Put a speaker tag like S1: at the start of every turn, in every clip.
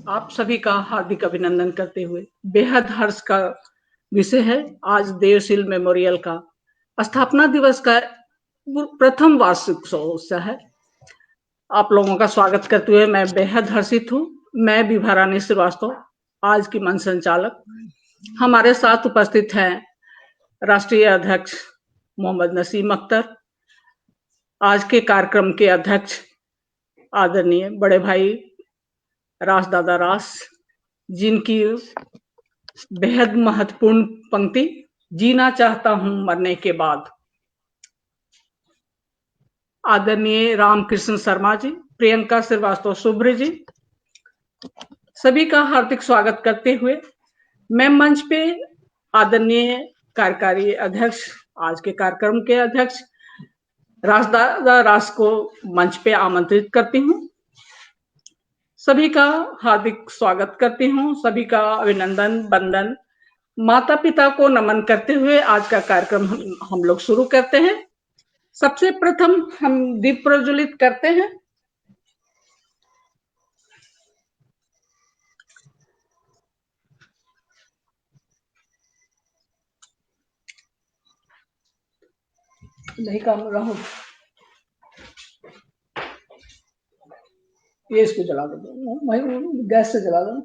S1: आप सभी का हार्दिक अभिनंदन करते हुए बेहद हर्ष का विषय है। आज देवशील मेमोरियल का स्थापना दिवस का प्रथम वार्षिकोत्सव है। आप लोगों का स्वागत करते हुए मैं बेहद हर्षित हूँ। मैं विभा रानी श्रीवास्तव, आज की मंच संचालक। हमारे साथ उपस्थित हैं राष्ट्रीय अध्यक्ष मोहम्मद नसीम अख्तर, आज के कार्यक्रम के अध्यक्ष आदरणीय बड़े भाई रास दादा रास, जिनकी बेहद महत्वपूर्ण पंक्ति जीना चाहता हूं मरने के बाद, आदरणीय रामकृष्ण शर्मा जी, प्रियंका श्रीवास्तव शुभ्र जी, सभी का हार्दिक स्वागत करते हुए मैं मंच पे आदरणीय कार्यकारी अध्यक्ष, आज के कार्यक्रम के अध्यक्ष रास दादा रास को मंच पे आमंत्रित करती हूं। सभी का हार्दिक स्वागत करती हूं, सभी का अभिनंदन वंदन, माता पिता को नमन करते हुए आज का कार्यक्रम हम लोग शुरू करते हैं। सबसे प्रथम हम दीप प्रज्वलित करते हैं। नहीं काम रहो, ये इसको जला दो, मैं गैस से जला दो।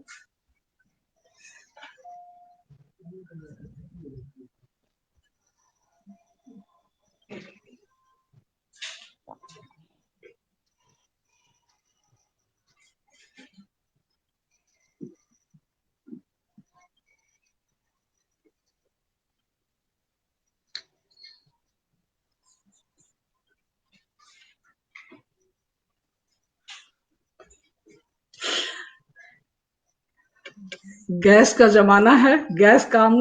S1: गैस का जमाना है, गैस काम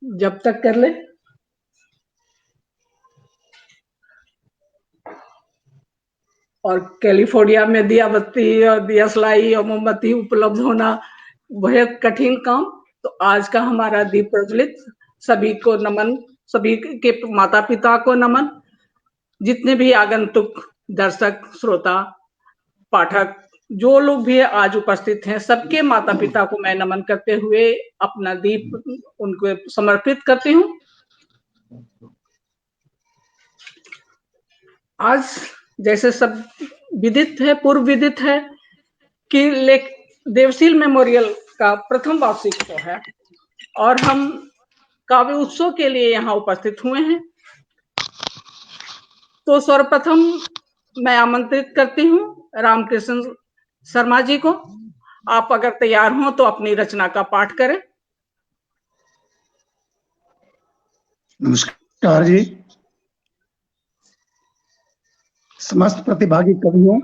S1: जब तक कर ले। और कैलिफोर्निया में दिया बत्ती और दिया सलाई और मोमबत्ती उपलब्ध होना बेहद कठिन काम। तो आज का हमारा दीप प्रज्वलित, सभी को नमन, सभी के माता पिता को नमन, जितने भी आगंतुक दर्शक श्रोता पाठक जो लोग भी आज उपस्थित हैं, सबके माता पिता को मैं नमन करते हुए अपना दीप उनको समर्पित करती हूँ। आज जैसे सब विदित है, पूर्व विदित है कि देवशील मेमोरियल का प्रथम वार्षिकोत्सव है और हम काव्य उत्सव के लिए यहाँ उपस्थित हुए हैं। तो सर्वप्रथम मैं आमंत्रित करती हूँ रामकृष्ण शर्मा जी को। आप अगर तैयार हो तो अपनी रचना का पाठ करें।
S2: नमस्कार जी। समस्त प्रतिभागी कवियों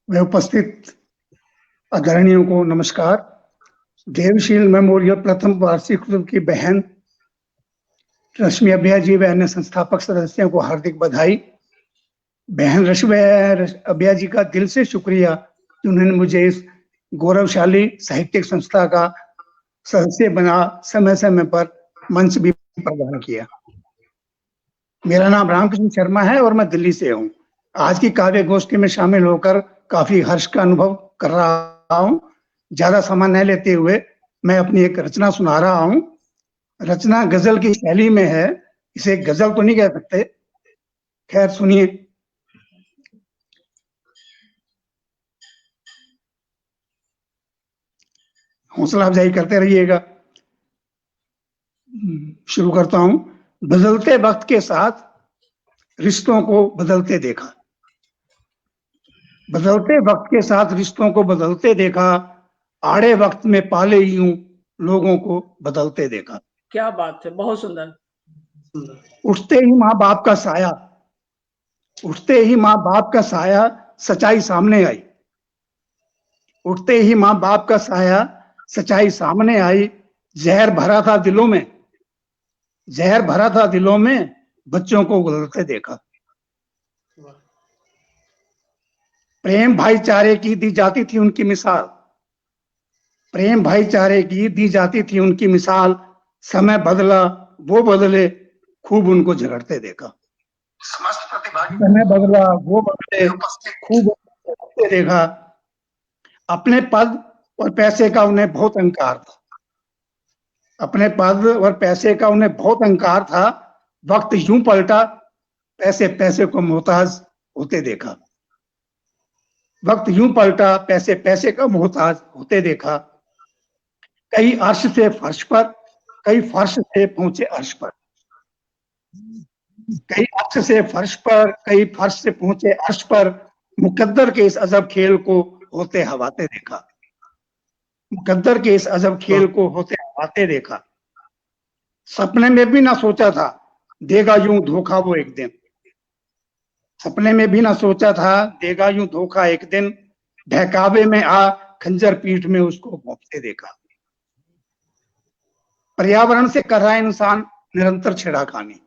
S2: व उपस्थित आदरणीयों को नमस्कार। देवशील मेमोरियल प्रथम वार्षिक उत्सव की बहन रश्मि अभ्या जी व अन्य संस्थापक सदस्यों को हार्दिक बधाई। बहन रश्मि अभ्या जी का दिल से शुक्रिया कि उन्होंने मुझे इस गौरवशाली साहित्यिक संस्था का सदस्य बना समय समय पर मंच भी प्रदान किया। मेरा नाम रामकृष्ण शर्मा है और मैं दिल्ली से हूँ। आज की काव्य गोष्ठी में शामिल होकर काफी हर्ष का अनुभव कर रहा हूँ। ज्यादा समय न लेते हुए मैं अपनी एक रचना सुना रहा हूँ। रचना गजल की शैली में है, इसे गजल तो नहीं कह सकते, खैर सुनिए। हौसला अफजाई करते रहिएगा। शुरू करता हूं। बदलते वक्त के साथ रिश्तों को बदलते देखा, बदलते वक्त के साथ रिश्तों को बदलते देखा, आड़े वक्त में पाले यूं लोगों को बदलते देखा।
S1: क्या बात है, बहुत सुंदर।
S2: उठते ही माँ बाप का साया, उठते ही माँ बाप का साया सच्चाई सामने आई, उठते ही माँ बाप का साया सच्चाई सामने आई। जहर भरा था दिलों में, जहर भरा था दिलों में, बच्चों को उगलते देखा। प्रेम भाईचारे की दी जाती थी उनकी मिसाल, प्रेम भाईचारे की दी जाती थी उनकी मिसाल। समय बदला वो बदले, खूब उनको झगड़ते देखा। समय बदला वो बदले, खूब उनको झगड़ते देखा। अपने पद और पैसे का उन्हें बहुत अहंकार था। अपने पद और पैसे का उन्हें बहुत अहंकार था। वक्त यूं पलटा, पैसे पैसे को मोहताज होते देखा। वक्त यूं पलटा, पैसे पैसे का मोहताज होते देखा। कई अर्श से फर्श पर, कई फर्श से पहुंचे अर्श पर। कई अर्श से फर्श पर, कई फर्श से पहुंचे अर्श पर। मुकद्दर के इस अजब खेल को होते हवाते देखा। मुकद्दर के इस अजब खेल को होते हवाते देखा। सपने में भी ना सोचा था देगा यूं धोखा वो एक दिन। सपने में भी ना सोचा था देगा यूं धोखा एक दिन। बहकावे में आ खंजर पीठ में उसको भोंकते देखा। पर्यावरण से कर रहा है इंसान निरंतर छेड़खानी।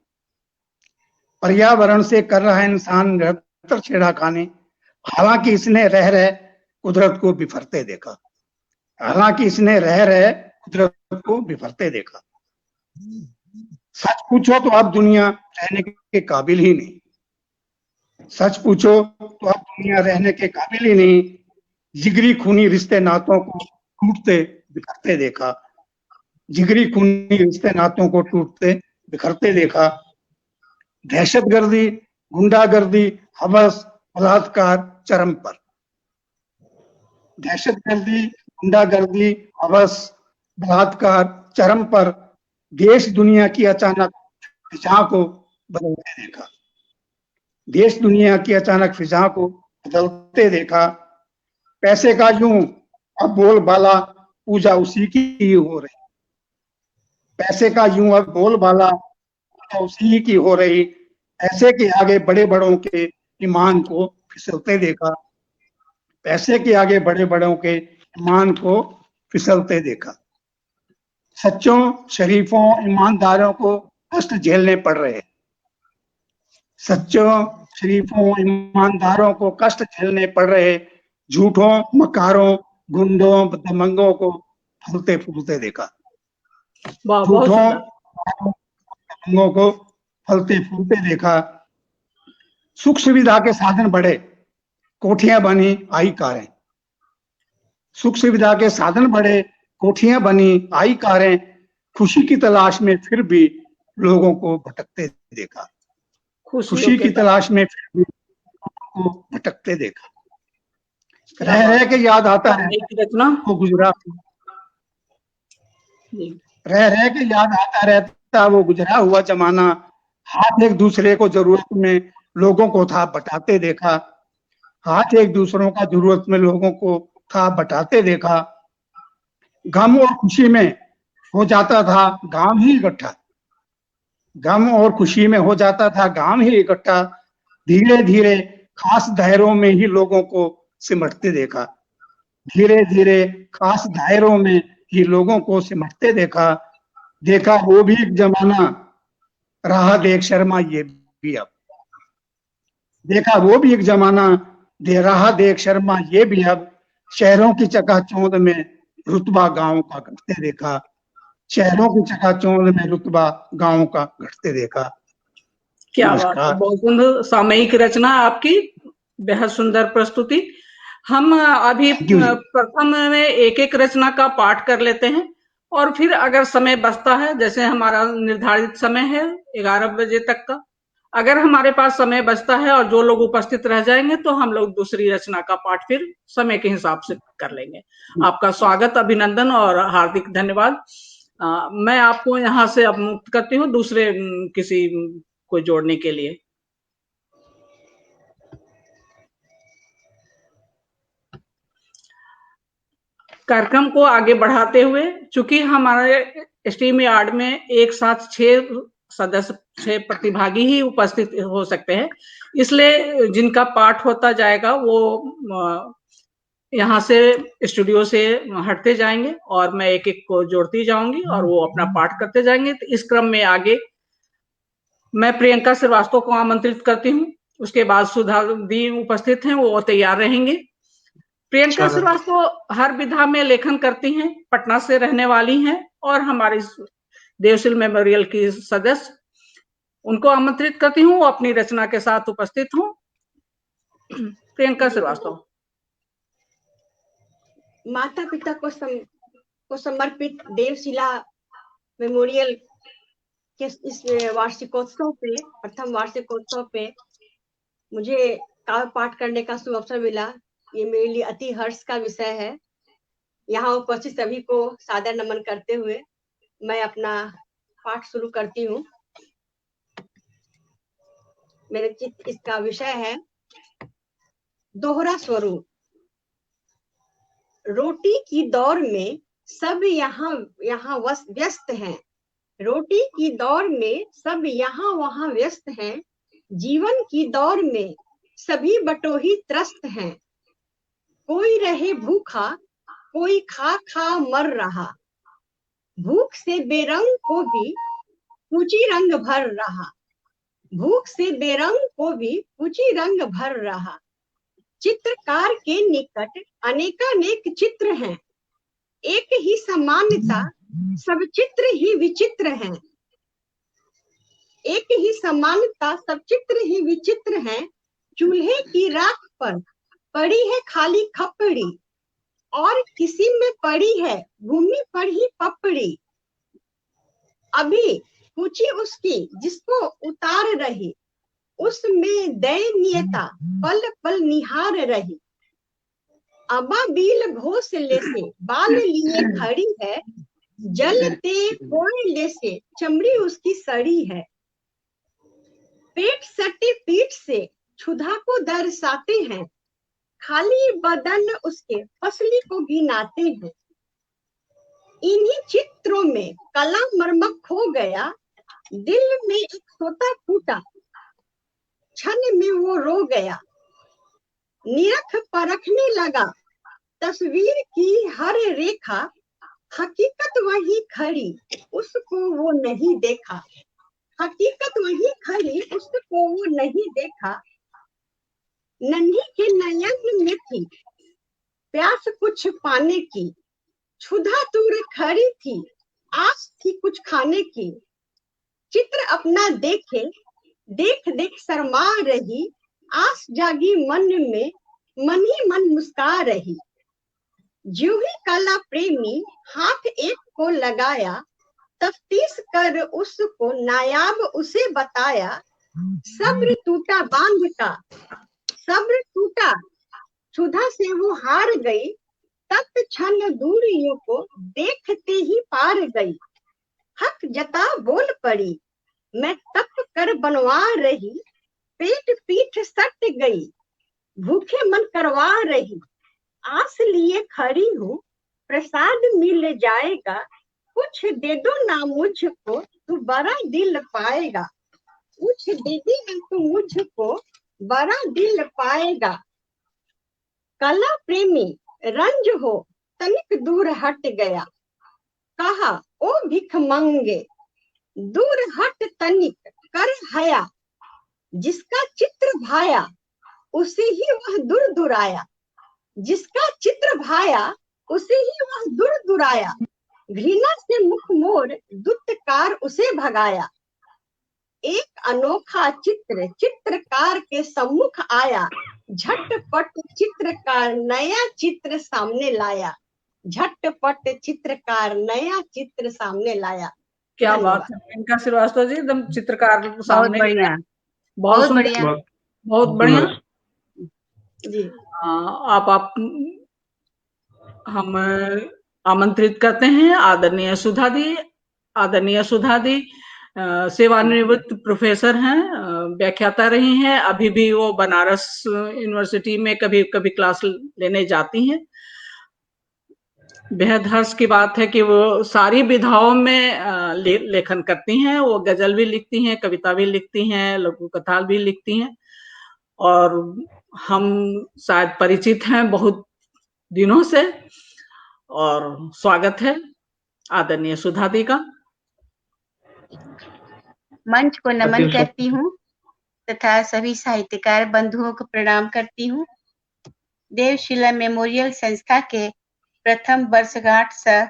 S2: पर्यावरण से कर रहा है इंसान निरंतर छेड़खानी। हालांकि इसने रह रहे कुदरत को बिफरते देखा। हालांकि इसने रह रहे कुदरत को बिफरते देखा। सच पूछो तो अब दुनिया रहने के काबिल ही नहीं। सच पूछो तो अब दुनिया रहने के काबिल ही नहीं। जिगरी खूनी रिश्ते नातों को टूटते बिखरते देखा। जिगरी खूनी रिश्ते नातों को टूटते बिखरते देखा। दहशतगर्दी, गुंडागर्दी, हवस, बलात्कार चरम पर। दहशतगर्दी, गुंडागर्दी, हवस, बलात्कार चरम पर। देश दुनिया की अचानक फिजा को बदलते देखा। देश दुनिया की अचानक फिजा को बदलते देखा। पैसे का यूं अब बोलबाला, पूजा उसी की हो रही। पैसे का यूं अब बोलबाला, पूजा उसी की हो रही। पैसे के आगे बड़े बड़ों के ईमान को फिसलते देखा। पैसे के आगे बड़े बड़ों के ईमान को फिसलते देखा। सच्चों, शरीफों, ईमानदारों को कष्ट झेलने पड़ रहे। सच्चों, शरीफों, ईमानदारों को कष्ट झेलने पड़ रहे। झूठों, मकारों, गुंडों, दमंगों को फूलते फूलते देखा। झूठों, दमंगों को फलते फूलते देखा। सुख सुविधा के साधन बढ़े, कोठियां बनी, आई कारें। सुख सुविधा के साधन बढ़े, कोठियां बनी, आई कारें। खुशी की तलाश में फिर भी लोगों को भटकते देखा। खुशी की तलाश में फिर भी लोगों को भटकते देखा। रह रह के याद आता है वो गुजरा। रह रह के याद आता रहता वो गुजरा हुआ जमाना। हाथ एक दूसरे को जरूरत में लोगों को था बटाते देखा। हाथ एक दूसरों का जरूरत में लोगों को था बटाते देखा। गम और खुशी में हो जाता था गांव ही इकट्ठा। गम और खुशी में हो जाता था गांव ही इकट्ठा। धीरे धीरे खास दायरों में ही लोगों को सिमटते देखा। धीरे धीरे खास दायरों में ही लोगों को सिमटते देखा। देखा वो भी एक जमाना, रहा देख शर्मा ये भी अब। देखा वो भी एक जमाना, दे रहा देख शर्मा ये भी अब। शहरों की चकाचौंध में रुतबा गांव का घटते देखा। शहरों की चकाचौंध में रुतबा गांव का घटते देखा।
S1: क्या बात है, बहुत सुंदर सामयिक रचना आपकी, बेहद सुंदर प्रस्तुति। हम अभी प्रथम में एक एक रचना का पाठ कर लेते हैं और फिर अगर समय बचता है, जैसे हमारा निर्धारित समय है 11 बजे तक का, अगर हमारे पास समय बचता है और जो लोग उपस्थित रह जाएंगे तो हम लोग दूसरी रचना का पाठ फिर समय के हिसाब से कर लेंगे। आपका स्वागत, अभिनंदन और हार्दिक धन्यवाद। मैं आपको यहाँ से अब मुक्त करती हूँ दूसरे किसी को जोड़ने के लिए। कार्यक्रम को आगे बढ़ाते हुए, चूंकि हमारे स्ट्रीम यार्ड में एक साथ 6 सदस्य, 6 प्रतिभागी ही उपस्थित हो सकते हैं, इसलिए जिनका पाठ होता जाएगा वो यहाँ से स्टूडियो से हटते जाएंगे और मैं एक एक को जोड़ती जाऊंगी और वो अपना पाठ करते जाएंगे। तो इस क्रम में आगे मैं प्रियंका श्रीवास्तव को आमंत्रित करती हूँ। उसके बाद सुधा दी उपस्थित हैं, वो तैयार रहेंगे। प्रियंका श्रीवास्तव हर विधा में लेखन करती हैं, पटना से रहने वाली हैं और हमारी देवशील मेमोरियल की सदस्य। उनको आमंत्रित करती हूँ, वो अपनी रचना के साथ उपस्थित हूँ। प्रियंका श्रीवास्तव।
S3: माता पिता को समर्पित देवशिला मेमोरियल के इस वार्षिकोत्सव पे, प्रथम वार्षिकोत्सव पे मुझे काव्य पाठ करने का शुभ अवसर मिला। ये मेरे लिए अति हर्ष का विषय है। यहाँ उपस्थित सभी को सादर नमन करते हुए मैं अपना पाठ शुरू करती हूँ। मेरे चित्त इसका विषय है दोहरा स्वरूप। रोटी की दौड़ में सब यहाँ व्यस्त हैं। रोटी की दौड़ में सब यहाँ वहाँ व्यस्त हैं। जीवन की दौड़ में सभी बटोही त्रस्त हैं। कोई रहे भूखा, कोई खा खा मर रहा। भूख से बेरंग को भी पूंजी रंग भर रहा। भूख से बेरंग को भी पूंजी रंग भर रहा। चित्रकार के निकट अनेकानेक चित्र हैं। एक ही समानता सब चित्र ही विचित्र हैं। एक ही समानता सब चित्र ही विचित्र हैं। चूल्हे की राख पर पड़ी है खाली खपड़ी और किसी में पड़ी है भूमि पर ही पपड़ी। अभी पूछी उसकी जिसको उतार रही, उसमें दयनीयता पल पल निहार रही। अबाबील घोंसले से बाल लिए खड़ी है। जलते कोयले से चमड़ी उसकी सड़ी है। पेट सटे पीठ से क्षुधा को दर्शाते हैं। खाली बदन उसके पसली को गिनाते हैं। इन्हीं चित्रों में कला मर्मक खो गया। दिल में एक सोता फूटा, क्षण में वो रो गया। निरख परखने लगा तस्वीर की हर रेखा। हकीकत वही खड़ी, उसको वो नहीं देखा। हकीकत वही खड़ी, उसको वो नहीं देखा। नन्ही के नयन में थी प्यास कुछ पाने की। क्षुधा दूर खड़ी थी, आस थी कुछ खाने की। चित्र अपना देखे, देख देख शर्मा रही। आस जागी मन में, मन ही मन मुस्का रही। ज्यों ही कला प्रेमी हाथ एक को लगाया। तफ्तीश कर उसको नायाब उसे बताया। सब्र टूटा बांध का, सब्र टूटा, क्षुधा से वो हार गई। तत्क्षण दूरियों को देखते ही पार गई। हक जता बोल पड़ी, मैं तप कर बनवा रही। पेट पीठ सट गई, भूखे मन करवा रही। आस लिए खड़ी हूँ, प्रसाद मिल जाएगा। कुछ दे दो ना मुझको, तू बड़ा दिल पाएगा। कुछ दे दे ना तू मुझको, बड़ा दिल पाएगा। कला प्रेमी रंज हो तनिक दूर हट गया। कहा ओ भिख मंगे, दूर हट तनिक कर हया। जिसका चित्र भाया, उसे ही वह दूर दुराया। जिसका चित्र भाया, उसे ही वह दूर दुराया। घृणा से मुख मोड़ दुत्कार उसे भगाया। एक अनोखा चित्र चित्रकार के सम्मुख आया। झटपट चित्रकार नया चित्र सामने लाया। झटपट चित्रकार नया चित्र सामने लाया।
S1: क्या बात है मेनका श्रीवास्तव जी, एकदम चित्रकार सामने
S4: बहुत बढ़िया,
S1: बहुत सुंदर,
S4: बढ़िया,
S1: बहुत बढ़िया
S3: जी।
S1: आप हम आमंत्रित करते हैं आदरणीय सुधा दी सेवानिवृत्त प्रोफेसर हैं, व्याख्याता रही हैं। अभी भी वो बनारस यूनिवर्सिटी में कभी कभी क्लास लेने जाती हैं। बेहद हर्ष की बात है कि वो सारी विधाओं में लेखन करती हैं। वो गजल भी लिखती हैं, कविता भी लिखती हैं, लघु कथा भी लिखती हैं। और हम शायद परिचित हैं बहुत दिनों से। और स्वागत है आदरणीय सुधा दी का।
S4: मंच को नमन करती हूँ तथा सभी साहित्यकार बंधुओं को प्रणाम करती हूँ। देवशिला मेमोरियल संस्था के प्रथम वर्षगांठ सह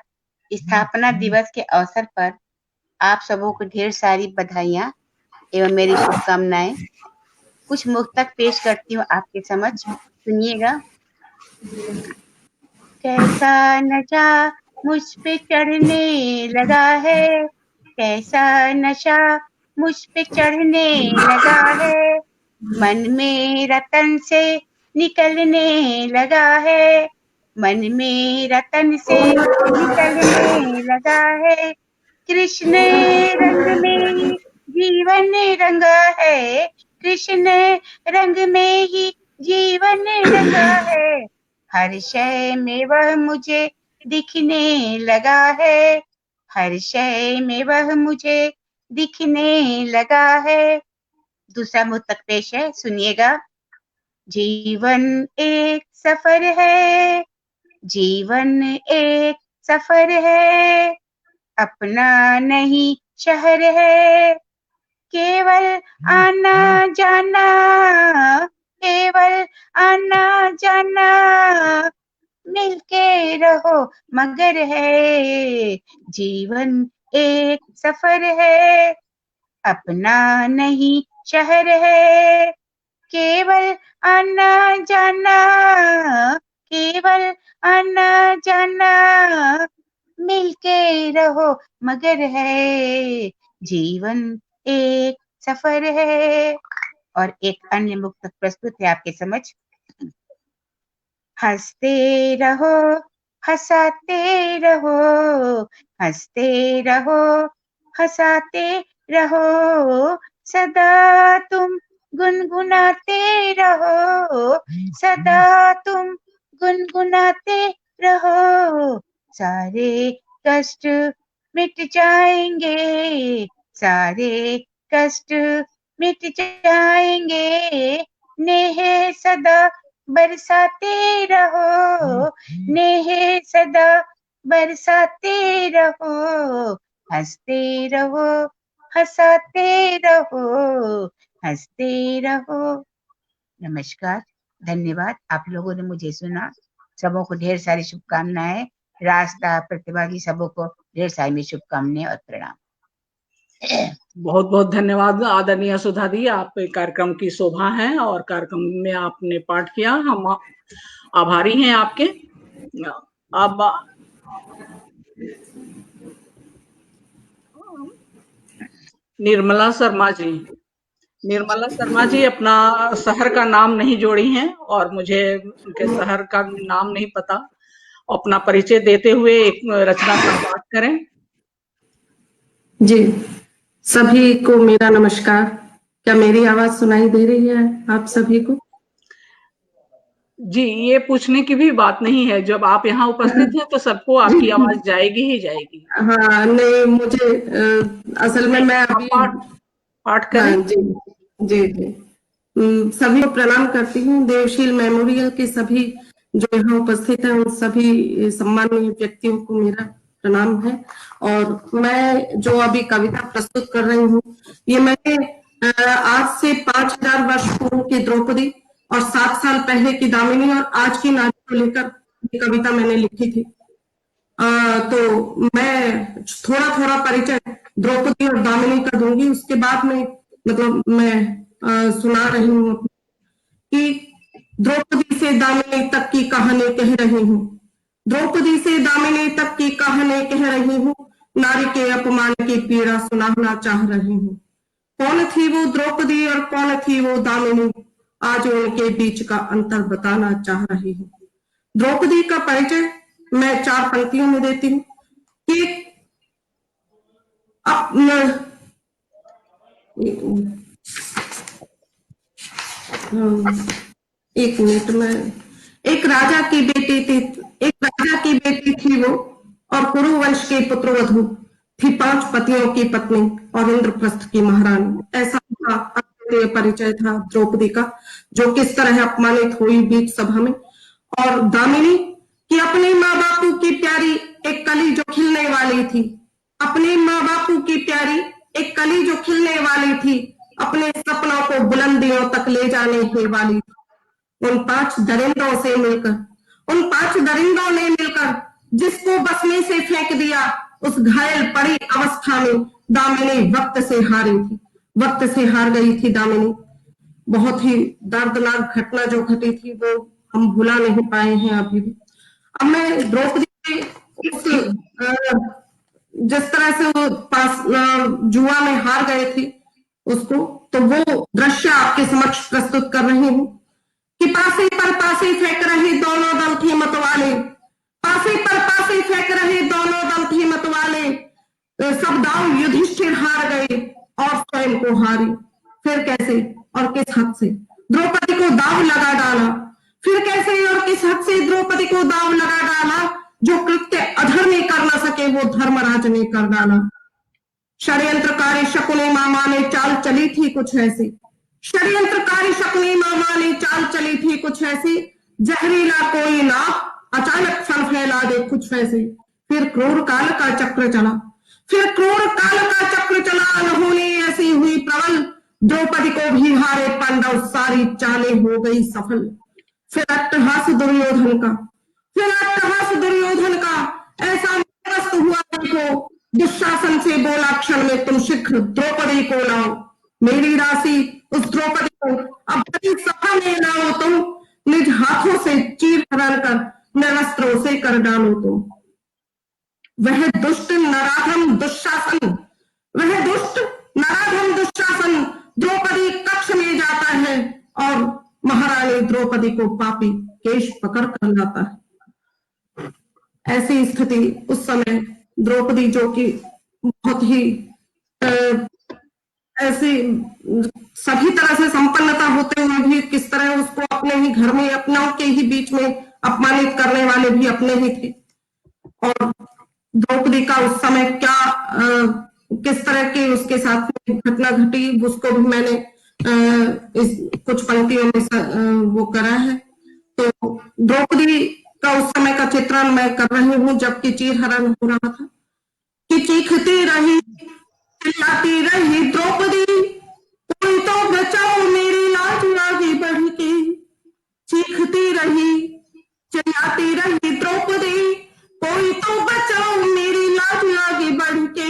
S4: स्थापना दिवस के अवसर पर आप सबों को ढेर सारी बधाइयाँ एवं मेरी शुभकामनाएं। कुछ मुक्तक पेश करती हूँ आपके समक्ष, सुनिएगा। कैसा नशा मुझ पे चढ़ने लगा है, कैसा नशा मुझ पे चढ़ने लगा है, मन मेरा तन से निकलने लगा है, मन मेरा तन से निकलने लगा है, कृष्ण रंग में ही जीवन रंगा है, कृष्ण रंग में ही जीवन रंगा है, हर शय में वह मुझे दिखने लगा है, हर शय में वह मुझे दिखने लगा है। दूसरा मुक्तक पेश है, सुनिएगा। जीवन एक सफर है, जीवन एक सफर है, अपना नहीं शहर है, केवल आना जाना, केवल आना जाना, मिलके रहो मगर है, जीवन एक सफर है, अपना नहीं शहर है, केवल आना जाना, केवल आना जाना, मिलके रहो मगर है, जीवन एक सफर है। और एक अन्य मुक्तक प्रस्तुत है आपके समझ। हंसते रहो, हंसाते रहो, हंसते रहो, हंसाते रहो, सदा तुम गुनगुनाते रहो, सदा तुम गुनगुनाते रहो, सारे कष्ट मिट जाएंगे, सारे कष्ट मिट जाएंगे, नेह सदा बरसाते रहो, नेह सदा बरसाते रहो, हंसते रहो, हंसाते रहो, हंसते रहो। नमस्कार, धन्यवाद। आप लोगों ने मुझे सुना। सबों को ढेर सारी शुभकामनाएं। रास्ता प्रतिभागी सबों को ढेर सारी शुभकामनाएं और प्रणाम।
S1: बहुत बहुत धन्यवाद आदरणीय सुधा दी, आप कार्यक्रम की शोभा हैं और कार्यक्रम में आपने पाठ किया, हम आभारी हैं आपके। अब निर्मला शर्मा जी, निर्मला शर्मा जी अपना शहर का नाम नहीं जोड़ी हैं और मुझे उनके शहर का नाम नहीं पता, अपना परिचय देते हुए एक रचना का पाठ करें।
S5: जी, सभी को मेरा नमस्कार। क्या मेरी आवाज सुनाई दे रही है आप सभी को?
S1: जी, ये पूछने की भी बात नहीं है, जब आप यहाँ उपस्थित हैं तो सबको आपकी आवाज जाएगी ही जाएगी।
S5: हाँ, नहीं मुझे असल में मैं अभी
S1: पाठ करें।
S5: हाँ, जी जी जी। सभी को प्रणाम करती हूँ। देवशील मेमोरियल के सभी जो यहाँ उपस्थित हैं उन सभी सम्मानीय व्यक्तियों को मेरा प्रणाम है। और मैं जो अभी कविता प्रस्तुत कर रही हूँ, ये मैंने आज से 5000 वर्ष पूर्व की द्रौपदी और 7 साल पहले की दामिनी और आज की नारी को लेकर ये कविता मैंने लिखी थी। तो मैं थोड़ा थोड़ा परिचय द्रौपदी और दामिनी का दूंगी, उसके बाद में मतलब मैं सुना रही हूँ कि द्रौपदी से दामिनी तक की कहानी कह रही हूँ, द्रौपदी से दामिनी तक की कहानी कह रही हूँ, नारी के अपमान की पीड़ा सुनाना चाह रही हूँ। कौन थी वो द्रौपदी और कौन थी वो दामिनी, आज उनके बीच का अंतर बताना चाह रही हूँ। द्रौपदी का परिचय मैं 4 पंक्तियों में देती हूँ कि एक मिनट में, एक राजा की बेटी थी वो और कुरुवंश के पुत्रवधू थी, 5 पतियों की पत्नी और इंद्रप्रस्थ की महारानी। ऐसा उनका अद्वितीय परिचय था द्रौपदी का, जो किस तरह अपमानित हुई बीच सभा में। और दामिनी कि अपने माँ बापू की प्यारी एक कली जो खिलने वाली थी, अपने माँ बापू की प्यारी एक कली जो खिलने वाली थी, अपने सपनों को बुलंदियों तक ले जाने ही वाली थी। उन 5 दरिंदों से मिलकर, उन 5 दरिंदों ने मिलकर जिसको बसने से फेंक दिया, उस घायल पड़ी अवस्था में दामिनी वक्त से हारी थी, वक्त से हार गई थी दामिनी। बहुत ही दर्दनाक घटना जो घटी थी वो हम भुला नहीं पाए हैं अभी भी। अब मैं द्रौपदी के उस जिस तरह से वो जुआ में हार गए थे उसको, तो वो दृश्य आपके समक्ष प्रस्तुत कर रही हूँ कि पासे पर पासे फेंक रहे दोनों दल थे मतवाले, पासे पर पासे फेंक रहे दोनों दल थे मतवाले, सब दाव युधिष्ठिर हार गए और स्वयं को हारे। फिर कैसे और किस हद से द्रौपदी को दाव लगा डाला, फिर कैसे और किस हद से द्रौपदी को दाव लगा डाला, जो कृत्य अधर्मी कर न सके वो धर्मराज ने कर डाला। षड्यंत्रकारी शकुनी मामा ने चाल चली थी कुछ ऐसी, षड्यंत्रकारी शकुनी मामा ने चाल चली थी कुछ ऐसी, जहरीला कोई नाग अचानक फल फैला दे कुछ वैसे। फिर क्रूर काल का चक्र चला, फिर क्रूर काल का चक्र चला, अनहोनी ऐसी हुई प्रबल, द्रौपदी को भी हारे पांडव, सारी चालें हो गई सफल। फिर अट्टहास दुर्योधन का, फिर अट्टहास दुर्योधन का, ऐसा मस्त हुआ देखो, दुशासन से बोला क्षण में तुम शीघ्र द्रौपदी को लाओ, मेरी राशि उस द्रौपदी को अब बड़ी सभा में लाओ तुम, निज हाथों से चीर हरण कर निरस्त्रों से कर डालो तुम। वह दुष्ट नराधम दुशासन, वह दुष्ट नराधम दुशासन द्रौपदी कक्ष में जाता है और महारानी द्रौपदी को पापी केश पकड़ कर लाता है। ऐसी स्थिति उस समय द्रौपदी, जो कि बहुत ही ऐसी सभी तरह से संपन्नता होते हुए भी किस तरह उसको अपने ही घर में, अपनों के ही बीच में अपमानित करने वाले भी अपने ही थे। और द्रौपदी का उस समय क्या किस तरह की उसके साथ घटना घटी, उसको भी मैंने इस कुछ पंक्तियों में वो करा है। तो द्रौपदी का उस समय का चित्रण मैं कर रही हूँ जबकि चीरहरण हो रहा था कि चीखती रही चिल्लाती रही द्रौपदी, कोई तो बचाओ मेरी लाज आगे बढ़ के, चीखती रही चिल्लाती रही द्रौपदी, कोई तो बचाओ मेरी लाज आगे बढ़ के,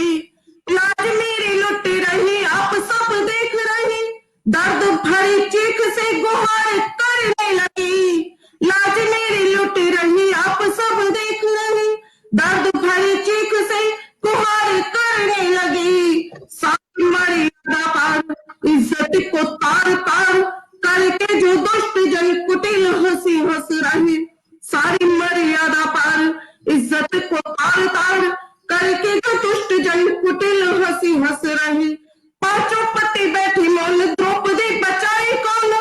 S5: लाज मेरी लुट रही आप सब देख रही, दर्द भरी चीख से गुहार करने लगी, लाज मेरी लुट रही आप सब देख रही, दर्द भरी चीख से गुहार करने लगी, सारी मर्यादा पार इज्जत को तार तार करके जो दुष्ट जन कुटिल हंसी हंस रहे, सारी मर्यादा पार इज्जत को तार तार करके जो दुष्ट जन कुटिल हंसी हंस रहे, पांचों पति बैठी मौन द्रौपदी बचाई कौन,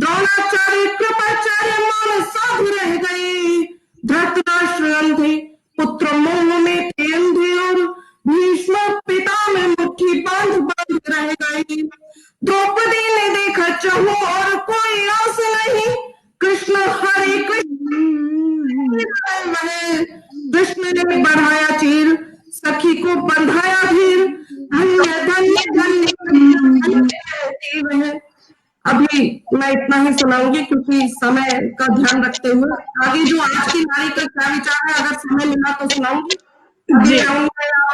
S5: द्रोणाचार्य कृपाचार्य मौन साध रह गए, धृतराष्ट्र अंधे पुत्र मोह में थे अंधे और भीष्म पिता में मुट्ठी बांध बांध रह गए, द्रौपदी ने देखा चाहो और कोई आस नहीं, कृष्ण हरे कृष्ण कृष्ण ने बढ़ाया चीर, सखी को बंधाया धीर, धन्य धन्य धन्य। अभी मैं इतना ही सुनाऊंगी क्योंकि समय का ध्यान रखते हुए आगे जो आज की नारी का क्या विचार है, अगर समय मिला तो सुनाऊंगी,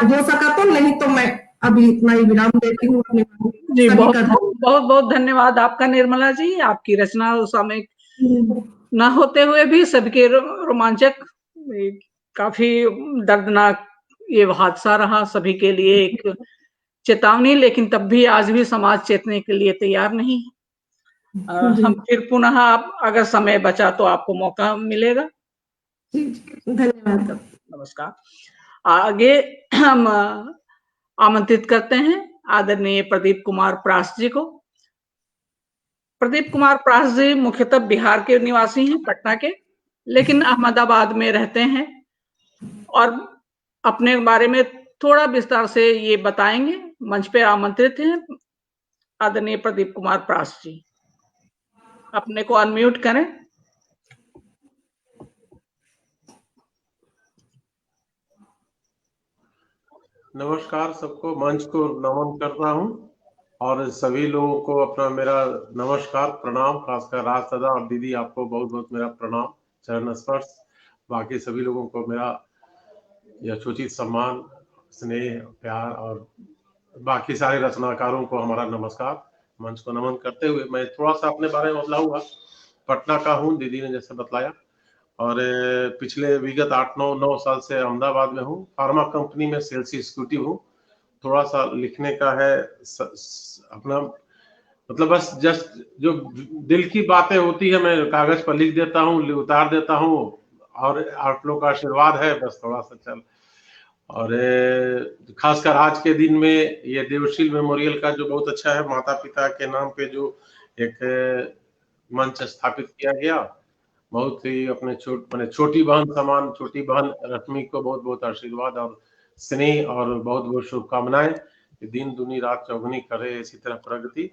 S5: हो सका तो, नहीं तो मैं अभी इतना ही विराम देती हूँ अपने
S1: जी। बहुत बहुत धन्यवाद आपका निर्मला जी। आपकी रचना सामयिक न होते हुए भी सबके रोमांचक, काफी दर्दनाक ये हादसा रहा सभी के लिए एक चेतावनी, लेकिन तब भी आज भी समाज चेतने के लिए तैयार नहीं है। हम फिर पुनः अगर समय बचा तो आपको मौका मिलेगा।
S5: धन्यवाद।
S1: नमस्कार। आगे हम आमंत्रित करते हैं आदरणीय प्रदीप कुमार प्रास जी को। प्रदीप कुमार प्रास जी मुख्यतः बिहार के निवासी हैं, पटना के, लेकिन अहमदाबाद में रहते हैं और अपने बारे में थोड़ा विस्तार से ये बताएंगे। मंच पे आमंत्रित हैं आदरणीय प्रदीप कुमार प्रास जी। अपने को अनम्यूट करें।
S6: नमस्कार सबको, मंच को नमन करता हूं और सभी लोगों को अपना मेरा नमस्कार प्रणाम, खासकर राज दादा और दीदी आपको बहुत बहुत मेरा प्रणाम, चरण स्पर्श। बाकी सभी लोगों को मेरा यथोचित सम्मान, स्नेह, प्यार और बाकी सारे रचनाकारों को हमारा नमस्कार। मंच को नमन करते हुए मैं थोड़ा सा अपने बारे में बतलाऊंगा। पटना का हूँ, दीदी ने जैसे बतलाया, और पिछले विगत 8-9 साल से अहमदाबाद में हूँ। फार्मा कंपनी में सेल्स एग्जीक्यूटिव हूँ। थोड़ा सा लिखने का है अपना, मतलब बस जस्ट जो दिल की बातें होती है मैं कागज पर लिख देता हूँ, उतार देता हूँ, और आप लोग का आशीर्वाद है बस थोड़ा सा चल। और खासकर आज के दिन में ये देवशील मेमोरियल का जो बहुत अच्छा है, माता पिता के नाम पे जो एक मंच स्थापित किया गया, बहुत ही अपने छोटी बहन समान छोटी बहन रश्मि को बहुत बहुत आशीर्वाद और स्नेह और बहुत बहुत शुभकामनाएं। दिन दुनी रात चौगुनी करे इसी तरह प्रगति,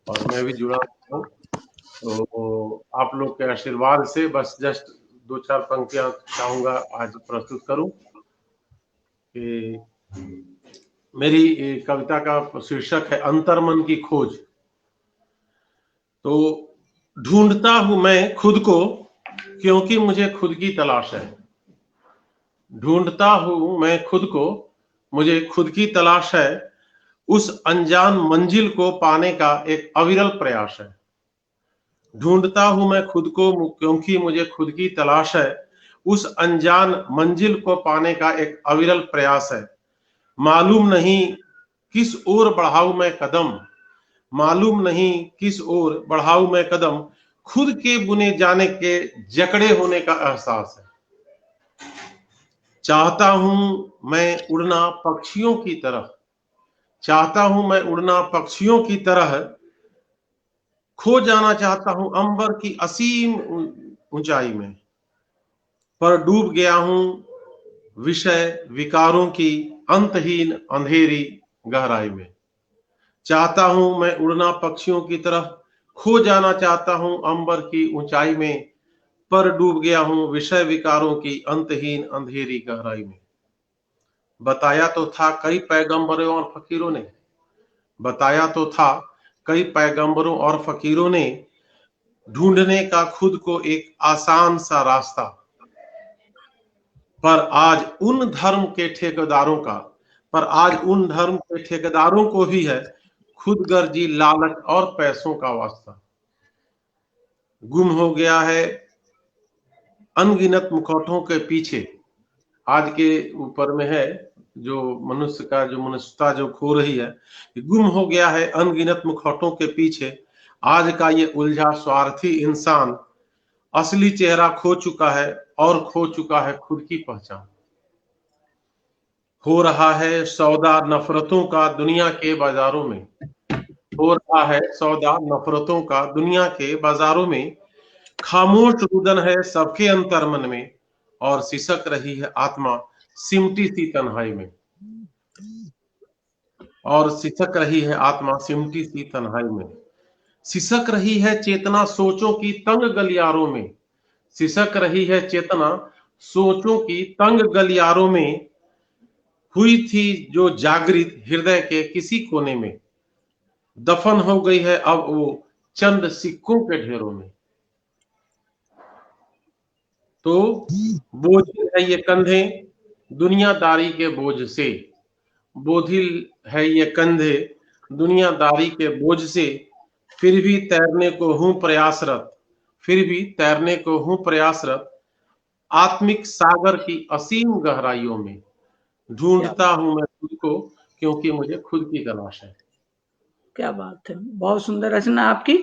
S6: और मैं भी जुड़ा हूँ। तो आप लोग के आशीर्वाद से बस जस्ट 2-4 पंक्तियां चाहूंगा आज प्रस्तुत करूं। कि मेरी कविता का शीर्षक है अंतर्मन की खोज। तो ढूंढता हूं मैं खुद को क्योंकि मुझे खुद की तलाश है। ढूंढता हूं मैं खुद को, मुझे खुद की तलाश है। उस अनजान मंजिल को पाने का एक अविरल प्रयास है। ढूंढता हूं मैं खुद को क्योंकि मुझे खुद की तलाश है। उस अनजान मंजिल को पाने का एक अविरल प्रयास है। मालूम नहीं किस ओर बढ़ाऊं मैं कदम, मालूम नहीं किस ओर बढ़ाऊं मैं कदम। खुद के बुने जाने के जकड़े होने का एहसास है। चाहता हूं मैं उड़ना पक्षियों की तरह, चाहता हूं मैं उड़ना पक्षियों की तरह। खो जाना चाहता हूं अंबर की असीम ऊंचाई में, पर डूब गया हूं विषय विकारों की अंतहीन अंधेरी गहराई में। चाहता हूं मैं उड़ना पक्षियों की तरह, खो जाना चाहता हूं अंबर की ऊंचाई में, पर डूब गया हूं विषय विकारों की अंतहीन अंधेरी गहराई में। बताया तो था कई पैगंबरों और फकीरों ने, बताया तो था कई पैगंबरों और फकीरों ने, ढूंढने का खुद को एक आसान सा रास्ता। पर आज उन धर्म के ठेकेदारों का, पर आज उन धर्म के ठेकेदारों को भी है खुदगर्जी लालच और पैसों का वास्ता। गुम हो गया है अनगिनत मुखौटों के पीछे। आज के ऊपर में है जो मनुष्य का जो मनुष्यता जो खो रही है, गुम हो गया है अनगिनत मुखौटों के पीछे। आज का ये उलझा स्वार्थी इंसान असली चेहरा खो चुका है और खो चुका है खुद की पहचान। हो रहा है सौदा नफरतों का दुनिया के बाजारों में, हो रहा है सौदा नफरतों का दुनिया के बाजारों में। खामोश रुदन है सबके अंतर्मन में, और सिसक रही है आत्मा सिमटी सी तन्हाई में, और सिसक रही है आत्मा सिमटी सी तन्हाई में। सिसक रही है चेतना सोचों की तंग गलियारों में, सिसक रही है चेतना सोचों की तंग गलियारों में। हुई थी जो जागृत हृदय के किसी कोने में, दफन हो गई है अब वो चंद सिक्कों के ढेरों में। तो बोझिल है ये कंधे दुनियादारी के बोझ से, बोझिल है ये कंधे दुनियादारी के बोझ से। फिर भी तैरने को हूं प्रयासरत, फिर भी तैरने को हूं प्रयासरत। आत्मिक सागर की असीम गहराइयों में ढूंढता हूं मैं खुद को क्योंकि मुझे खुद की तलाश है।
S1: क्या बात है, बहुत सुंदर रचना आपकी।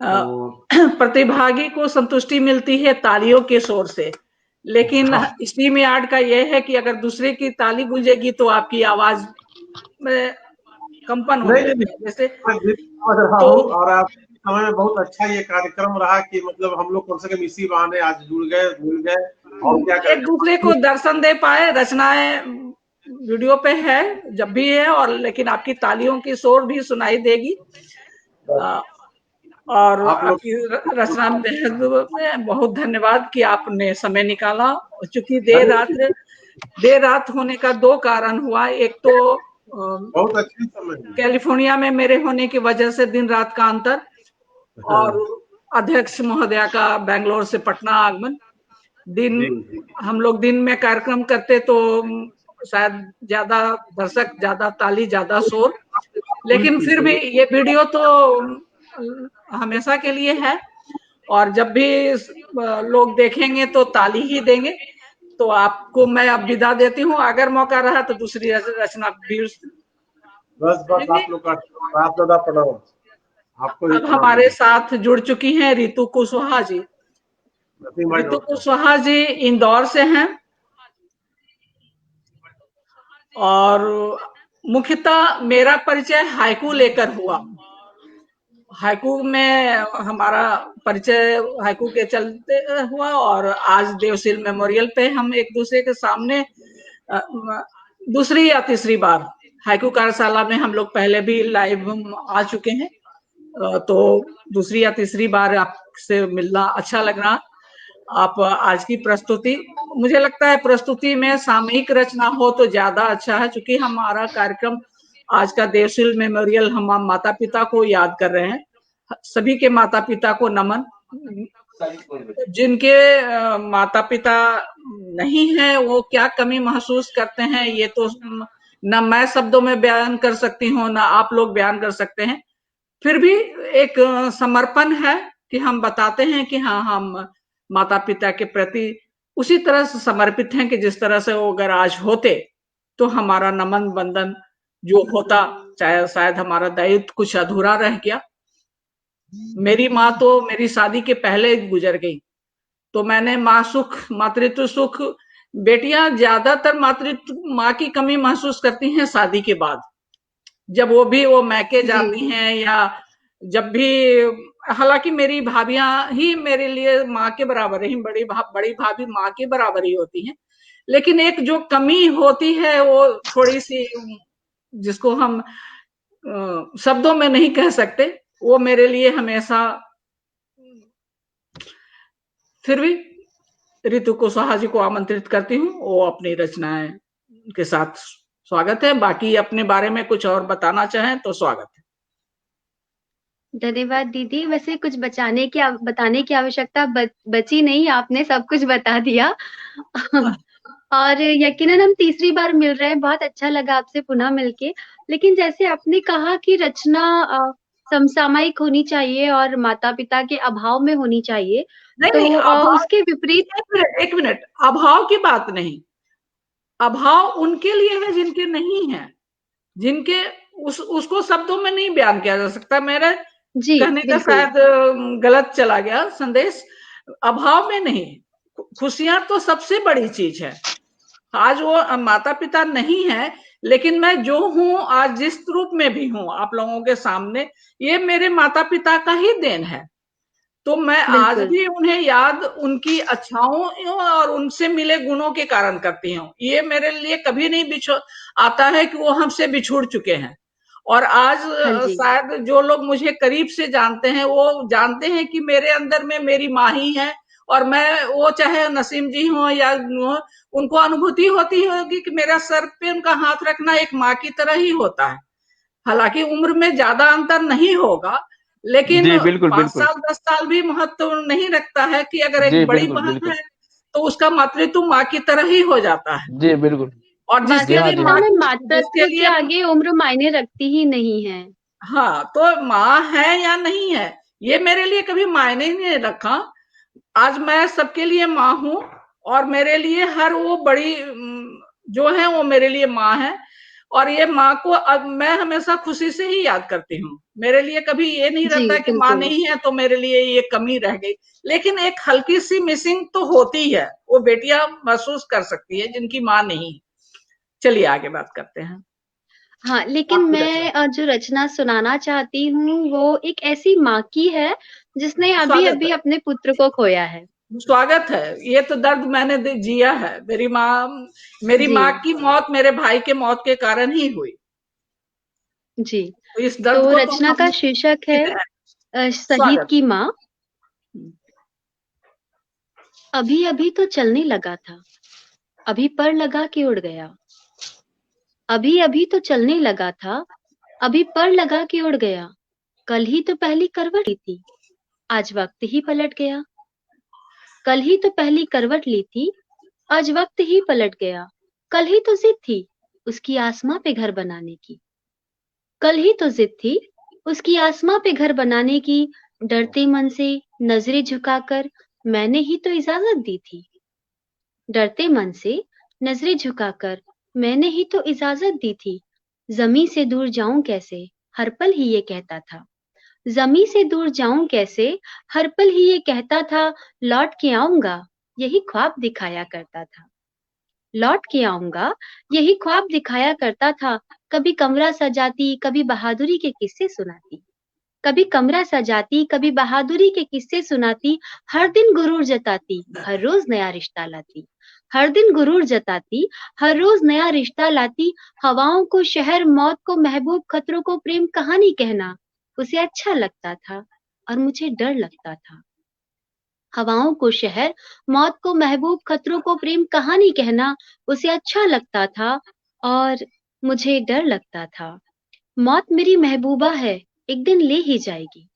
S6: तो
S1: प्रतिभागी को संतुष्टि मिलती है तालियों के शोर से, लेकिन स्ट्रीम यार्ड का यह है कि अगर दूसरे की ताली गूंजेगी तो आपकी आवाज में कंपन हो जाएगी। जैसे
S6: तो और आप समय में बहुत अच्छा ये कार्यक्रम रहा कि मतलब हम लोग कम से कम इसी बहाने आज जुड़ गए भूल गए और क्या
S1: एक दूसरे को दर्शन दे पाए। रचनाएं वीडियो पे है जब भी है, और लेकिन आपकी तालियों की शोर भी सुनाई देगी। और आपकी रचना में बहुत धन्यवाद कि आपने समय निकाला। चूंकि देर रात होने का 2 कारण हुआ। एक तो
S6: बहुत अच्छी समय
S1: कैलिफोर्निया में मेरे होने की वजह से दिन रात का अंतर, और अध्यक्ष महोदया का बेंगलोर से पटना आगमन। हम लोग दिन में कार्यक्रम करते तो शायद ज्यादा दर्शक, ज्यादा ताली, ज्यादा शोर, लेकिन फिर भी ये वीडियो तो हमेशा के लिए है। और जब भी लोग देखेंगे तो ताली ही देंगे। तो आपको मैं अब विदा देती हूँ, अगर मौका रहा तो दूसरी रचना भी
S6: बस आप लोग का रात दादा प्रणाम, आपको भी
S1: अब
S6: प्रणाम
S1: हमारे
S6: दीदी।
S1: साथ जुड़ चुकी हैं रितु कुशवाहा जी।
S6: नसीम भाई
S1: रितु
S6: नमस्कार।
S1: कुशवाहा जी इंदौर से हैं और मुख्यतः मेरा परिचय हाइकू लेकर हुआ। हाइकू में हमारा परिचय हाइकू के चलते हुआ और आज देवशील मेमोरियल पे हम एक दूसरे के सामने दूसरी या तीसरी बार हाइकू कार्यशाला में हम लोग पहले भी लाइव आ चुके हैं, तो दूसरी या तीसरी बार आपसे मिलना अच्छा लग रहा। आप आज की प्रस्तुति, मुझे लगता है प्रस्तुति में सामयिक रचना हो तो ज्यादा अच्छा है, क्योंकि हमारा कार्यक्रम आज का देवशील मेमोरियल हम माता पिता को याद कर रहे हैं। सभी के माता पिता को नमन। जिनके माता पिता नहीं है वो क्या कमी महसूस करते हैं ये तो न मैं शब्दों में बयान कर सकती हूँ, न आप लोग बयान कर सकते हैं। फिर भी एक समर्पण है कि हम बताते हैं कि हाँ, हम माता पिता के प्रति उसी तरह से समर्पित हैं कि जिस तरह से वो अगर आज होते तो हमारा नमन बंधन जो होता, चाहे शायद हमारा दायित्व कुछ अधूरा रह गया। मेरी माँ तो मेरी शादी के पहले गुजर गई, तो मैंने माँ सुख, मातृत्व सुख, बेटियां ज्यादातर मातृत्व माँ की कमी महसूस करती हैं शादी के बाद, जब वो मैके जाती हैं या जब भी, हालांकि मेरी भाभियां ही मेरे लिए माँ के बराबर ही, बड़ी भाभी माँ के बराबर ही होती हैं, लेकिन एक जो कमी होती है वो थोड़ी सी, जिसको हम शब्दों में नहीं कह सकते, वो मेरे लिए हमेशा। फिर भी रितु कुशवाहा जी को आमंत्रित करती हूँ, वो अपनी रचनाएं के साथ स्वागत है। बाकी अपने बारे में कुछ और बताना चाहें तो स्वागत है।
S7: धन्यवाद दीदी। वैसे कुछ बताने की आवश्यकता बची नहीं, आपने सब कुछ बता दिया। और यकीनन हम तीसरी बार मिल रहे हैं, बहुत अच्छा लगा आपसे पुनः मिलके। लेकिन जैसे आपने कहा कि रचना समसामयिक होनी चाहिए और माता पिता के अभाव में होनी चाहिए, तो उसके विपरीत।
S1: एक मिनट, अभाव की बात नहीं, अभाव उनके लिए है जिनके नहीं है, जिनके उसको शब्दों में नहीं बयान किया जा सकता। मेरे कहने का शायद गलत चला गया संदेश। अभाव में नहीं, खुशियां तो सबसे बड़ी चीज है। आज वो माता पिता नहीं है, लेकिन मैं जो हूं आज, जिस रूप में भी हूं आप लोगों के सामने, ये मेरे माता पिता का ही देन है। तो मैं आज भी उन्हें याद उनकी अच्छाओं और उनसे मिले गुणों के कारण करती हूँ। ये मेरे लिए कभी नहीं आता है कि वो हमसे बिछुड़ चुके हैं। और आज शायद जो लोग मुझे करीब से जानते हैं वो जानते हैं कि मेरे अंदर में मेरी माँ ही है, और मैं, वो चाहे नसीम जी हो या उनको अनुभूति होती होगी कि मेरा सर पे उनका हाथ रखना एक माँ की तरह ही होता है। हालांकि उम्र में ज्यादा अंतर नहीं होगा, लेकिन 5 साल 10 साल भी महत्व नहीं रखता है कि अगर एक बड़ी बहन है तो उसका मातृत्व माँ की तरह ही हो जाता है।
S8: जी बिल्कुल।
S1: और जिसके लिए
S7: मातृत्व के आगे उम्र मायने रखती ही नहीं है।
S1: हाँ, तो माँ है या नहीं है ये मेरे लिए कभी मायने ही नहीं रखा। आज मैं सबके लिए माँ हूँ, और मेरे लिए हर वो बड़ी जो है वो मेरे लिए माँ है, और ये माँ को अब मैं हमेशा खुशी से ही याद करती हूँ। मेरे लिए कभी ये नहीं रहता कि माँ नहीं है तो मेरे लिए ये कमी रह गई, लेकिन एक हल्की सी मिसिंग तो होती है, वो बेटियां महसूस कर सकती है जिनकी माँ नहीं। चलिए आगे बात करते हैं।
S7: हाँ, लेकिन मैं जो रचना सुनाना चाहती हूँ वो एक ऐसी माँ की है जिसने अभी अपने पुत्र को खोया है।
S1: स्वागत है। ये तो दर्द मैंने जिया है। मेरी माँ की मौत मेरे भाई के मौत के कारण ही हुई।
S7: जी,
S1: तो इस दर्द
S7: तो
S1: को
S7: रचना का शीर्षक है शहीद की माँ। अभी अभी तो चलने लगा था, अभी पर लगा के उड़ गया। अभी अभी तो चलने लगा था, अभी पर लगा के उड़ गया। कल ही तो पहली करवट ली थी, आज वक्त ही पलट गया। कल ही तो पहली करवट ली थी, आज वक्त ही पलट गया। कल ही तो जिद थी उसकी आसमां पे घर बनाने की। कल ही तो जिद थी उसकी आसमां पे घर बनाने की। डरते मन से नजरें झुकाकर मैंने ही तो इजाजत दी थी। डरते मन से नजरें झुकाकर मैंने ही तो इजाजत दी थी। जमी से दूर जाऊं कैसे, हर पल ही ये कहता था। जमी से दूर जाऊं कैसे, हर पल ही ये कहता था। लौट के आऊंगा, यही ख्वाब दिखाया करता था। लौट के आऊंगा, यही ख्वाब दिखाया करता था। कभी कमरा सजाती, कभी बहादुरी के किस्से सुनाती। कभी कमरा सजाती, कभी बहादुरी के किस्से सुनाती। हर दिन गुरूर जताती, हर रोज नया रिश्ता लाती। हर दिन गुरूर जताती, हर रोज नया रिश्ता लाती। हवाओं को शहर, मौत को महबूब, खतरों को प्रेम कहानी कहना उसे अच्छा लगता था और मुझे डर लगता था। हवाओं को शहर, मौत को महबूब, खतरों को प्रेम कहानी कहना उसे अच्छा लगता था और मुझे डर लगता था। मौत मेरी महबूबा है, एक दिन ले ही जाएगी।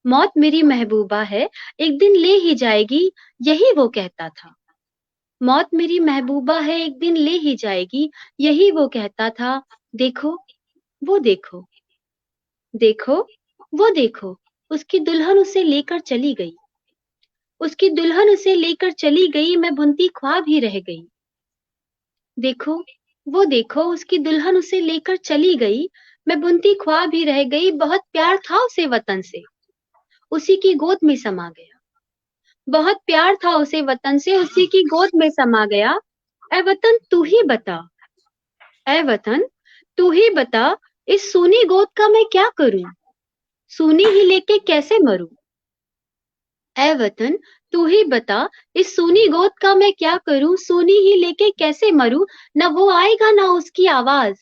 S7: मौत मेरी महबूबा है, एक दिन ले ही जाएगी, यही वो कहता था। मौत मेरी महबूबा है, एक दिन ले ही जाएगी, यही वो कहता था। देखो, वो देखो, देखो, वो देखो, उसकी दुल्हन उसे लेकर चली गई। उसकी दुल्हन उसे लेकर चली गई, मैं बुनती ख्वाब ही रह गई। देखो, वो देखो, उसकी दुल्हन उसे लेकर चली गई, मैं बुनती ख्वाब ही रह गई। बहुत प्यार था उसे वतन से, उसी की गोद में समा गया। बहुत प्यार था उसे वतन से, उसी की गोद में समा गया। ऐ वतन तू ही बता, ऐ वतन तू ही बता, इस सूनी गोद का मैं क्या करूं? सूनी ही लेके कैसे मरूं? ऐ वतन तू ही बता, इस सूनी गोद का मैं क्या करूं? सूनी ही लेके कैसे मरूं? न वो आएगा ना उसकी आवाज,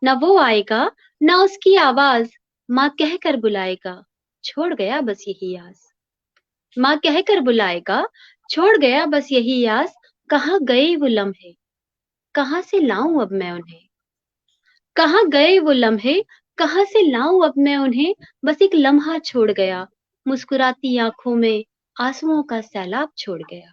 S7: न वो आएगा ना उसकी आवाज। माँ कह कर बुलाएगा, छोड़ गया बस यही आस। माँ कह कर बुलाएगा, छोड़ गया बस यही आस। कहाँ गए वो लम्हे, कहाँ से लाऊं अब मैं उन्हें? कहाँ गए वो लम्हे, कहाँ से लाऊं अब मैं उन्हें? बस एक लम्हा छोड़ गया, मुस्कुराती आंखों में आंसुओं का सैलाब छोड़ गया।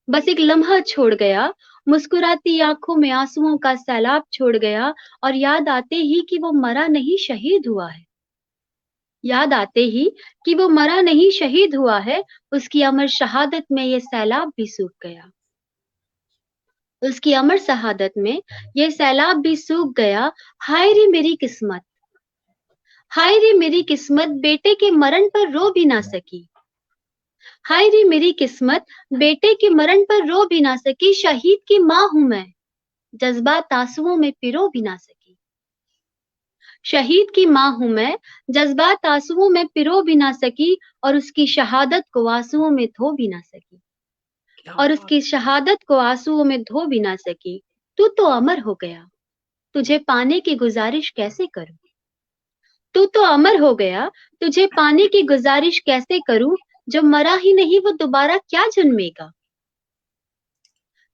S7: बस एक लम्हा छोड़ गया, मुस्कुराती आंखों में आंसुओं का सैलाब छोड़ गया। और याद आते ही कि वो मरा नहीं शहीद हुआ है। याद आते ही कि वो मरा नहीं शहीद हुआ है, उसकी अमर शहादत में ये सैलाब भी सूख गया। उसकी अमर शहादत में ये सैलाब भी सूख गया। हाय रे मेरी किस्मत, हाय रे मेरी किस्मत, बेटे के मरण पर रो भी ना सकी। हाय रे मेरी किस्मत, बेटे के मरण पर रो भी ना सकी। शहीद की माँ हूं मैं, जज्बात आंसुओं में पिरो भी ना सकी। शहीद की माँ हूं मैं, जज्बात आंसुओं में पिरो भी ना सकी। और उसकी शहादत को आंसुओं में धो भी ना सकी। और उसकी शहादत को आंसुओं में धो भी ना सकी। तू तो अमर हो गया, तुझे पाने की गुजारिश कैसे करूं? तू तो अमर हो गया, तुझे पाने की गुजारिश कैसे करूं? जो मरा ही नहीं वो दोबारा क्या जन्मेगा?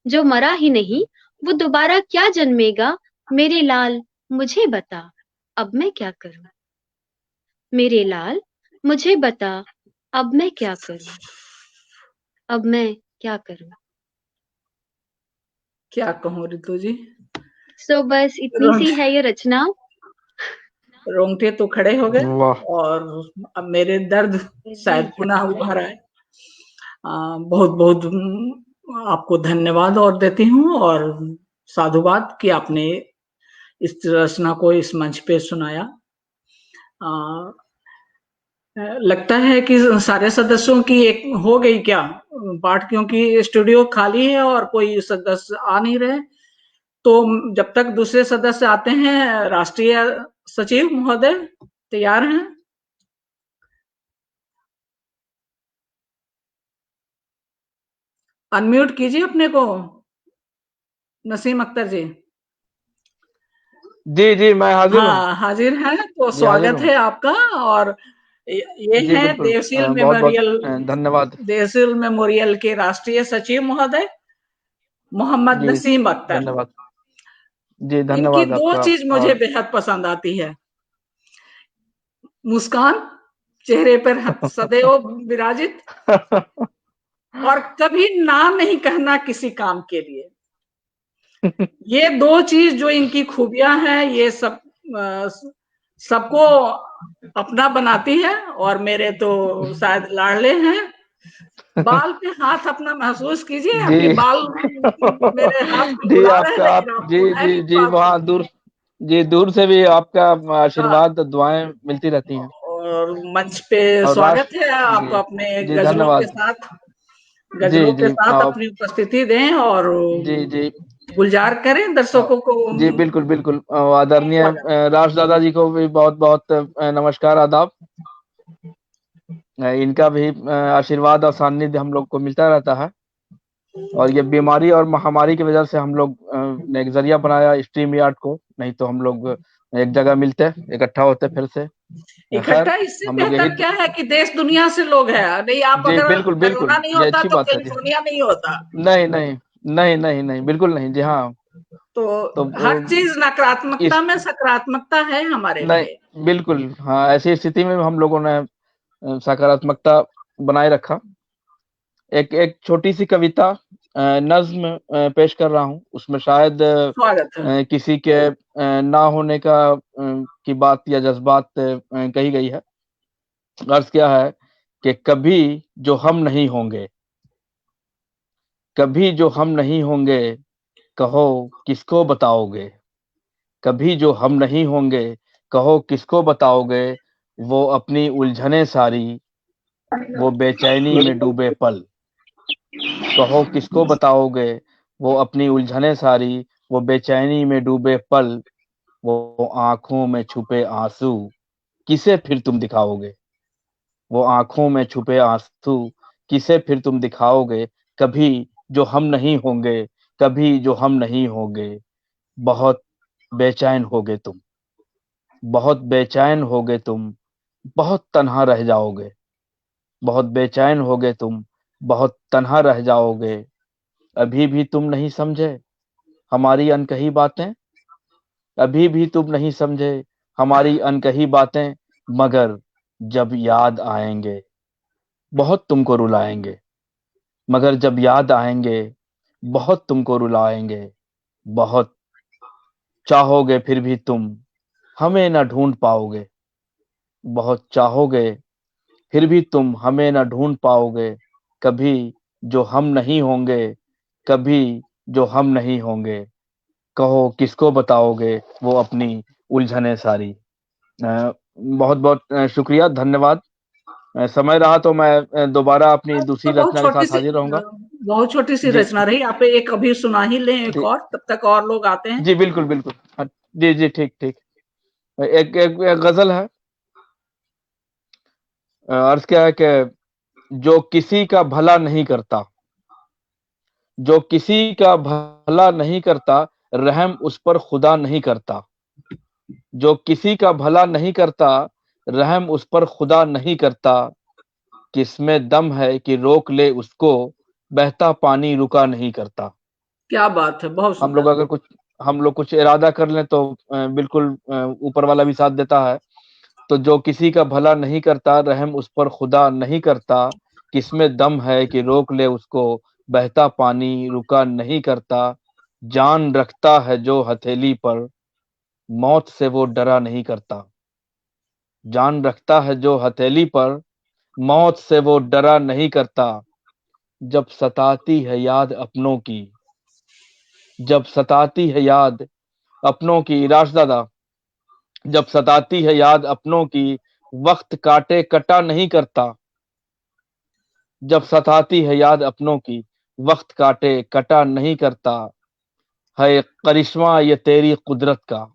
S7: जो मरा ही नहीं वो दोबारा क्या जन्मेगा? मेरे लाल मुझे बता, अब मैं क्या करूं? मेरे लाल मुझे बता, अब मैं क्या करूं? अब मैं क्या करूं?
S1: क्या कहूँ रितु जी,
S7: सो बस इतनी सी है ये रचना।
S1: रोंगटे तो खड़े हो गए
S8: वाह।
S1: और अब मेरे दर्द शायद पुनः उभर आए। बहुत बहुत आपको धन्यवाद और देती हूँ और साधुवाद कि आपने इस रचना को इस मंच पे सुनाया। लगता है कि सारे सदस्यों की एक हो गई क्या पाठ, क्योंकि स्टूडियो खाली है और कोई सदस्य आ नहीं रहे। तो जब तक दूसरे सदस्य आते हैं, राष्ट्रीय सचिव महोदय तैयार हैं? अनम्यूट कीजिए अपने को, नसीम अख्तर जी।
S8: जी जी मैं हाजिर हूँ।
S1: हाँ हाजिर है, तो
S8: जी हाजिर
S1: स्वागत
S8: हूँ।
S1: है आपका। और ये
S8: जी
S1: है
S8: बिल्कुल,
S1: देवशील
S8: बहुत
S1: मेमोरियल,
S8: बहुत धन्यवाद।
S1: देवशील मेमोरियल के राष्ट्रीय सचिव महोदय मोहम्मद
S8: जी
S1: नसीम अख्तर।
S8: धन्यवाद। जी
S1: इनकी
S8: धन्यवाद
S1: दो
S8: आपका।
S1: चीज मुझे
S8: और
S1: बेहद पसंद आती है, मुस्कान चेहरे पर सदैव विराजित, और कभी ना नहीं कहना किसी काम के लिए। ये दो चीज जो इनकी खूबियां हैं, ये सब सबको अपना बनाती है। और मेरे तो शायद लाडले हैं, बाल पे हाथ अपना महसूस कीजिए,
S8: जी
S1: आपके बाल मेरे हाथ को
S8: जी
S1: बुला रहे हैं,
S8: आपका आप
S1: लेकिन आप
S8: जी
S1: वो है
S8: जी
S1: नहीं
S8: जी
S1: पास में।
S8: वहाँ दूर जी दूर से भी आपका
S1: हाँ,
S8: आशीर्वाद दुआएं मिलती रहती हैं।
S1: और मंच पे
S8: और
S1: स्वागत है
S8: राष्ट्र
S1: आप
S8: जी
S1: अपने
S8: जी धन्यवाद। जी
S1: गजलों के
S8: जी
S1: साथ अपनी उपस्थिति दें और
S8: जी जी
S1: गुलजार करें
S8: अ,
S1: दर्शकों को।
S8: जी बिल्कुल बिल्कुल आदरणीय
S1: स्वागत।
S8: राष्ट्र दादा जी को भी बहुत बहुत नमस्कार आदाब। इनका भी आशीर्वाद और सानिध्य हम लोग को मिलता रहता है। और ये बीमारी और महामारी की वजह से हम लोग ने एक जरिया बनाया स्ट्रीम यार्ड को, नहीं तो हम लोग एक जगह मिलते इकट्ठा होते फिर से। खैर
S1: इकट्ठा इससे
S8: हम लोग यही
S1: बेहतर क्या है कि देश दुनिया से लोग हैं। नहीं, आप
S8: जी
S1: अगर
S8: बिल्कुल
S1: कोरोना
S8: बिल्कुल
S1: नहीं
S8: ये
S1: होता
S8: अच्छी
S1: तो
S8: बात है जी।
S1: कैलिफोर्निया नहीं होता।
S8: नहीं नहीं नहीं नहीं नहीं बिल्कुल नहीं जी हाँ।
S1: तो
S8: तो
S1: हर चीज नकारात्मकता
S8: इस
S1: में सकारात्मकता है हमारे लिए।
S8: नहीं बिल्कुल हाँ, ऐसी स्थिति में हम लोगों ने सकारात्मकता बनाए रखा। एक एक छोटी सी कविता नज्म पेश कर रहा हूँ। उसमें शायद
S1: स्वागत है।
S8: किसी के ना होने का की बात या जज्बात कही गई है। अर्ज क्या है कि कभी जो हम नहीं होंगे, कभी जो हम नहीं होंगे, कहो किसको बताओगे। कभी जो हम नहीं होंगे, कहो किसको बताओगे। वो अपनी उलझने सारी, वो बेचैनी में डूबे पल। कहो किसको बताओगे, वो अपनी उलझने सारी, वो बेचैनी में डूबे पल। वो आंखों में छुपे आंसू, किसे फिर तुम दिखाओगे। वो आंखों में छुपे आंसू, किसे फिर तुम दिखाओगे। कभी जो हम नहीं होंगे, कभी जो हम नहीं होंगे, बहुत बेचैन होगे तुम, बहुत बेचैन होगे तुम, बहुत तन्हा रह जाओगे। बहुत बेचैन होगे तुम, बहुत तन्हा रह जाओगे। अभी भी तुम नहीं समझे हमारी अनकही बातें, अभी भी तुम नहीं समझे हमारी अनकही बातें। मगर जब याद आएंगे, बहुत तुमको रुलाएंगे। मगर जब याद आएंगे, बहुत तुमको रुलाएंगे। बहुत चाहोगे फिर भी तुम हमें न ढूंढ पाओगे। बहुत चाहोगे फिर भी तुम हमें न ढूंढ पाओगे। कभी जो हम नहीं होंगे, कभी जो हम नहीं होंगे, कहो किसको बताओगे। वो अपनी उलझने सारी। बहुत बहुत शुक्रिया धन्यवाद। समय रहा तो मैं दोबारा अपनी दूसरी
S1: तो
S8: रचना के साथ हाजिर रहूंगा।
S1: बहुत छोटी सी
S8: जी
S1: रचना रही। आप एक अभी सुना ही लें एक
S8: जी
S1: और, तब तक और लोग आते हैं।
S8: जी बिल्कुल बिल्कुल हाँ, जी जी ठीक ठीक। एक गजल है। अर्ज क्या है कि जो किसी का भला नहीं करता, जो किसी का भला नहीं करता, रहम उस पर खुदा नहीं करता। जो किसी का भला नहीं करता, रहम उस पर खुदा नहीं करता। किसमें दम है कि रोक ले उसको, बहता पानी रुका नहीं करता।
S1: क्या बात है, बहुत
S8: हम लोग
S1: सुंदर।
S8: अगर कुछ हम लोग कुछ इरादा कर लें तो बिल्कुल ऊपर वाला भी साथ देता है। तो जो किसी का भला नहीं करता, रहम उस पर खुदा नहीं करता। किसमें दम है कि रोक ले उसको, बहता पानी रुका नहीं करता। जान रखता है जो हथेली पर, मौत से वो डरा नहीं करता। जान रखता है जो हथेली पर, मौत से वो डरा नहीं करता। जब सताती है याद अपनों की, जब सताती है याद अपनों की राजदादा, जब सताती है याद अपनों की, वक्त काटे कटा नहीं करता। जब सताती है याद अपनों की, वक्त काटे कटा नहीं करता। है करिश्मा ये तेरी कुदरत का।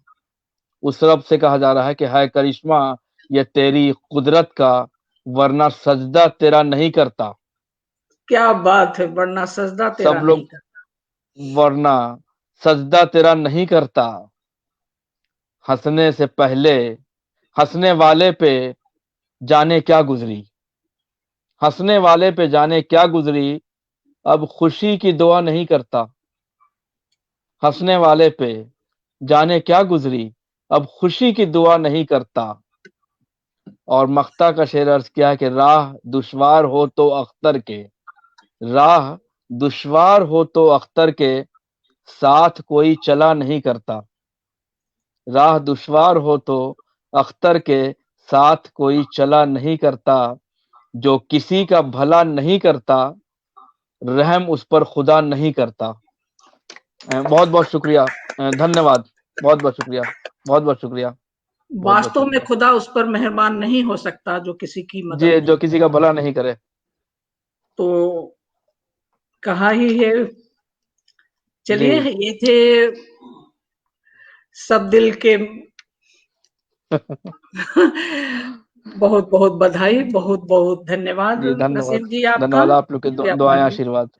S8: उस रब से कहा जा रहा है कि है करिश्मा ये तेरी कुदरत का, वरना सजदा तेरा नहीं करता।
S1: क्या बात है, वरना सजदा
S8: सब
S1: तेरा नहीं
S8: लोग
S1: करता।
S8: वरना सजदा तेरा नहीं करता। हंसने से पहले हंसने वाले पे जाने क्या गुजरी, हंसने वाले पे जाने क्या गुजरी। अब खुशी की दुआ नहीं करता। हंसने वाले पे जाने क्या गुजरी, अब खुशी की दुआ नहीं करता। और मख्ता का शेर अर्ज किया है कि राह दुश्वार हो तो अख्तर के, राह दुश्वार हो तो अख्तर के, साथ कोई चला नहीं करता। राह दुश्वार हो तो अख्तर के, साथ कोई चला नहीं करता। जो किसी का भला नहीं करता, रहम उस पर खुदा नहीं करता। बहुत बहुत शुक्रिया, धन्यवाद, बहुत बहुत शुक्रिया, बहुत बहुत शुक्रिया।
S1: वास्तव में खुदा उस पर मेहरबान नहीं हो सकता जो किसी की मदद
S8: जी, जो किसी का भला नहीं करे।
S1: तो कहा ही है। चलिए, ये थे सब दिल के बहुत बहुत बधाई, बहुत बहुत धन्यवाद नसीम जी आपका।
S8: धन्यवाद, आप लोग के दुआएं आशीर्वाद।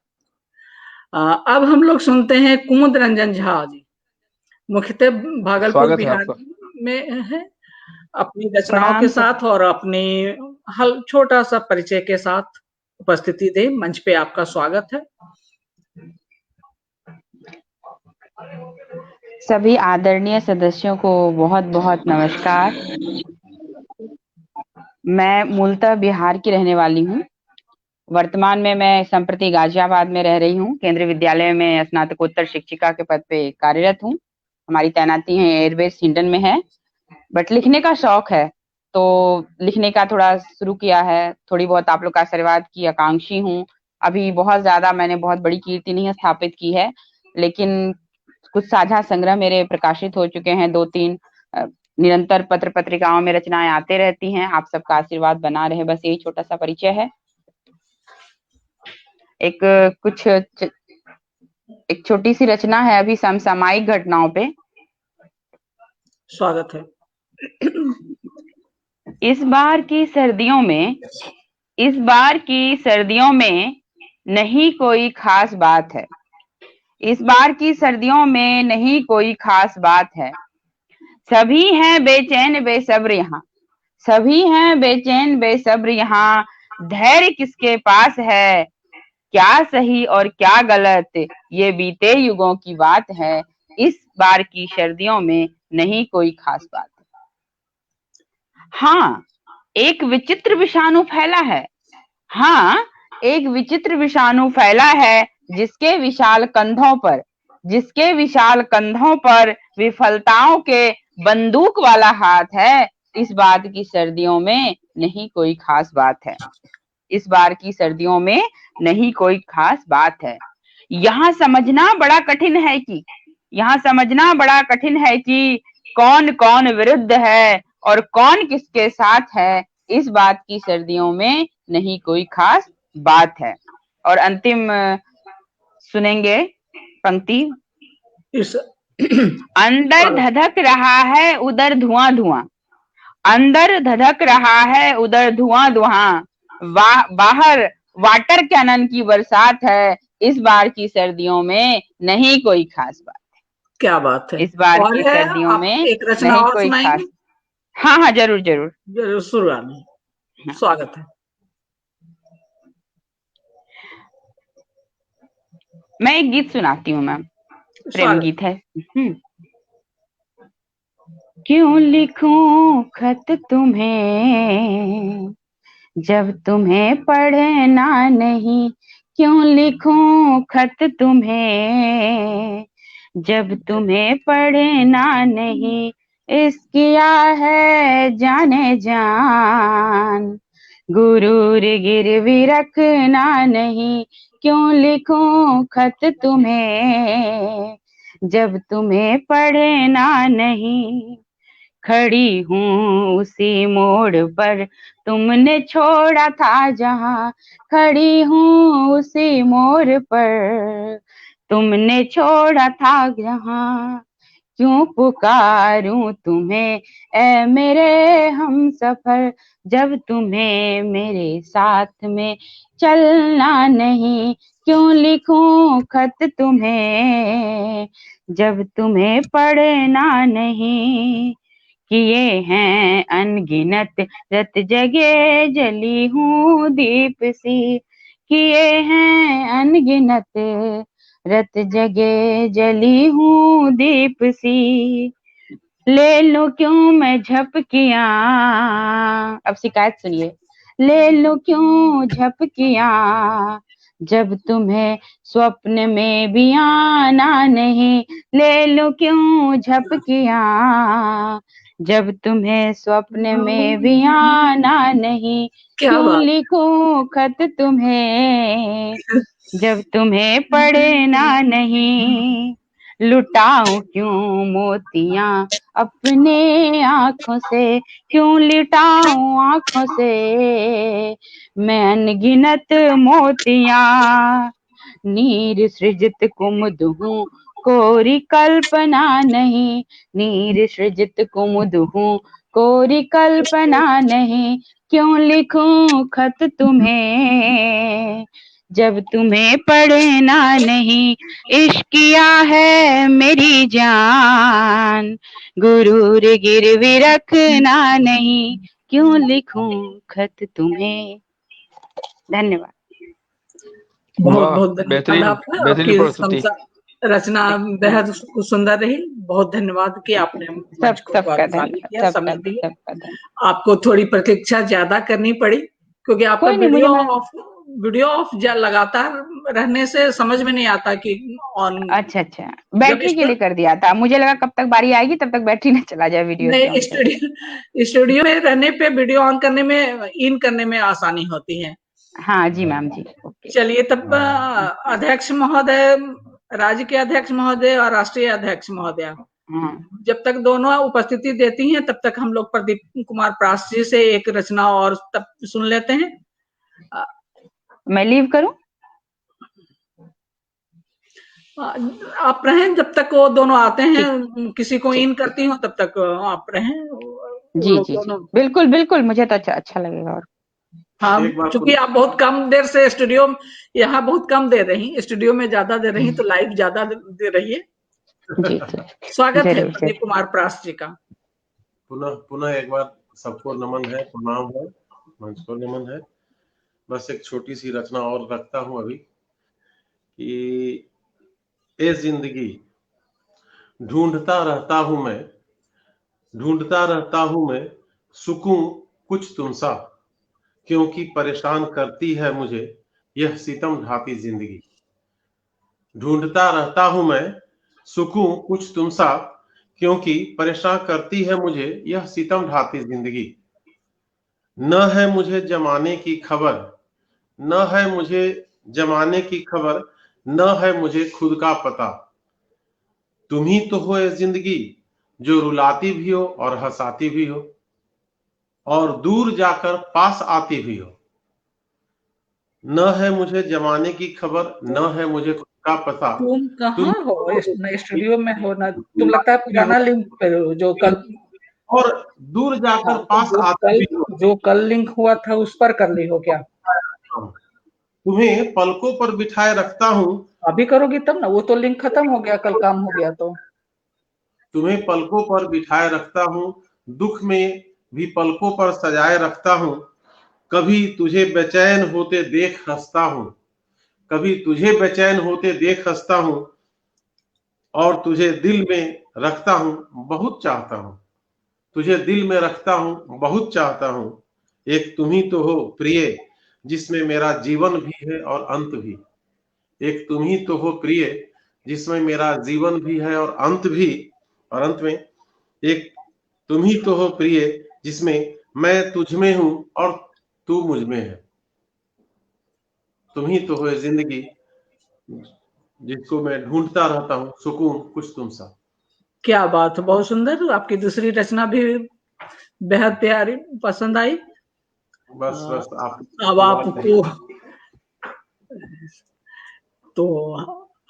S1: अब हम लोग सुनते हैं कुमुद रंजन झा जी, मुख्यतः भागलपुर बिहार में है, अपनी रचनाओं के साथ और अपनी छोटा सा परिचय के साथ उपस्थिति दे। मंच पे आपका स्वागत है।
S9: सभी आदरणीय सदस्यों को बहुत बहुत नमस्कार। मैं मूलतः बिहार की रहने वाली हूँ। वर्तमान में मैं संप्रति गाजियाबाद में रह रही हूँ। केंद्रीय विद्यालय में स्नातकोत्तर शिक्षिका के पद पे कार्यरत हूँ। हमारी तैनाती है एयरबेस हिंडन में है। बट लिखने का शौक है, तो लिखने का थोड़ा शुरू किया है। थोड़ी बहुत आप लोग का आशीर्वाद की आकांक्षी हूँ। अभी बहुत ज्यादा मैंने बहुत बड़ी कीर्ति नहीं स्थापित की है, लेकिन कुछ साझा संग्रह मेरे प्रकाशित हो चुके हैं। 2-3 निरंतर पत्र पत्रिकाओं में रचनाएं आते रहती हैं। आप सबका आशीर्वाद बना रहे, बस यही छोटा सा परिचय है। एक छोटी सी रचना है अभी समसामयिक घटनाओं पे।
S1: स्वागत है।
S9: इस बार की सर्दियों में नहीं कोई खास बात है। इस बार की सर्दियों में नहीं कोई खास बात है। सभी हैं बेचैन बेसब्र यहाँ, सभी हैं बेचैन बेसब्र यहाँ। धैर्य किसके पास है, क्या सही और क्या गलत, ये बीते युगों की बात है। इस बार की सर्दियों में नहीं कोई खास बात है। हाँ, एक विचित्र विषाणु फैला है। हाँ, एक विचित्र विषाणु फैला है, जिसके विशाल कंधों पर विफलताओं के बंदूक वाला हाथ है। इस बार की सर्दियों में नहीं कोई खास बात है। इस बार की सर्दियों में नहीं कोई खास बात है। यहाँ समझना बड़ा कठिन है कि कौन कौन विरुद्ध है और कौन किसके साथ है। इस बात की सर्दियों में नहीं कोई खास बात है। और अंतिम सुनेंगे पंक्ति। अंदर धधक रहा है उधर धुआं धुआं, अंदर धधक रहा है उधर धुआं धुआं। बाहर वाटर कैनन की बरसात है। इस बार की सर्दियों में नहीं कोई खास बात है।
S1: क्या बात है।
S9: इस बार की सर्दियों में
S1: एक रचना
S9: नहीं
S1: और
S9: कोई
S1: सुनाएंगे?
S9: खास। हाँ, जरूर
S1: सुनाइए। हाँ। स्वागत है।
S9: मैं एक गीत सुनाती हूँ मैम, प्रेम गीत है। क्यों लिखूं खत तुम्हें जब तुम्हें पढ़ना नहीं, क्यों लिखूं खत तुम्हें जब तुम्हें पढ़ना नहीं। इसकिया है जाने जान, गुरूर गिरवी रखना नहीं। क्यों लिखूं खत तुम्हें जब तुम्हें पढ़ना नहीं। खड़ी हूँ उसी मोड़ पर तुमने छोड़ा था जहाँ, खड़ी हूँ उसी मोड़ पर तुमने छोड़ा था जहाँ। क्यों पुकारूं तुम्हें ऐ मेरे हम सफर, जब तुम्हें मेरे साथ में चलना नहीं। क्यों लिखूं खत तुम्हें जब तुम्हें पढ़ना नहीं। किए हैं अनगिनत रत जगे जली हूँ दीप सी, किए हैं अनगिनत रत जगे जली हूँ दीप सी। ले लो क्यों मैं झपकियां, अब शिकायत सुनिए। ले लो क्यों झपकियां जब तुम्हें स्वप्न में भी आना नहीं। ले लो क्यों झपकियां जब तुम्हें स्वप्न में भी आना नहीं,
S1: क्या
S9: क्यों
S1: बात।
S9: लिखूं खत तुम्हें। जब तुम्हें पढ़ना नहीं, लुटाऊं क्यों मोतियां अपने आंखों से, क्यों लिटाऊं आंखों से मैं अनगिनत मोतियां। नीर सृजित कुमुद हूँ कोरी कल्पना नहीं, नीर सृजित कुमुद हूँ कोरी कल्पना नहीं, क्यों लिखूं खत तुम्हें। जब तुम्हें पढ़ना नहीं, इश्क किया है मेरी जान, गुरूर गिरवी रखना नहीं, क्यों लिखूं खत तुम्हें। धन्यवाद।
S1: बहुत
S8: वाह,
S1: बहुत धन्यवाद
S8: बेहतरीन
S1: आपका।
S8: बेहतरीन
S1: आपकी
S8: प्रस्तुति।
S1: रचना बेहद सुंदर रही। बहुत धन्यवाद कि आपने मंच को
S9: सबका
S1: गौरवशाली
S9: धन्यवाद,
S1: किया, समय
S9: सबका
S1: दिया।
S9: धन्यवाद।
S1: आपको थोड़ी प्रतीक्षा ज्यादा करनी पड़ी क्योंकि आपका
S9: कोई नहीं, मुझे
S1: वीडियो ऑफ लगातार रहने से समझ में नहीं आता कि ऑन।
S9: अच्छा, बैटरी के लिए कर दिया था, मुझे लगा कब तक बारी आएगी तब तक बैटरी ना चला जाए वीडियो से।
S1: नहीं, स्टूडियो में रहने पे वीडियो ऑन करने में, इन करने में आसानी होती है।
S9: हाँ जी मैम जी।
S1: चलिए तब अध्यक्ष महोदय, राज्य के अध्यक्ष महोदय और राष्ट्रीय अध्यक्ष महोदय, जब तक दोनों उपस्थिति देती हैं तब तक हम लोग प्रदीप कुमार प्रास जी से एक रचना और तब सुन लेते हैं।
S9: मैं लीव करूं?
S1: आप रहें जब तक वो दोनों आते हैं, किसी को इन करती हो तब तक आप रहें।
S9: जी जी जी, बिल्कुल बिल्कुल, मुझे तो अच्छा लगेगा। और
S1: हाँ, चूंकि आप बहुत कम देर से स्टूडियो, यहाँ बहुत कम दे रही, स्टूडियो में ज्यादा दे रही, तो लाइव ज्यादा दे रही है।
S9: जी
S1: स्वागत है प्रदीप कुमार प्रास जी का।
S6: पुनः एक बार सबको नमन है, प्रणाम है, मंच को नमन है। बस एक छोटी सी रचना और रखता हूं अभी कि ए जिंदगी ढूंढता रहता हूं मैं सुकून कुछ तुम सा, क्योंकि परेशान करती है मुझे यह सितम ढाती जिंदगी। ढूंढता रहता हूं मैं सुकून कुछ तुम सा, क्योंकि परेशान करती है मुझे यह सितम ढाती जिंदगी। न है मुझे जमाने की खबर, न है मुझे जमाने की खबर, न है मुझे खुद का पता। तुम ही तो हो ये जिंदगी जो रुलाती भी हो और हंसाती भी हो, और दूर जाकर पास आती भी हो। न है मुझे जमाने की खबर, न है मुझे खुद का पता।
S1: तुम कहाँ हो? स्टूडियो में हो ना? तुम लगता है पुराना लिंक पे हो, जो कल,
S6: और दूर जाकर पास आती भी हो,
S1: जो कल लिंक हुआ था उस पर कर ली हो क्या?
S6: तुम्हें पलकों पर बिठाए रखता हूं।
S1: अभी करोगी तब ना, वो तो लिंक खत्म हो गया, कल काम हो गया तो।
S6: तुम्हें पलकों पर बिठाए रखता हूं, दुख में भी पलकों पर सजाए रखता हूं। कभी तुझे बेचैन होते देख हंसता हूं, कभी तुझे बेचैन होते देख हंसता हूं, और तुझे दिल में रखता हूं, बहुत चाहता हूं। तुझे दिल में रखता हूं, बहुत चाहता हूं। एक तुम ही तो हो प्रिय जिसमें मेरा जीवन भी है और अंत भी। एक तुम ही तो हो प्रिय जिसमें मेरा जीवन भी है और अंत भी। और अंत में एक तुम ही तो हो प्रिय जिसमें मैं तुझ में हूं और तू मुझ में है। तुम ही तो हो जिंदगी जिसको मैं ढूंढता रहता हूं, सुकून कुछ तुम सा।
S1: क्या बात है, बहुत सुंदर। आपकी दूसरी रचना भी बेहद प्यारी, पसंद आई।
S6: बस
S1: अब आपको तो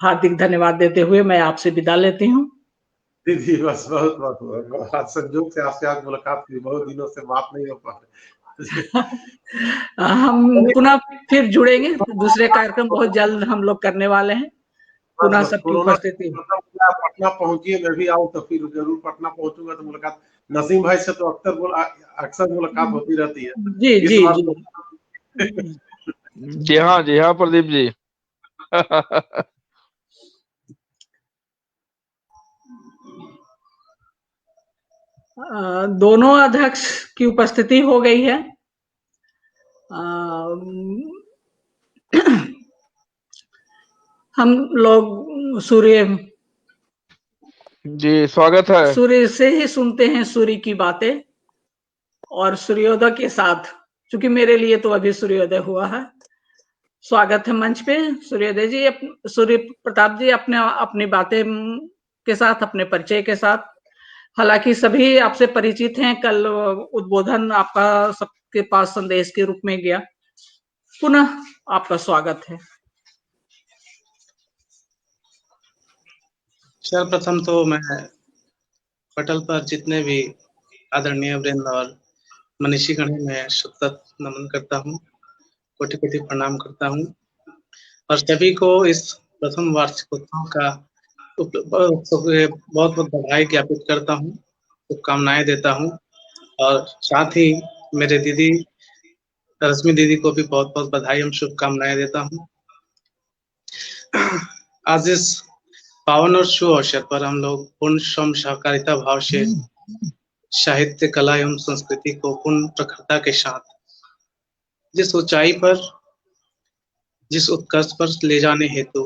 S1: हार्दिक धन्यवाद देते हुए मैं आपसे विदा लेती हूँ।
S6: दीदी बस बहुत आज संजोग से आपसे आज मुलाकात हुई, बहुत दिनों से बात नहीं हो पा रही।
S1: हम पुनः फिर जुड़ेंगे, दूसरे कार्यक्रम बहुत जल्द हम लोग करने वाले हैं। पुनः सबकी उपस्थिति।
S6: पटना पहुंचिए, मैं भी आऊँ तो फिर जरूर पटना पहुंचूंगा तो मुलाकात। नसीम भाई से तो अक्सर मुलाकात होती रहती है।
S1: जी जी जी
S8: जी हाँ प्रदीप जी।
S1: दोनों अध्यक्ष की उपस्थिति हो गई है। हम लोग सूर्य
S8: जी स्वागत है।
S1: सूर्य से ही सुनते हैं सूर्य की बातें, और सूर्योदय के साथ, क्योंकि मेरे लिए तो अभी सूर्योदय हुआ है। स्वागत है मंच पे सूर्योदय जी, सूर्य प्रताप जी, अपने अपनी बातें के साथ, अपने परिचय के साथ। हालांकि सभी आपसे परिचित हैं, कल उद्बोधन आपका सबके पास संदेश के रूप में गया। पुनः आपका स्वागत है।
S10: सर्वप्रथम तो मैं पटल पर जितने भी आदरणीय वृंद और मनीषी गण में सतत नमन करता हूँ, कोटि कोटि प्रणाम करता हूँ, और सभी को इस प्रथम वार्षिकोत्सव का बहुत बहुत बधाई ज्ञापित करता हूँ, शुभकामनाएं देता हूँ, और साथ ही मेरे दीदी रश्मि दीदी को भी बहुत बहुत बधाई एवं शुभकामनाएं देता हूँ। आज इस पावन और शुभ अवसर पर हम लोग पूर्ण श्रम सहकारिता भाव से साहित्य, कला एवं संस्कृति को पूर्ण प्रखरता के साथ जिस ऊंचाई पर, जिस उत्कर्ष पर ले जाने हेतु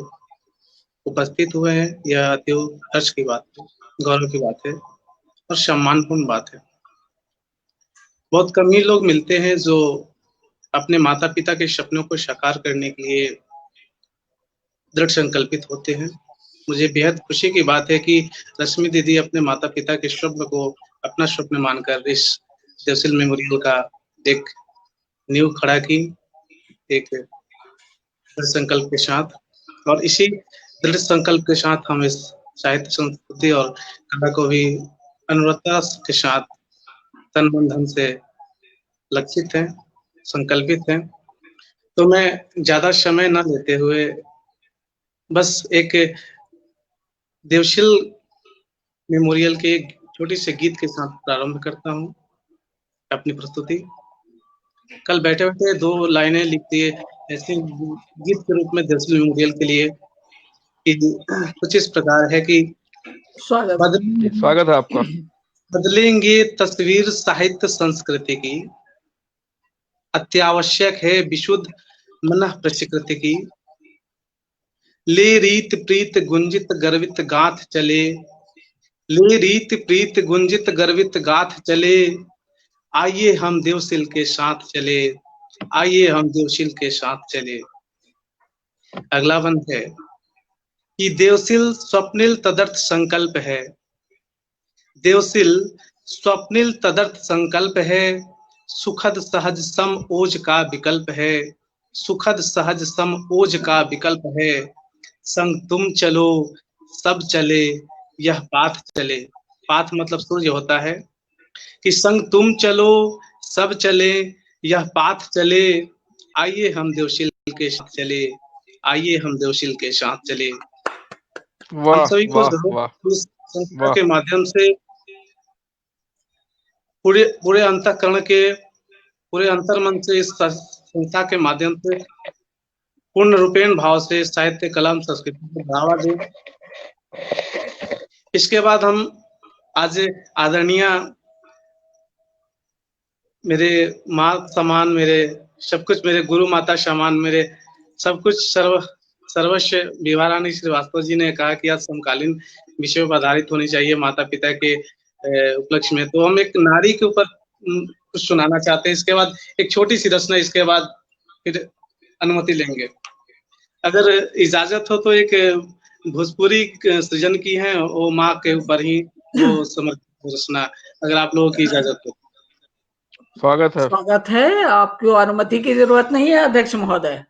S10: उपस्थित हुए हैं, यह अति हर्ष की बात है, गौरव की बात है और सम्मानपूर्ण बात है। बहुत कम ही लोग मिलते हैं जो अपने माता पिता के सपनों को साकार करने के लिए दृढ़ संकल्पित होते हैं। मुझे बेहद खुशी की बात है कि रश्मि दीदी अपने माता पिता के स्वप्न को अपना स्वप्न मानकर इस देवशील मेमोरियल का एक नींव खड़ा की, एक दृढ़ संकल्प के साथ, और इसी दृढ़ संकल्प के साथ हम इस साहित्य, संस्कृति और कला को भी अनुरक्ता के साथ तन मन धन से लक्षित हैं, संकल्पित हैं। तो मैं ज्यादा समय न लेते हुए बस एक देवशील मेमोरियल के एक छोटी से गीत के साथ प्रारंभ करता हूँ अपनी प्रस्तुति। कल बैठे बैठे 2 लाइनें लिख दिए ऐसे गीत के रूप में देवशील मेमोरियल के लिए कि कुछ इस प्रकार है कि
S8: स्वागत है आपका।
S10: बदलेंगे तस्वीर साहित्य संस्कृति की, अत्यावश्यक है विशुद्ध मन प्रकृति की। ले रीत प्रीत गुंजित गर्वित गाथ चले, ले रीत प्रीत गुंजित गर्वित गाथ चले, आइए हम देवशील के साथ चले, आइए हम देवशील के साथ चले। अगला बंद है कि देवशील स्वप्निल तदर्थ संकल्प है, देवशील स्वप्निल तदर्थ संकल्प है, सुखद सहज सम ओज का विकल्प है, सुखद सहज सम ओज का विकल्प है। संग तुम चलो सब चले, यह पाथ चले। पाथ मतलब सूर्य होता है, कि संग तुम चलो सब चले, यह पाथ चले, आइए हम देवशील के साथ चले, आइए हम देवशील के साथ चले। हम सभी को इस संस्था के माध्यम से पूरे अंतःकरण के, पूरे अंतर्मन से इस संस्था के माध्यम से पूर्ण रूपेण भाव से साहित्य, कला, संस्कृति को बढ़ावा दें। इसके बाद हम आज आदरणीय मेरे माँ समान, मेरे सब कुछ, मेरे गुरु माता समान, मेरे सब कुछ सर्वस्व विभा रानी श्रीवास्तव जी ने कहा कि आज समकालीन विषयों पर आधारित होनी चाहिए माता पिता के उपलक्ष्य में। तो हम एक नारी के ऊपर कुछ सुनाना चाहते हैं। इसके बाद एक छोटी सी रचना, इसके बाद फिर अनुमति लेंगे। अगर इजाजत हो तो एक भोजपुरी सृजन की है, वो माँ के ऊपर ही वो समर्पित रचना, अगर आप लोगों की इजाजत हो।
S8: स्वागत है।
S1: स्वागत है, आपको अनुमति की जरूरत नहीं है अध्यक्ष महोदय।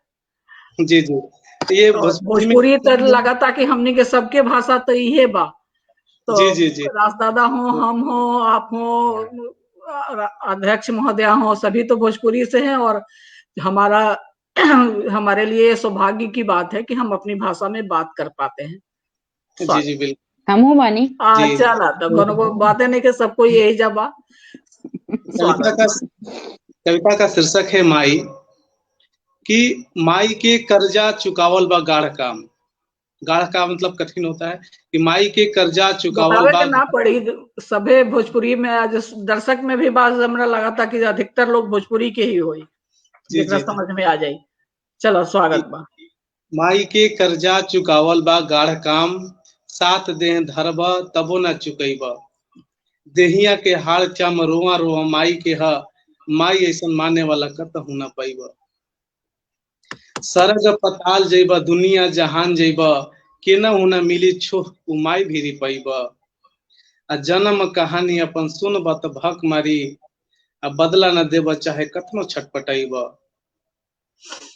S10: जी जी, ये
S1: भोजपुरी तो लगा था कि हमने के सबके भाषा तो ये बा, तो
S10: जी जी जी,
S1: राजदादा हो, हम हो, आप हो, अध्यक्ष महोदय हो, सभी तो भोजपुरी से हैं, और हमारे लिए सौभाग्य की बात है कि हम अपनी भाषा में बात कर पाते हैं।
S10: जी जी बिल्कुल,
S9: हम मानी
S1: चला तो कोनो बातें नहीं कि सबको यही जबा।
S10: कविता का शीर्षक है माई, कि माई के कर्जा चुकावल बा गाढ़ काम। गाढ़ काम मतलब कठिन होता है, कि माई के कर्जा चुकावल बा
S1: ना पड़ी। सभे भोजपुरी में, आज दर्शक में भी बात हमरा लगा था कि अधिकतर लोग भोजपुरी के ही होई, जितना समझ में आ जाए। चलो स्वागत बा।
S10: माई के कर्जा चुकावल बा गाढ़ काम, सात देह धरब तबो न चुकैब। देहिया के हाड़ चम रोआ रोआ माई के ह, माई ऐसन माने वाला कतहु न पैब। सरग पताल जैब दुनिया जहान जैब, केनहु न मिली छोह उमाई भी पैब। आ जन्म कहानी अपन सुनब त भक मारी, आ बदला न देब चाहे कथनो छटपटैब।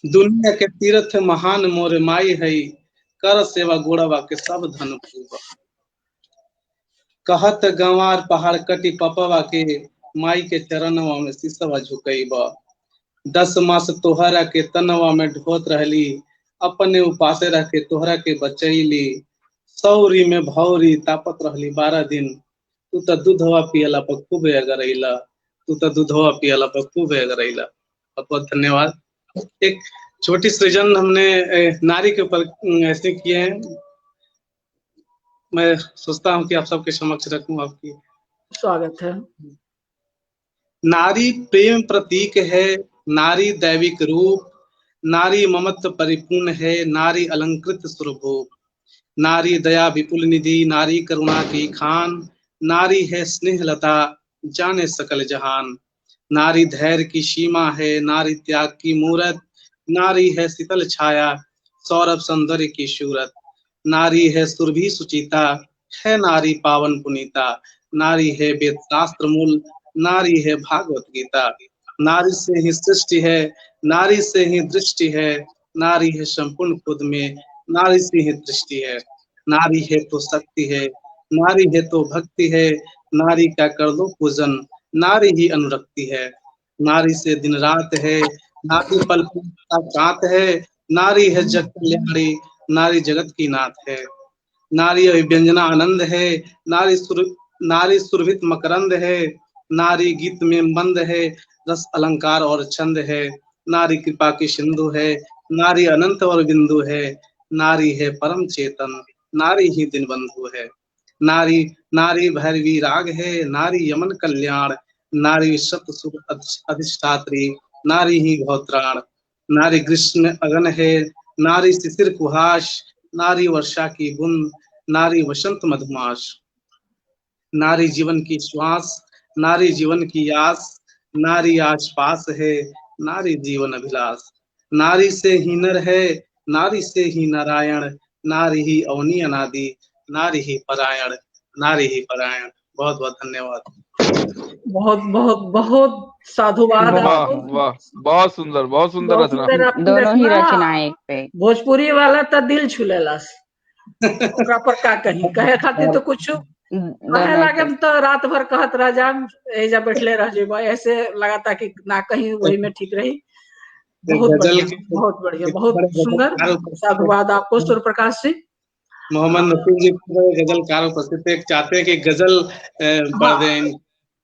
S10: दुनिया के तीर्थ महान मोर माई है, कर सेवा गोड़वा के सब धन पूब। कहत गंवार पहाड़ कटी पपवा के, माई के चरणवा में सिसवा झुकैब। 10 मास तोहरा के तनवा में ढोत रहली, अपने उपासे रह के तोहरा के बचैली। सौरी में भौरी तापत रहली 12 दिन, तू त दूधवा पियला पर खूब अगरैला, तू त दूधवा पियला पर खूब अगरैला। बहुत बहुत धन्यवाद। एक छोटी सृजन हमने नारी के ऊपर ऐसे किए हैं, मैं सोचता हूँ कि आप सबके समक्ष रखूं आपकी।
S1: स्वागत है।
S10: नारी प्रेम प्रतीक है, नारी दैविक रूप, नारी ममत्व परिपूर्ण है, नारी अलंकृत स्वरूप। नारी दया विपुल निधि, नारी करुणा की खान, नारी है स्नेहलता जाने सकल जहान। नारी धैर्य की सीमा है, नारी त्याग की मूरत, नारी है शीतल छाया सौरभ सौंदर्य की सूरत। नारी है सुरभि सुचिता, है नारी पावन पुनीता, नारी है वेद शास्त्र मूल, नारी है भागवत गीता। नारी से ही सृष्टि है, नारी से ही दृष्टि है, नारी है संपूर्ण खुद में, नारी से ही दृष्टि है। नारी है तो शक्ति है, नारी है तो भक्ति है, नारी का कर लो पूजन, नारी ही अनुरक्ति है। नारी से दिन रात है, नारी पल पल का कांत है, नारी है जग कल्याणी, नारी जगत की नाथ है। नारी अभिव्यंजना आनंद है, नारी सुरभित मकरंद है, नारी गीत में मंद है, रस अलंकार और छंद है। नारी कृपा की सिंधु है, नारी अनंत और बिंदु है, नारी है परम चेतन, नारी ही दिन बंधु है। नारी नारी भैरवी राग है, नारी यमन कल्याण, नारी सत सुख अधिष्ठात्री, नारी ही भवत्राण। नारी ग्रीष्म अगन है, नारी शिशिर कुहास, नारी वर्षा की बूंद, नारी वसंत मधुमास। नारी जीवन की श्वास, नारी जीवन की आस, नारी आसपास है, नारी जीवन अभिलाष। नारी से ही नर है, नारी से ही नारायण, नारी ही अवनी अनादि, नारी ही परायण, नारी ही परायण। बहुत बहुत धन्यवाद।
S1: बहुत बहुत बहुत साधुवाद
S8: वाह
S1: आपको।
S8: वाह, बहुत सुंदर
S1: बहुत
S8: रचना।
S1: सुंदर आपकी
S9: दोनों ही
S1: रचना।
S9: रचनाएं एक पे।
S1: भोजपुरी वाला तो दिल छुलेला, ओकरा पर का कहीं कहे खातिर तो कुछ कहे
S9: दोनों
S1: लागे
S9: एक
S1: तो रात भर कहत रह जाम, एजा बैठले रह जेबा, ऐसे लगाता कि ना कहीं वही में ठीक रही। बहुत
S10: गजल
S1: बढ़िया,
S10: के
S1: बहुत बढ़िया,
S10: एक
S1: बहुत
S10: बड़े
S1: सुंदर।
S10: गजलकार उपस्थित है,
S1: साधुवाद आपको सूर्य प्रकाश सिंह।
S10: मोहम्मद नसीम जी पूरे गजलकार उपस्थित है, चाहते हैं कि गजल पढ़ दें।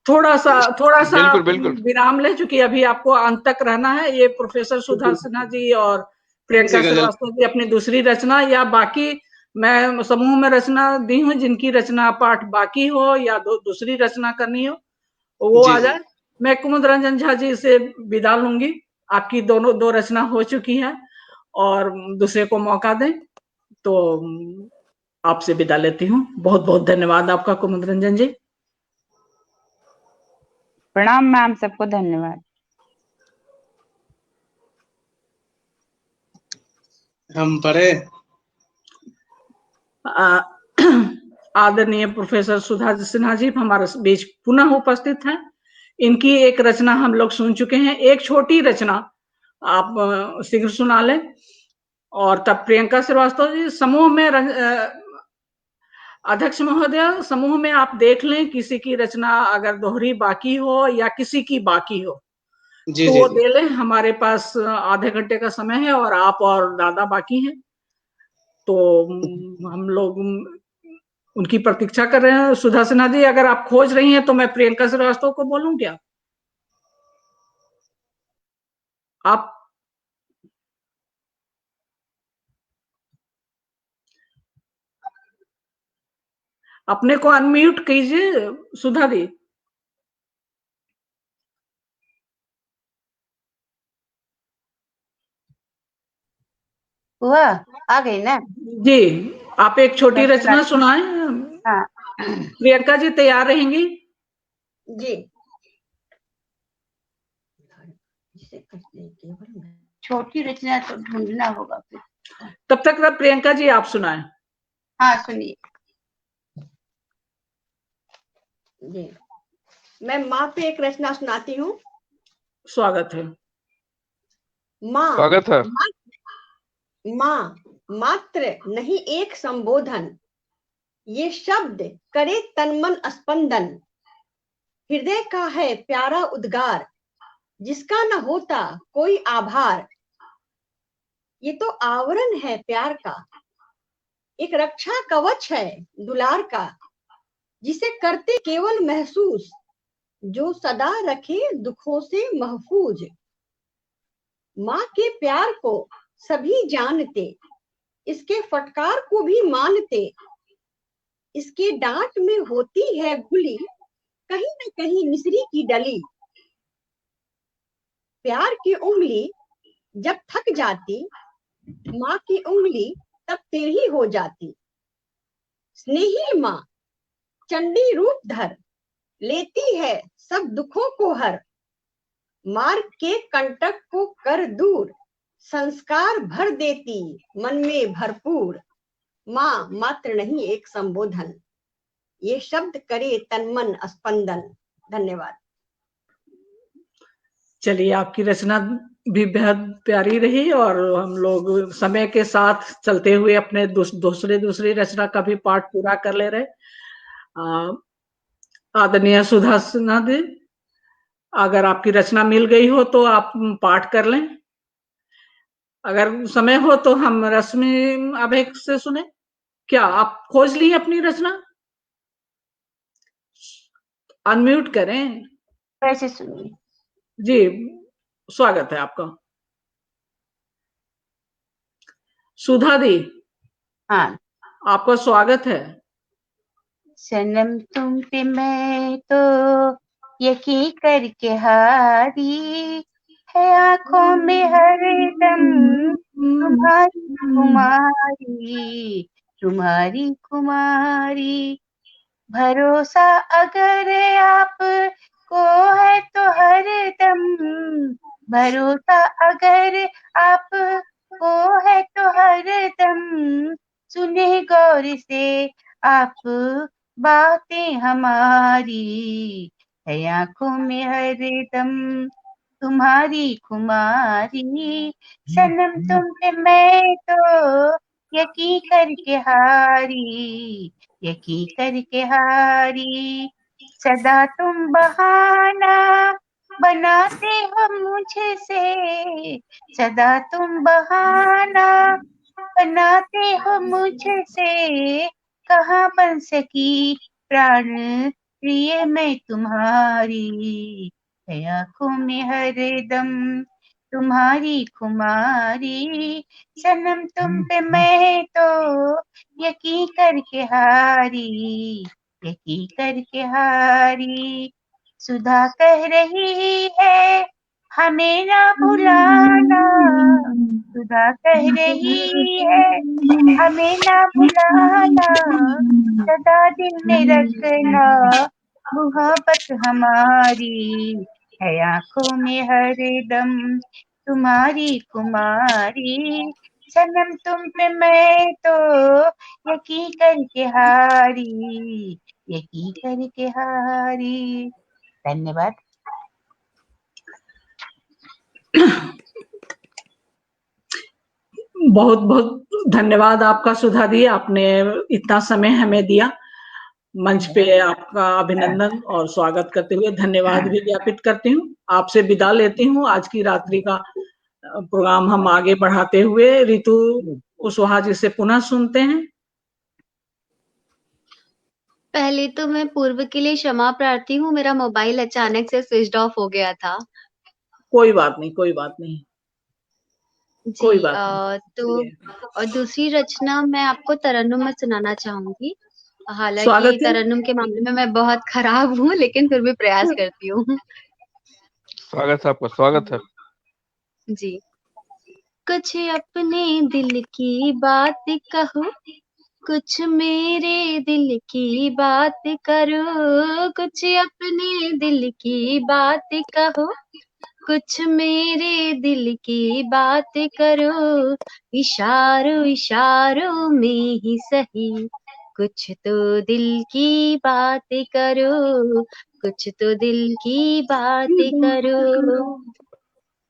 S1: थोड़ा सा
S8: बिल्कुल बिल्कुल।
S1: विराम ले, चूंकि अभी आपको अंत तक रहना है। ये प्रोफेसर सुधा सिन्हा जी और प्रियंका
S10: गजल
S1: श्रीवास्तव जी अपनी दूसरी रचना, या बाकी मैं समूह में रचना दी हूँ, जिनकी रचना पाठ बाकी हो या दूसरी रचना करनी हो वो
S10: जी
S1: आ
S10: जी
S1: जाए। मैं कुमुद रंजन झा जी से विदा लूंगी। आपकी दोनों दो रचना हो चुकी है और दूसरे को मौका दें, तो आपसे विदा लेती हूँ। बहुत बहुत धन्यवाद आपका कुमुद रंजन जी।
S9: प्रणाम मैम, सबको धन्यवाद।
S10: हम पढ़े।
S1: आदरणीय प्रोफेसर सुधा सिन्हा जी हमारे बीच पुनः उपस्थित हैं। इनकी एक रचना हम लोग सुन चुके हैं, एक छोटी रचना आप शीघ्र सुना लें, और तब प्रियंका श्रीवास्तव जी समूह में अध्यक्ष महोदय, समूह में आप देख लें किसी की रचना अगर दोहरी बाकी हो या किसी की बाकी हो
S10: जी
S1: तो
S10: जी
S1: वो
S10: जी
S1: दे लें। हमारे पास आधे घंटे का समय है और आप और दादा बाकी हैं, तो हम लोग उनकी प्रतीक्षा कर रहे हैं। सुधा सिन्हा जी अगर आप खोज रही हैं तो मैं प्रियंका श्रीवास्तव को बोलूं क्या? आप अपने को अनम्यूट कीजिए सुधा दी।
S4: हुआ, आ गई ना?
S1: जी आप एक छोटी
S4: मैं
S1: रचना सुनाएं।
S4: हाँ
S1: प्रियंका जी तैयार रहेंगी?
S3: जी।
S4: छोटी रचना तो ढूंढना होगा फिर।
S1: तब तक प्रियंका जी आप सुनाएं।
S4: हाँ सुनिए।
S3: जी, मैं माँ पे एक रचना सुनाती हूँ।
S1: स्वागत है।
S3: माँ,
S8: स्वागत है।
S3: माँ मात्र नहीं एक संबोधन, ये शब्द करे तन मन स्पंदन। हृदय का है प्यारा उद्गार, जिसका न होता कोई आभार। ये तो आवरण है प्यार का, एक रक्षा कवच है दुलार का, जिसे करते केवल महसूस, जो सदा रखे दुखों से महफूज। माँ के प्यार को सभी जानते, इसके फटकार को भी मानते। इसके डांट में होती है घुली, कहीं न कहीं मिस्री की डली। प्यार की उंगली जब थक जाती, माँ की उंगली तब टेढ़ी हो जाती। स्नेही माँ चंडी रूप धर, लेती है सब दुखों को हर। मार के कंटक को कर दूर, संस्कार भर देती मन में भरपूर। माँ मात्र नहीं एक संबोधन, ये शब्द करे तन मन स्पंदन। धन्यवाद।
S1: चलिए, आपकी रचना भी बेहद प्यारी रही और हम लोग समय के साथ चलते हुए अपने दूसरी रचना का भी पाठ पूरा कर ले रहे। आदरणीय सुधा सिन्हा जी, अगर आपकी रचना मिल गई हो तो आप पाठ कर लें। अगर समय हो तो हम रश्मि अभेक से सुने। क्या आप खोज ली अपनी रचना? अनम्यूट करें।
S4: वैसे सुनिए।
S1: जी, स्वागत है आपका। सुधा दी,
S4: हाँ,
S1: आपका स्वागत है।
S4: सनम तुम पे मैं तो यकीन करके हारी, है आंखों में हरदम तुम्हारी खुमारी, तुम्हारी खुमारी। भरोसा अगर आप को है तो हरदम, भरोसा अगर आप को है तो हरदम, सुने गौर से आप बातें हमारी, है आंखों में हरदम तुम्हारी खुमारी। सनम तुम पे मैं तो यकीन करके हारी, यकीन करके हारी। सदा तुम बहाना बनाते हो मुझसे, सदा तुम बहाना बनाते हो मुझसे। कहाँ बन सकी प्राण प्रिय मैं तुम्हारी, है आंखों में हरदम तुम्हारी खुमारी। सनम तुम पे मैं तो यकीन करके हारी, यकीन करके हारी। सुधा कह रही है हमें ना भुलाना, सुधा कह रही है हमें ना भुलाना। सदा दिल में रखना मोहब्बत हमारी, है आंखों में हरदम तुम्हारी खुमारी। सनम तुम पे मैं तो यकीन करके हारी, यकीन करके हारी। धन्यवाद।
S1: बहुत बहुत धन्यवाद आपका सुधा दी, आपने इतना समय हमें दिया। मंच पे आपका अभिनंदन और स्वागत करते हुए धन्यवाद भी ज्ञापित करती हूँ। आपसे विदा लेती हूँ। आज की रात्रि का प्रोग्राम हम आगे बढ़ाते हुए ऋतु कुशवाहा जी से पुनः सुनते हैं।
S7: पहले तो मैं पूर्व के लिए क्षमा प्रार्थी हूँ, मेरा मोबाइल अचानक से स्विच ऑफ हो गया था।
S1: कोई बात नहीं, कोई बात नहीं, कोई
S7: जी
S1: बात नहीं।
S7: तो और दूसरी रचना मैं आपको तरन्नुम में सुनाना चाहूंगी। हालांकि
S1: स्वागत है।
S7: तरन्नुम के मामले में मैं बहुत खराब हूँ, लेकिन फिर भी प्रयास करती हूँ।
S8: स्वागत है आपका, स्वागत है।
S7: जी, कुछ अपने दिल की बात कहो, कुछ मेरे दिल की बात करो, कुछ अपने दिल की बात कहो, कुछ मेरे दिल की बात करो, इशारों इशारों में ही सही, कुछ तो दिल की बात करो, कुछ तो दिल की बात करो,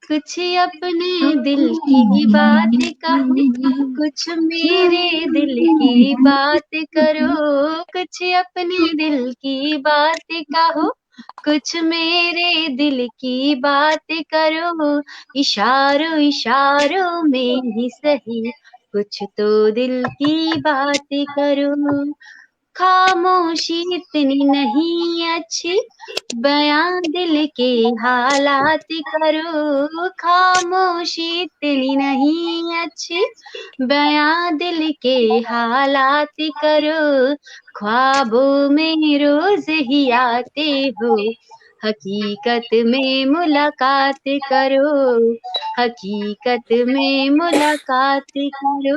S7: कुछ अपने दिल की बात कहो, कुछ मेरे दिल की बात करो, कुछ अपने दिल की बात कहो, कुछ मेरे दिल की बात करो, इशारों इशारों में ही सही, कुछ तो दिल की बात करो, खामोशी इतनी नहीं अच्छी, बयां दिल के हालात करो, खामोशी इतनी नहीं अच्छी, बयां दिल के हालात करो, ख्वाबों में रोज ही आते हो, हकीकत में मुलाकात करो, हकीकत में मुलाकात करो,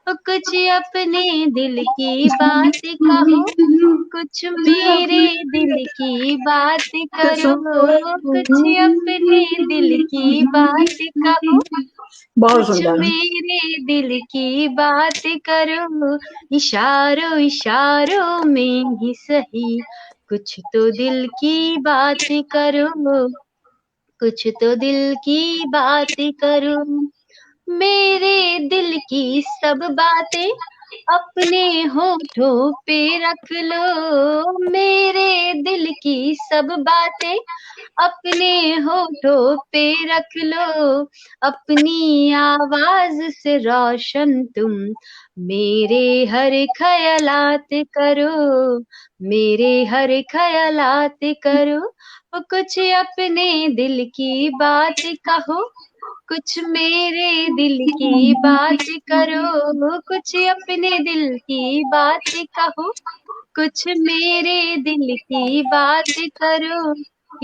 S7: कुछ अपने दिल की बात कहो, कुछ मेरे दिल की बात करो, कुछ अपने दिल की बात कहो,
S1: बहुत
S7: कुछ
S1: सुंदर।
S7: मेरे दिल की बात करो, इशारों इशारों में ही सही, कुछ तो दिल की बात करो, कुछ तो दिल की बात करो, मेरे दिल की सब बातें अपने होठों पे रख लो, मेरे दिल की सब बातें अपने होठों पे रख लो, अपनी आवाज से रोशन तुम मेरे हर ख्यालात करो, मेरे हर ख्यालात करो, कुछ अपने दिल की बात कहो, कुछ मेरे दिल की बात करो, कुछ अपने दिल की बात कहो, कुछ मेरे दिल की बात करो,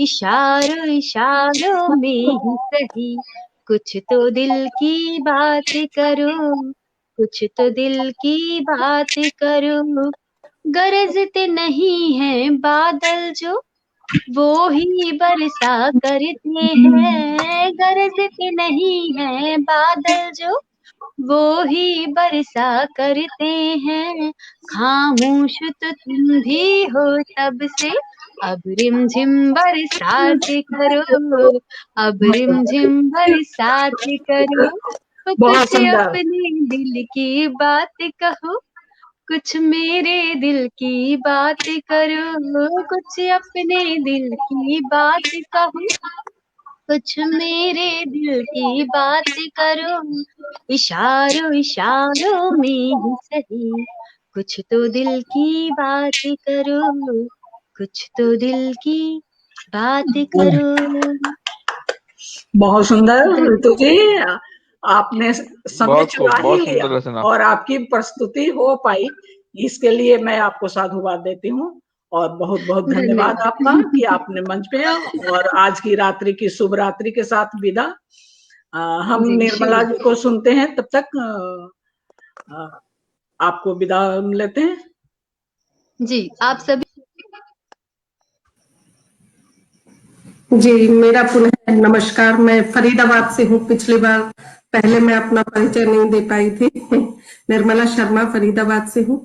S7: इशारों इशारों में ही सही, कुछ तो दिल की बात करो, कुछ तो दिल की बात करो, गरजते नहीं है बादल जो वो ही बरसा करते हैं, गरजते नहीं है बादल जो वो ही बरसा करते हैं, खामोश तो तुम भी हो तब से, अब रिमझिम बरसात करो, अब रिमझिम बरसात करो,
S1: बहुत
S7: कुछ
S1: सुंदर।
S7: अपने दिल की बात कहो, कुछ मेरे दिल की बात करो, कुछ अपने दिल की बात कहो, कुछ मेरे दिल की बात करो, इशारों इशारों में ही सही, कुछ तो दिल की बात करो, कुछ तो दिल की बात करो।
S1: बहुत सुंदर ऋतु जी, आपने समय चुरा ही
S8: बहुत
S1: लिया
S8: सुंदर रचना।
S1: और आपकी प्रस्तुति हो पाई, इसके लिए मैं आपको साधुवाद देती हूँ और बहुत बहुत धन्यवाद आपका कि आपने मंच पे और आज की रात्रि की शुभ रात्रि के साथ विदा। हम
S7: जी,
S1: निर्मला
S7: शुभ।
S1: जी को सुनते हैं, तब तक आपको विदा लेते हैं।
S7: जी, आप सभी।
S5: जी, मेरा पुनः नमस्कार। मैं फरीदाबाद से हूँ। पिछली बार पहले मैं अपना परिचय नहीं दे पाई थी। निर्मला शर्मा फरीदाबाद से हूँ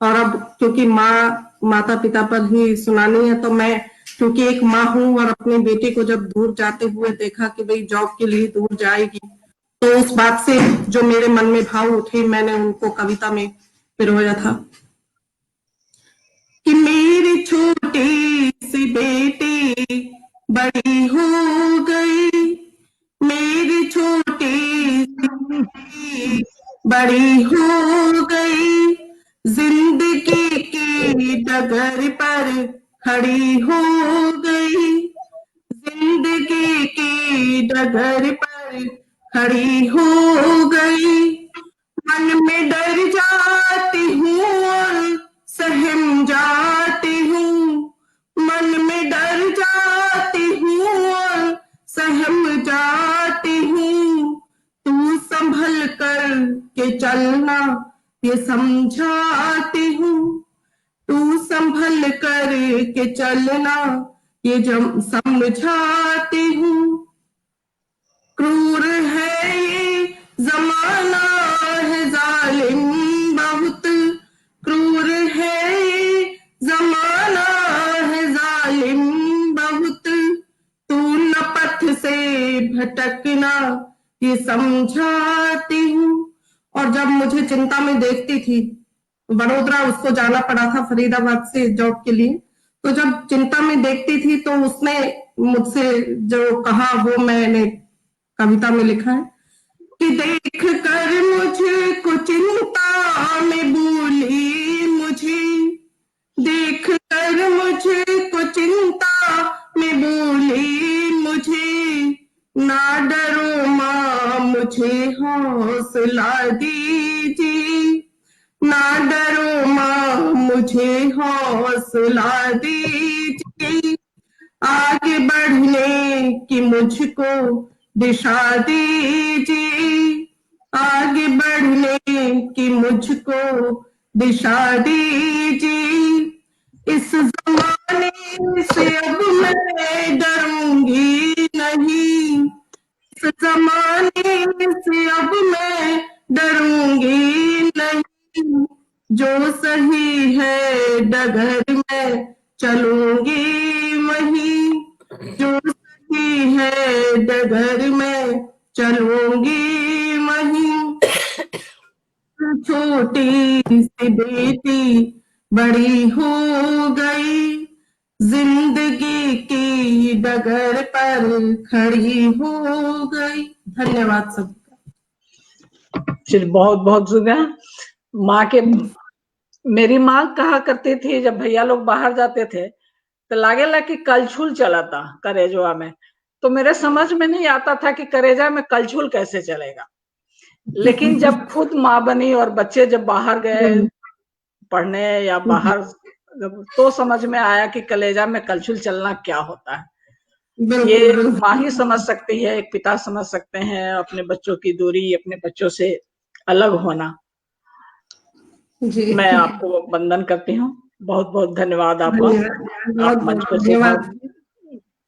S5: और अब क्योंकि माता पिता पर ही सुनानी है, तो मैं क्योंकि एक माँ हूँ और अपने बेटे को जब दूर जाते हुए देखा कि भाई जॉब के लिए दूर जाएगी, तो उस बात से जो मेरे मन में भाव उठे, मैंने उनको कविता में पिरोया था कि मेरी छोटी सी बेटी बड़ी हो गई, मेरी छोटी सी बेटी बड़ी हो गई, जिंदगी की डगर पर खड़ी हो गई, जिंदगी की डगर पर खड़ी हो गई, मन में डर जाती हूँ और सहम जाती हूँ, मन में डर जाती हूँ और सहम जाती हूँ, तू संभल कर के चलना ये समझाती हूँ, तू संभल कर के चलना, ये जब समझाती हूँ। क्रूर है ये जमाना है जालिम बहुत, क्रूर है ये जमाना है जालिम बहुत, तू न पथ से भटकना, ये समझाती हूँ। और जब मुझे चिंता में देखती थी, वडोदरा उसको जाना पड़ा था फरीदाबाद से जॉब के लिए, तो जब चिंता में देखती थी तो उसने मुझसे जो कहा वो मैंने कविता में लिखा है कि देख कर मुझे को चिंता में भूली मुझे, देख कर मुझे को चिंता में भूली मुझे, ना डरो माँ मुझे हौसला दीजिए, ना डरो माँ मुझे हौसला दीजिए, आगे बढ़ने की मुझको दिशा दीजिए, आगे बढ़ने की मुझको दिशा दीजिए। इस जमाने से अब मैं डरूंगी नहीं, इस जमाने से अब मैं डरूंगी नहीं, जो सही है डगर में चलूंगी वहीं, जो सही है डगर में चलूंगी वहीं। छोटी सी बेटी बड़ी हो गई, जिंदगी की डगर पर खड़ी हो गई। धन्यवाद सबका।
S1: चलिए, बहुत बहुत शुक्रिया। माँ के, मेरी माँ कहा करती थी जब भैया लोग बाहर जाते थे तो लागेला कि कलछुल चला था करेजवा में, तो मेरे समझ में नहीं आता था कि करेजा में कलछुल कैसे चलेगा। लेकिन जब खुद माँ बनी और बच्चे जब बाहर गए पढ़ने या बाहर, तो समझ में आया कि कलेजा में कलछुल चलना क्या होता है। ये माँ ही समझ सकती है, एक पिता समझ सकते हैं अपने बच्चों की दूरी, अपने बच्चों से अलग होना। मैं आपको वंदन करती हूँ, बहुत बहुत धन्यवाद आपका, आप मंच को
S5: धन्यवाद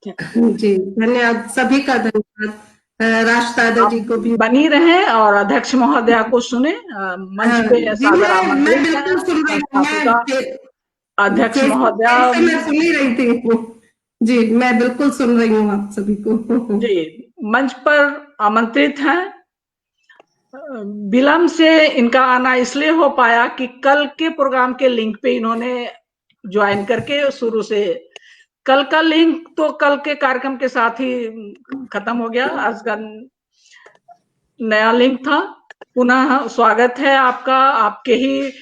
S5: जी, धन्यवाद सभी का, धन्यवाद राज दादा जी को भी।
S1: बनी रहे और अध्यक्ष महोदया को सुने। मंच पे सादर आमंत्रित है अध्यक्ष महोदया।
S5: मैं सुन ही रही थी जी, मैं बिल्कुल सुन रही हूँ आप सभी को
S1: जी। मंच पर आमंत्रित हैं। विलम्ब से इनका आना इसलिए हो पाया कि कल के प्रोग्राम के लिंक पे इन्होंने ज्वाइन करके शुरू से, कल का लिंक तो कल के कार्यक्रम के साथ ही खत्म हो गया, आज का नया लिंक था। पुनः स्वागत है आपका, आपके ही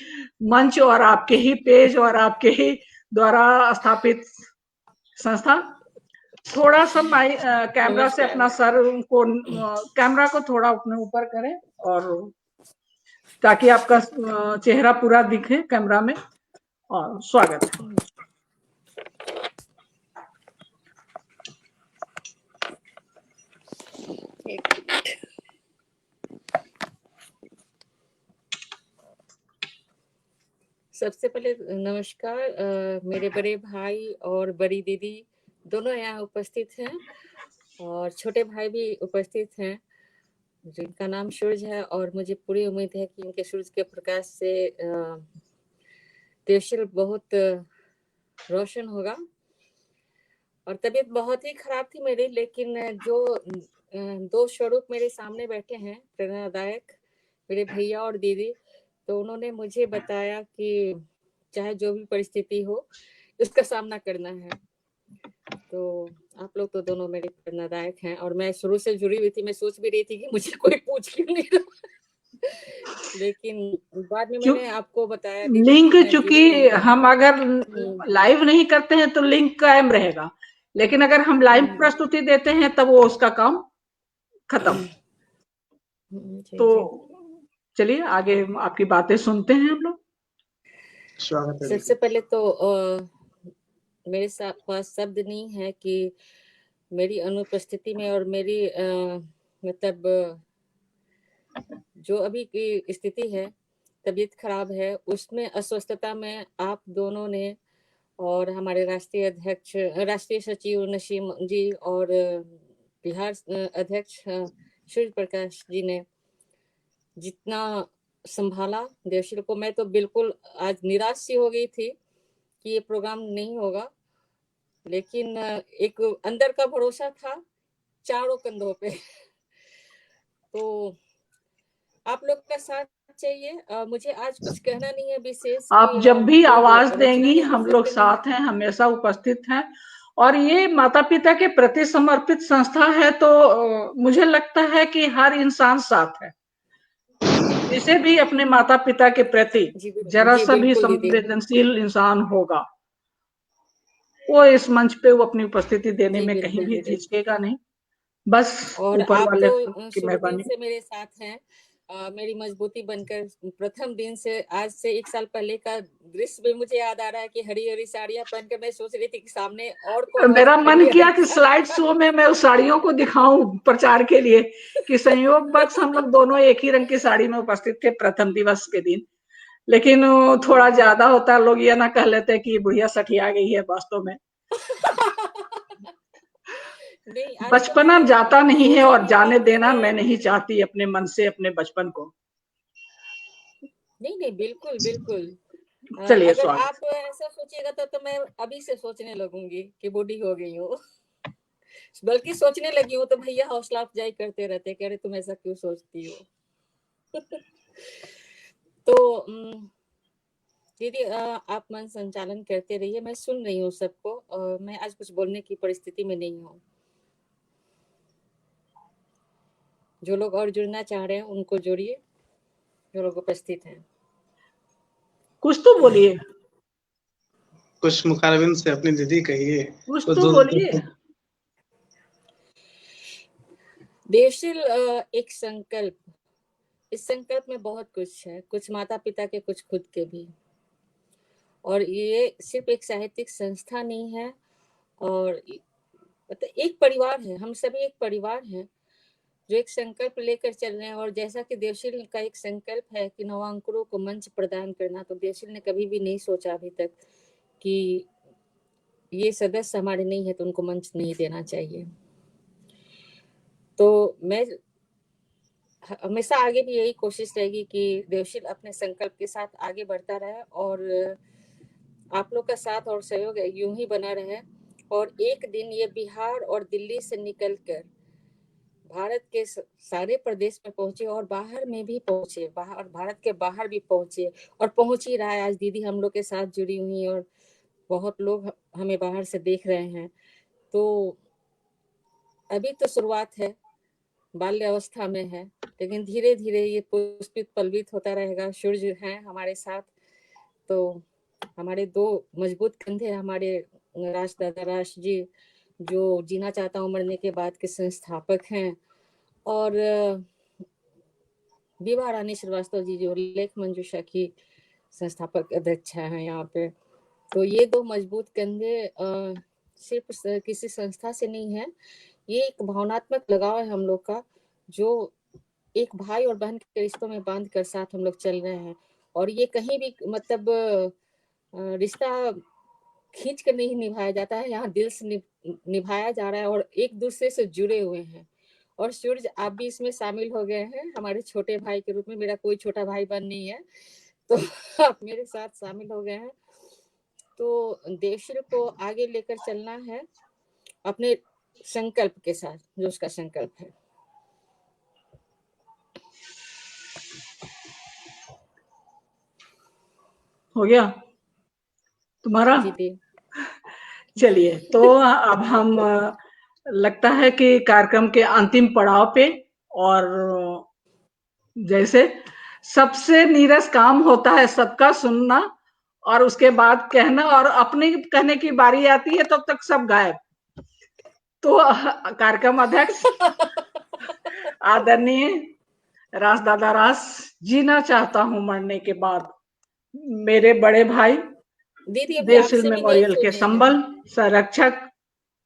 S1: मंच और आपके ही पेज और आपके ही द्वारा स्थापित संस्था। थोड़ा सा कैमरा से अपना सर को, कैमरा को थोड़ा अपने ऊपर करें और ताकि आपका चेहरा पूरा दिखे कैमरा में। और स्वागत है।
S11: सबसे पहले नमस्कार। मेरे बड़े भाई और बड़ी दीदी दोनों यहाँ उपस्थित हैं और छोटे भाई भी उपस्थित हैं जिनका नाम सूरज है, और मुझे पूरी उम्मीद है कि इनके सूरज के प्रकाश से देवशील बहुत रोशन होगा। और तबीयत बहुत ही खराब थी मेरी, लेकिन जो दो स्वरूप मेरे सामने बैठे हैं प्रेरणादायक, मेरे भैया और दीदी, तो उन्होंने मुझे बताया कि चाहे जो भी परिस्थिति हो उसका सामना करना है। तो आप लोग तो दोनों मेरे प्रेरणादायक हैं और मैं शुरू से जुड़ी हुई थी। मैं सोच भी रही थी कि मुझे कोई पूछ क्यों नहीं रहा लेकिन बाद में मैंने आपको बताया
S1: लिंक, चूंकि हम अगर लाइव नहीं करते हैं तो लिंक कायम रहेगा, लेकिन अगर हम लाइव प्रस्तुति देते हैं तब वो उसका काम खत्म। तो चलिए आगे आपकी बातें सुनते हैं हम लोग।
S11: सबसे पहले तो मेरे पास शब्द नहीं है कि मेरी अनुपस्थिति में और मेरी मतलब जो अभी की स्थिति है तबीयत खराब है, उसमें अस्वस्थता में आप दोनों ने और हमारे राष्ट्रीय अध्यक्ष, राष्ट्रीय सचिव नसीम जी और बिहार अध्यक्ष सूर्य प्रकाश जी ने जितना संभाला देवशील को, मैं तो बिल्कुल आज निराश सी हो गई थी कि ये प्रोग्राम नहीं होगा, लेकिन एक अंदर का भरोसा था चारों कंधों पे। तो आप लोग का साथ चाहिए। मुझे आज कुछ कहना नहीं है विशेष।
S1: आप जब भी आवाज देंगी हम लोग साथ हैं, हमेशा उपस्थित हैं। और ये माता पिता के प्रति समर्पित संस्था है, तो मुझे लगता है कि हर इंसान साथ है। जिसे भी अपने माता पिता के प्रति जरा सा भी संवेदनशील इंसान होगा, वो इस मंच पे वो अपनी उपस्थिति देने में कहीं भी झिझकेगा नहीं। बस ऊपर वाले की मेहरबानी
S11: से मेरे साथ हैं, मेरी मजबूती बनकर प्रथम दिन से। आज से 1 साल पहले का दृश्य भी मुझे याद आ रहा है कि हरी हरी साड़ियां पहनकर मैं सोच रही थी कि सामने और कौन।
S1: मेरा मन किया कि स्लाइड शो में मैं उस साड़ियों को दिखाऊं प्रचार के लिए, कि संयोगवश हम लोग दोनों एक ही रंग की साड़ी में उपस्थित थे प्रथम दिवस के दिन। लेकिन थोड़ा ज्यादा होता, लोग ये ना कह लेते कि बुढ़िया सठिया गई है वास्तव में। बचपना जाता नहीं है और जाने देना मैं नहीं चाहती अपने मन से अपने बचपन को।
S11: नहीं बिल्कुल बिल्कुल।
S1: चलिए,
S11: अगर आप ऐसा सोचिएगा तो मैं अभी से सोचने लगूंगी कि बूढ़ी हो गई हूँ। बल्कि सोचने लगी हूँ तो भैया हौसला अफजाई करते रहते, कह रहे तुम ऐसा क्यों सोचती हो। तो दीदी आप मन संचालन करते रहिए, मैं सुन रही हूँ सबको। मैं आज कुछ बोलने की परिस्थिति में नहीं हूँ। जो लोग और जुड़ना चाह रहे हैं उनको जोड़िए, जो लोग उपस्थित हैं।
S1: कुछ तो बोलिए,
S10: कुछ मुखारबिन से अपनी दीदी कहिए,
S1: कुछ तो बोलिए।
S11: देवशील एक संकल्प, इस संकल्प में बहुत कुछ है, कुछ माता पिता के, कुछ खुद के भी। और ये सिर्फ एक साहित्यिक संस्था नहीं है, और मतलब एक परिवार है। हम सभी एक परिवार हैं जो एक संकल्प लेकर चल रहे हैं। और जैसा कि देवशील का एक संकल्प है कि नवांकुरों को मंच प्रदान करना, तो देवशील ने कभी भी नहीं सोचा अभी तक कि ये सदस्य हमारे नहीं है तो उनको मंच नहीं देना चाहिए। तो मैं हमेशा आगे भी यही कोशिश रहेगी कि देवशील अपने संकल्प के साथ आगे बढ़ता रहे और आप लोग का साथ और सहयोग यूं ही बना रहे। और एक दिन ये बिहार और दिल्ली से निकलकर भारत के सारे प्रदेश में पहुंचे और बाहर में भी पहुंचे, बाहर, भारत के बाहर भी पहुंचे और पहुंच ही रहा है। आज दीदी हम लोग के साथ जुड़ी हुई है और बहुत लोग हमें बाहर से देख रहे हैं। तो अभी तो शुरुआत है, बाल्य अवस्था में है, लेकिन धीरे धीरे ये पुष्पित पल्वित होता रहेगा। सूर्य हैं हमारे साथ, तो हमारे 2 मजबूत कंधे, हमारे राज दादा राज जी जो जीना चाहता हूँ मरने के बाद के संस्थापक हैं, और विभा रानी श्रीवास्तव जी जो लेख मंजूषा की संस्थापक अध्यक्ष हैं यहाँ पे। तो ये 2 मजबूत कंधे सिर्फ किसी संस्था से नहीं है, ये एक भावनात्मक लगाव है हम लोग का, जो एक भाई और बहन के रिश्तों में बांध कर साथ हम लोग चल रहे हैं। और ये कहीं भी मतलब रिश्ता खींच कर नहीं निभाया जाता है, यहाँ दिल से निभाया जा रहा है और एक दूसरे से जुड़े हुए हैं। और सूर्य आप भी इसमें शामिल हो गए हैं हमारे छोटे भाई के रूप में। मेरा कोई छोटा भाई बहन नहीं है, तो आप मेरे साथ शामिल हो गए हैं। तो देवशील को आगे लेकर चलना है अपने संकल्प के साथ, जो उसका संकल्प है।
S1: हो गया तुम्हारा? चलिए, तो अब हम लगता है कि कार्यक्रम के अंतिम पड़ाव पे, और जैसे सबसे नीरस काम होता है सबका सुनना और उसके बाद कहना, और अपनी कहने की बारी आती है तब तक सब गायब। तो कार्यक्रम अध्यक्ष आदरणीय राज दादा राज, जीना चाहता हूं मरने के बाद, मेरे बड़े भाई देवशील मेमोरियल के संबल संरक्षक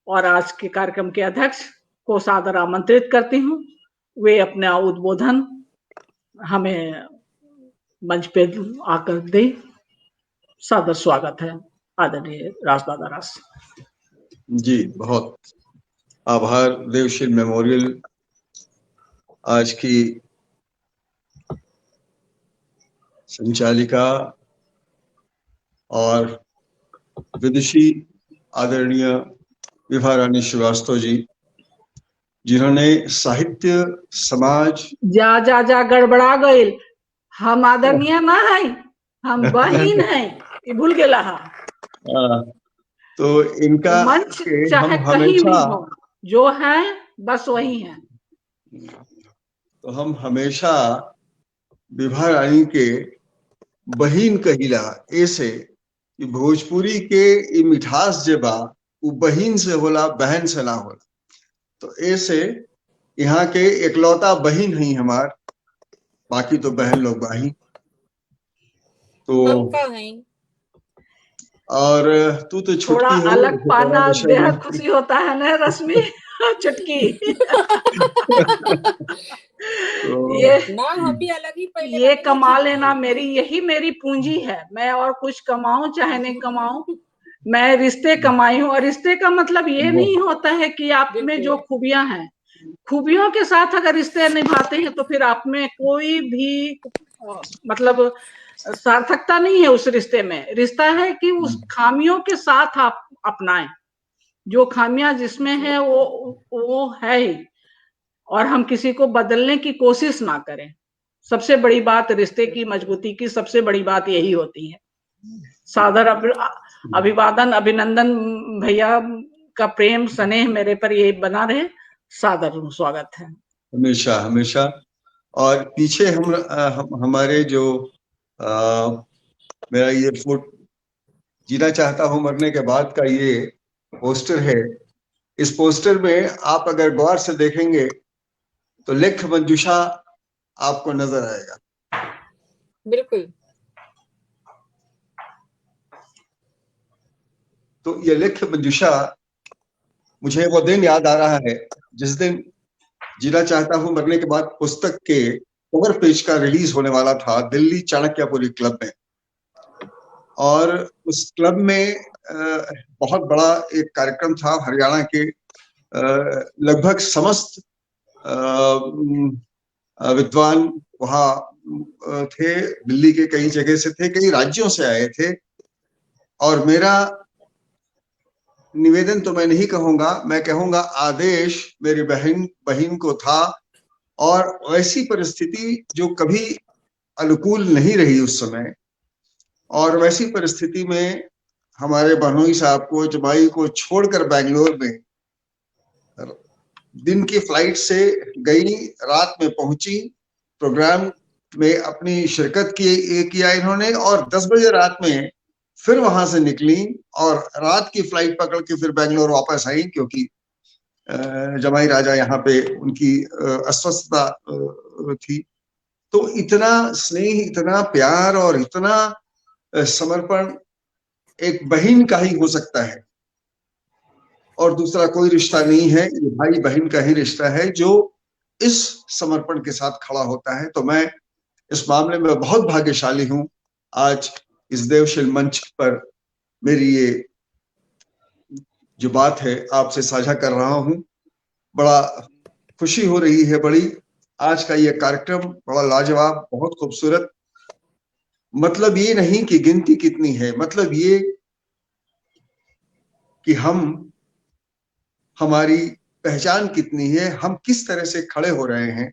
S1: और आज के कार्यक्रम के अध्यक्ष को सादर आमंत्रित करती हूं। वे अपना उद्बोधन हमें मंच पे आकर दे। सादर स्वागत है आदरणीय राजदादा रास।
S12: जी, बहुत आभार देवशील मेमोरियल आज की संचालिका और विदुषी आदरणीय विभा रानी श्रीवास्तव जी, जिन्होंने साहित्य समाज
S1: जा जा जा गड़बड़ा गईल, हम आदरणीय ना है, हम बहिन है, ये भूल गेला हा।
S12: तो इनका
S1: मंच
S12: के
S1: चाहे
S12: हम
S1: कहीं भी
S12: हमेशा
S1: हो, जो है बस वही है।
S12: तो हम हमेशा विभा रानी के बहिन कहिला ऐसे कि भोजपुरी के ई मिठास जे बा वो बहिन से होला, बहन से ना होला। तो ऐसे यहाँ के एकलौता बहिन ही हमार, बाकी तो बहन लोग बाही। तो और तू तो
S1: थोड़ा
S12: छुटकी हो,
S1: अलग
S12: इसे
S1: पाना
S12: बड़ा विषय
S1: बेहद
S12: नहीं।
S1: खुशी होता है ना रश्मि चुटकी।
S12: तो
S1: ये
S11: ना हम भी अलग ही पहले
S1: ये
S11: बने
S1: कमा
S11: थे।
S1: लेना यही मेरी पूंजी है। मैं और कुछ कमाऊं चाहे नहीं कमाऊं, मैं रिश्ते कमाई हूँ। और रिश्ते का मतलब ये नहीं होता है कि आप में जो खूबियां हैं, खूबियों के साथ अगर रिश्ते निभाते हैं तो फिर आप में कोई भी मतलब सार्थकता नहीं है उस रिश्ते में। रिश्ता है कि उस खामियों के साथ आप अपनाएं, जो खामियां जिसमें है वो है ही, और हम किसी को बदलने की कोशिश ना करें। सबसे बड़ी बात रिश्ते की मजबूती की सबसे बड़ी बात यही होती है। सादर अभिवादन, अभिनंदन भैया का प्रेम स्नेह मेरे पर ये बना रहे। सादर स्वागत है
S12: हमेशा हमेशा। और पीछे हमारे जो मेरा ये फुट जीना चाहता हूं मरने के बाद का ये पोस्टर है। इस पोस्टर में आप अगर गौर से देखेंगे तो लेख मंजूषा आपको नजर आएगा।
S11: बिल्कुल।
S12: तो ये लेख मंजूषा मुझे वो दिन याद आ रहा है जिस दिन जीना चाहता हूं मरने के बाद पुस्तक के कवर पेज का रिलीज होने वाला था दिल्ली चाणक्यपुरी क्लब में। और उस क्लब में बहुत बड़ा एक कार्यक्रम था। हरियाणा के लगभग समस्त विद्वान वहाँ थे, दिल्ली के कई जगह से थे, कई राज्यों से आए थे। और मेरा निवेदन तो मैं नहीं कहूंगा, मैं कहूंगा आदेश मेरी बहन को था। और ऐसी परिस्थिति जो कभी अनुकूल नहीं रही उस समय, और वैसी परिस्थिति में हमारे बहनोई साहब को, जमाई को छोड़कर बैंगलोर में दिन की फ्लाइट से गई, रात में पहुंची, प्रोग्राम में अपनी शिरकत किया इन्होंने, और 10 बजे रात में फिर वहां से निकली और रात की फ्लाइट पकड़ के फिर बैंगलोर वापस आई, क्योंकि जमाई राजा यहाँ पे उनकी अस्वस्थता थी। तो इतना स्नेह, इतना प्यार और इतना समर्पण एक बहन का ही हो सकता है, और दूसरा कोई रिश्ता नहीं है। ये भाई बहन का ही रिश्ता है जो इस समर्पण के साथ खड़ा होता है। तो मैं इस मामले में बहुत भाग्यशाली हूं, आज इस देवशील मंच पर मेरी ये जो बात है आपसे साझा कर रहा हूं। बड़ा खुशी हो रही है बड़ी। आज का ये कार्यक्रम बड़ा लाजवाब, बहुत खूबसूरत। मतलब ये नहीं कि गिनती कितनी है, मतलब ये कि हमारी पहचान कितनी है, हम किस तरह से खड़े हो रहे हैं।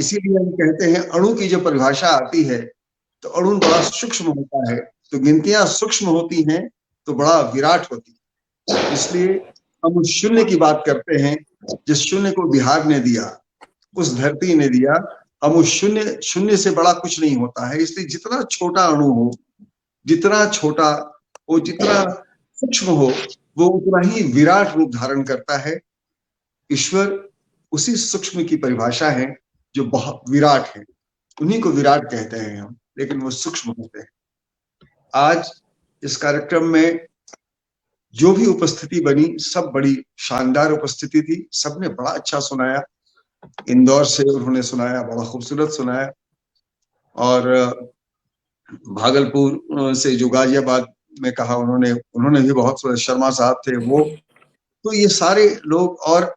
S12: इसीलिए हम कहते हैं अणु की जो परिभाषा आती है तो अणु बड़ा सूक्ष्म होता है, तो गिनतियां सूक्ष्म होती हैं तो बड़ा विराट होती है। इसलिए हम उस शून्य की बात करते हैं जिस शून्य को बिहार ने दिया, उस धरती ने दिया। हम उस शून्य से बड़ा कुछ नहीं होता है। इसलिए जितना छोटा अणु हो, जितना छोटा हो, जितना सूक्ष्म हो, वो उतना ही विराट रूप धारण करता है। ईश्वर उसी सूक्ष्म की परिभाषा है जो बहुत विराट है, उन्हीं को विराट कहते हैं हम, लेकिन वो सूक्ष्म होते हैं। आज इस कार्यक्रम में जो भी उपस्थिति बनी, सब बड़ी शानदार उपस्थिति थी। सबने बड़ा अच्छा सुनाया। इंदौर से उन्होंने सुनाया, बड़ा खूबसूरत सुनाया। और भागलपुर से जो गाजियाबाद में कहा उन्होंने भी बहुत, शर्मा साहब थे वो, तो ये सारे लोग, और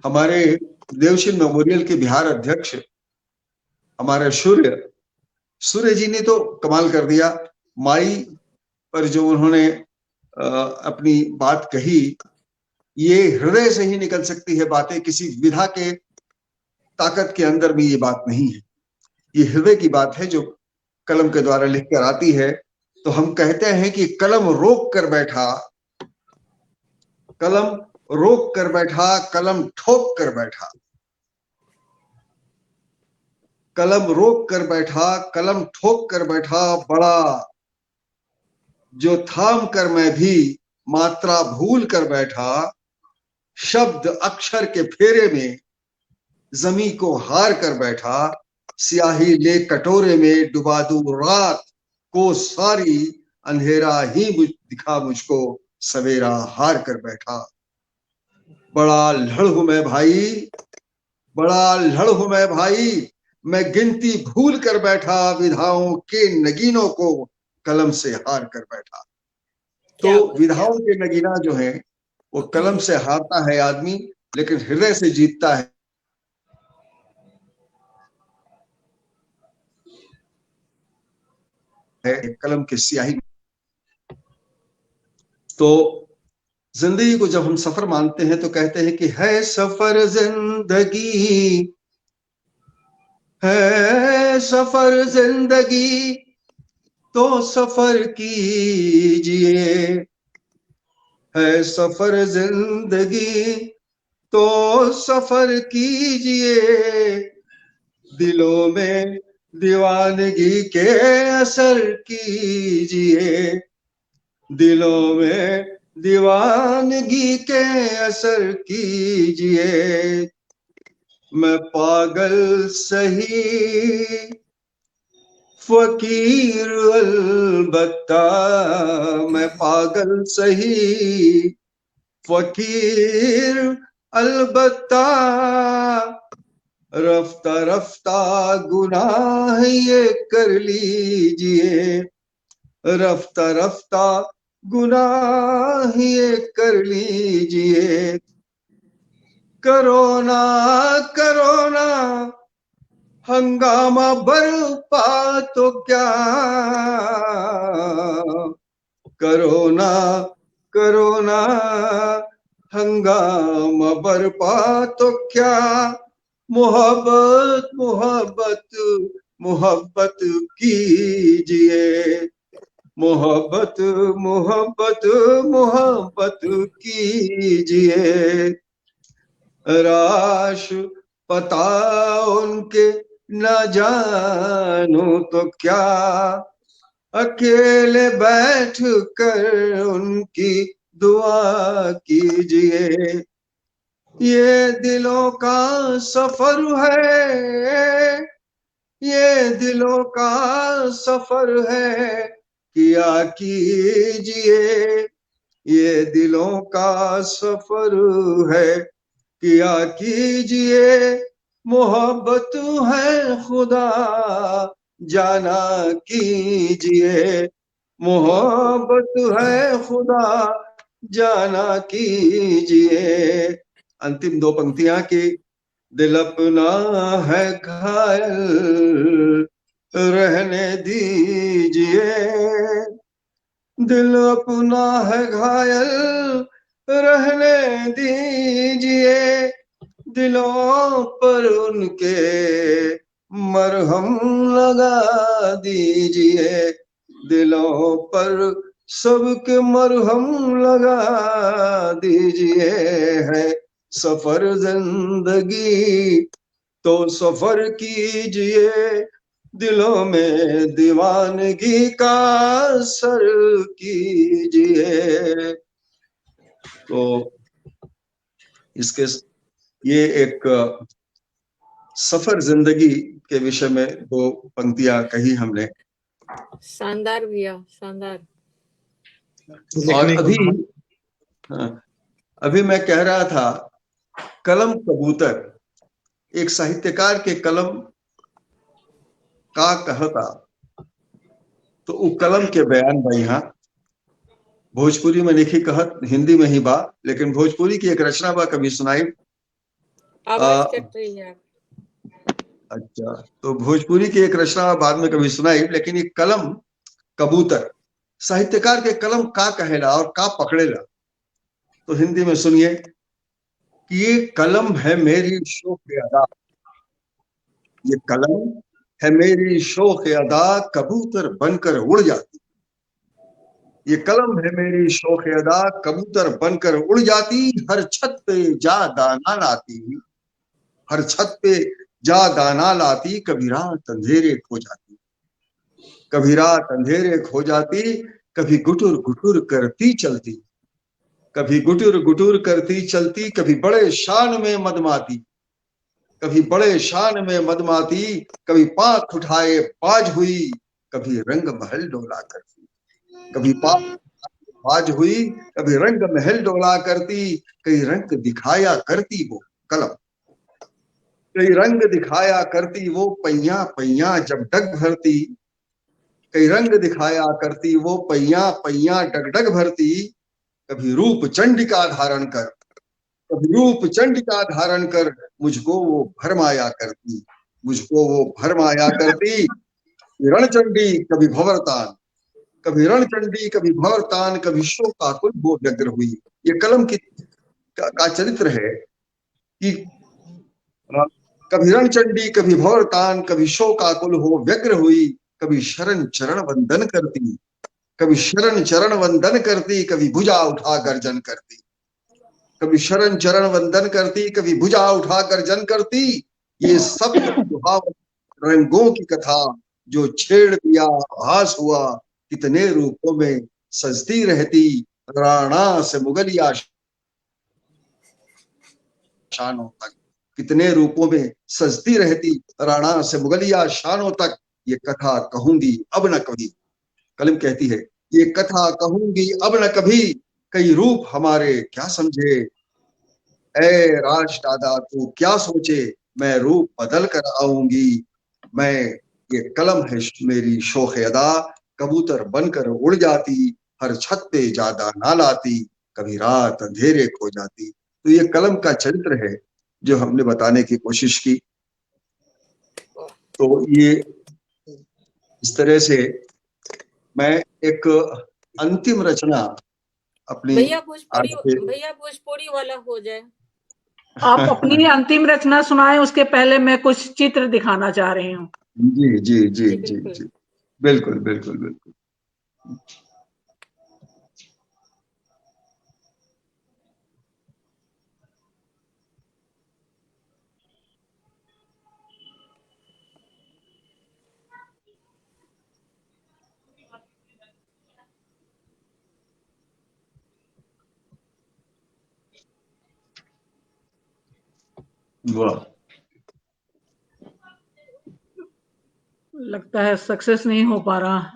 S12: हमारे देवशील मेमोरियल के बिहार अध्यक्ष हमारे सूर्य जी ने तो कमाल कर दिया। माई पर जो उन्होंने अपनी बात कही, ये हृदय से ही निकल सकती है बातें, किसी विधा के ताकत के अंदर भी ये बात नहीं है, ये हृदय की बात है जो कलम के द्वारा लिख कर आती है। तो हम कहते हैं कि कलम रोक कर बैठा, कलम रोक कर बैठा, कलम ठोक कर बैठा, कलम रोक कर बैठा, कलम ठोक कर बैठा, बड़ा जो थाम कर मैं भी मात्रा भूल कर बैठा, शब्द अक्षर के फेरे में जमी को हार कर बैठा, स्याही ले कटोरे में डुबा दूं रात को सारी, अंधेरा ही दिखा मुझको सवेरा हार कर बैठा। बड़ा लड़ हूं मैं भाई, बड़ा लड़ हूं मैं भाई, मैं गिनती भूल कर बैठा, विधाओं के नगीनों को कलम से हार कर बैठा। तो विधाओं के नगीना जो है वो कलम से हारता है आदमी, लेकिन हृदय से जीतता है कलम की स्याही। तो जिंदगी को जब हम सफर मानते हैं तो कहते हैं कि है सफर जिंदगी, है सफर जिंदगी, तो सफर कीजिए, है सफर जिंदगी तो सफर कीजिए, दिलों में दीवानगी के असर कीजिए, दिलों में दीवानगी के असर कीजिए। मैं पागल सही फकीर अलबत्ता, मैं पागल सही फकीर अलबत्ता, रफ्ता रफ्ता गुनाह ये कर लीजिए, रफ्ता रफ्ता गुनाह ये कर लीजिए। करोना करोना हंगामा बरपा तो क्या, करोना करोना हंगामा बरपा तो क्या, मोहब्बत मोहब्बत मोहब्बत कीजिए, मोहब्बत मोहब्बत मोहब्बत कीजिए। राश पता उनके न जानू तो क्या, अकेले बैठ कर उनकी दुआ कीजिए। ये दिलों का सफर है, ये दिलों का सफर है, किया कीजिए, ये दिलों का सफर है, किया कीजिए। मोहब्बत है खुदा जाना कीजिए, मोहब्बत है खुदा जाना कीजिए। अंतिम दो पंक्तियां की, दिल अपना है घायल रहने दीजिए, दिल अपना है घायल रहने दीजिए, दिलों पर उनके मरहम लगा दीजिए, दिलों पर सबके मरहम लगा दीजिए। है सफर जिंदगी तो सफर कीजिए, दिलों में दीवानगी का असर कीजिए। तो इसके ये एक सफर जिंदगी के विषय में दो पंक्तियां कही हमने।
S11: शानदार भैया, शानदार।
S12: और अभी मैं कह रहा था, कलम कबूतर, एक साहित्यकार के कलम का कहता। तो उ कलम के बयान बा यहाँ भोजपुरी में लिखी कहत, हिंदी में ही बा, लेकिन भोजपुरी की एक रचना बा, कभी सुनाई।
S11: आवाज कट रही है।
S12: अच्छा, तो भोजपुरी की एक रचना बाद में कभी सुनाई, लेकिन ये कलम कबूतर, साहित्यकार के कलम का कहेला और का पकड़ेला। तो हिंदी में सुनिए कि ये कलम है मेरी शोख अदा, ये कलम है मेरी शोख अदा, कबूतर बनकर उड़ जाती। ये कलम है मेरी शोख अदा, कबूतर बनकर उड़ जाती, हर छत पे जा दाना लाती, हर छत पे जा दाना लाती, कभी रात अंधेरे खो जाती, कभी रात अंधेरे खो जाती, कभी गुटुर गुटुर करती चलती, कभी गुटुर गुटुर करती चलती, कभी बड़े शान में मदमाती, कभी बड़े शान में मदमाती, कभी पांख उठाए बाज हुई, कभी रंग महल डोला करती, कभी पांख बाज हुई, कभी रंग महल डोला करती, कई रंग दिखाया करती वो कलम, कई रंग दिखाया करती वो पैया पैया जब डग भरती, कई रंग दिखाया करती वो पैया पैया डगडग भरती, कभी रूप चंडिका धारण कर, कभी रूप चंडिका धारण कर, मुझको वो भरमाया करती, मुझको वो भरमाया करती, रणचंडी कभी भंवरतान, कभी रणचंडी कभी भंवरतान, कभी शोकाकुल वो व्यग्र हुई। ये कलम की का चरित्र है कि कभी रणचंडी कभी भंवरतान, कभी शोकाकुल हो व्यग्र हुई, कभी शरण चरण वंदन करती, कभी शरण चरण वंदन करती, कभी भुजा उठा गर्जन करती, कभी शरण चरण वंदन करती, कभी भुजा उठा गर्जन करती। ये सब रंगों की कथा जो छेड़ दिया भास हुआ, कितने रूपों में सजती रहती, राणा से मुगलिया शानों तक, कितने रूपों में सजती रहती, राणा से मुगलिया शानों तक, ये कथा कहूंगी अब न कभी। कलम कहती है ये कथा कहूंगी अब न कभी, कई रूप हमारे क्या समझे, ऐ राज दादा तू क्या सोचे, मैं रूप बदल कर आऊंगी, मैं ये कलम है मेरी शोख अदा, कबूतर बनकर उड़ जाती, हर छत पे ज्यादा ना लाती, कभी रात अंधेरे खो जाती। तो ये कलम का चरित्र है जो हमने बताने की कोशिश की। तो ये इस तरह से मैं एक अंतिम रचना अपनी
S11: भैया भोजपुरी वाला हो जाए।
S1: आप अपनी अंतिम रचना सुनाएं, उसके पहले मैं कुछ चित्र दिखाना चाह रही हूँ।
S12: जी जी जी जी जी, बिल्कुल बिल्कुल बिल्कुल। वाह,
S1: लगता है सक्सेस नहीं हो पा रहा।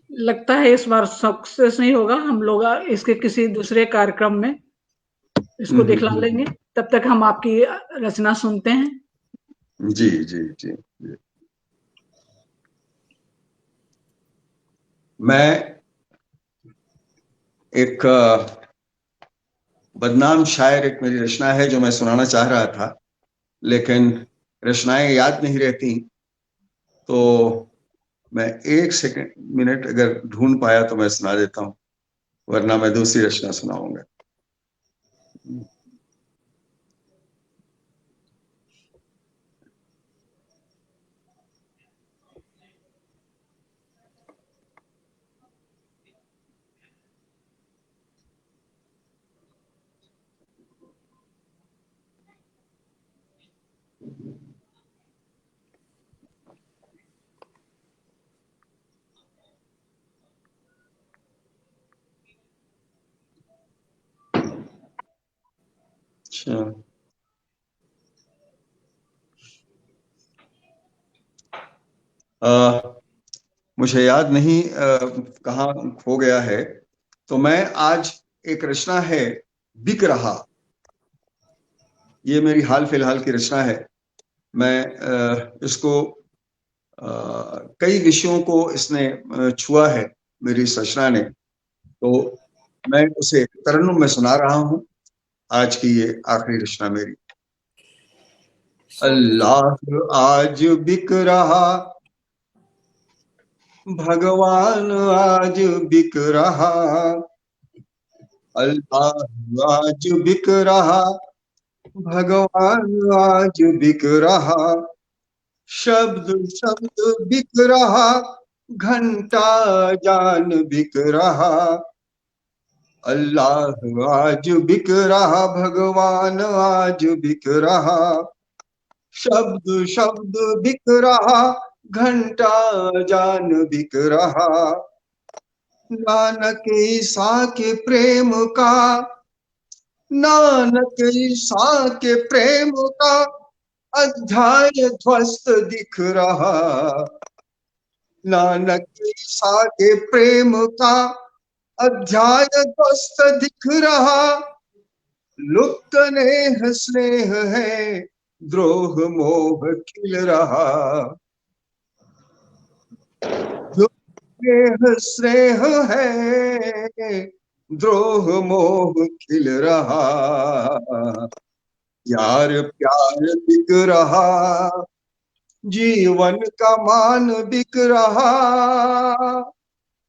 S1: लगता है इस बार सक्सेस नहीं होगा। हम लोग इसके किसी दूसरे कार्यक्रम में इसको दिखला लेंगे। तब तक हम आपकी रचना सुनते हैं।
S12: जी जी जी जी। मैं एक बदनाम शायर, एक मेरी रचना है जो मैं सुनाना चाह रहा था, लेकिन रचनाएं याद नहीं रहती, तो मैं एक सेकंड मिनट अगर ढूंढ पाया तो मैं सुना देता हूं, वरना मैं दूसरी रचना सुनाऊंगा। अच्छा, मुझे याद नहीं कहाँ खो गया है, तो मैं आज एक रचना है बिक रहा, ये मेरी हाल फिलहाल की रचना है। मैं इसको कई विषयों को इसने छुआ है मेरी इस रचना ने, तो मैं उसे तरन्नुम में सुना रहा हूं। आज की ये आखिरी रचना मेरी। अल्लाह आज बिक रहा, भगवान आज बिक रहा, अल्लाह आज बिक रहा, भगवान आज बिक रहा, शब्द शब्द बिक रहा, घंटा जान बिक रहा, अल्लाह आज बिक रहा, भगवान आज बिक रहा, शब्द शब्द बिक रहा, घंटा जान बिक रहा, नानक ईसा के प्रेम का, नानक ईसा के प्रेम का अध्याय ध्वस्त दिख रहा, नानक ईसा के प्रेम का अध्याय ध्वस्त दिख रहा, लुप्त नेह स्नेह है, द्रोह मोह खिल रहा, नेह स्नेह है, द्रोह मोह खिल रहा, यार प्यार बिक रहा, जीवन का मान बिक रहा,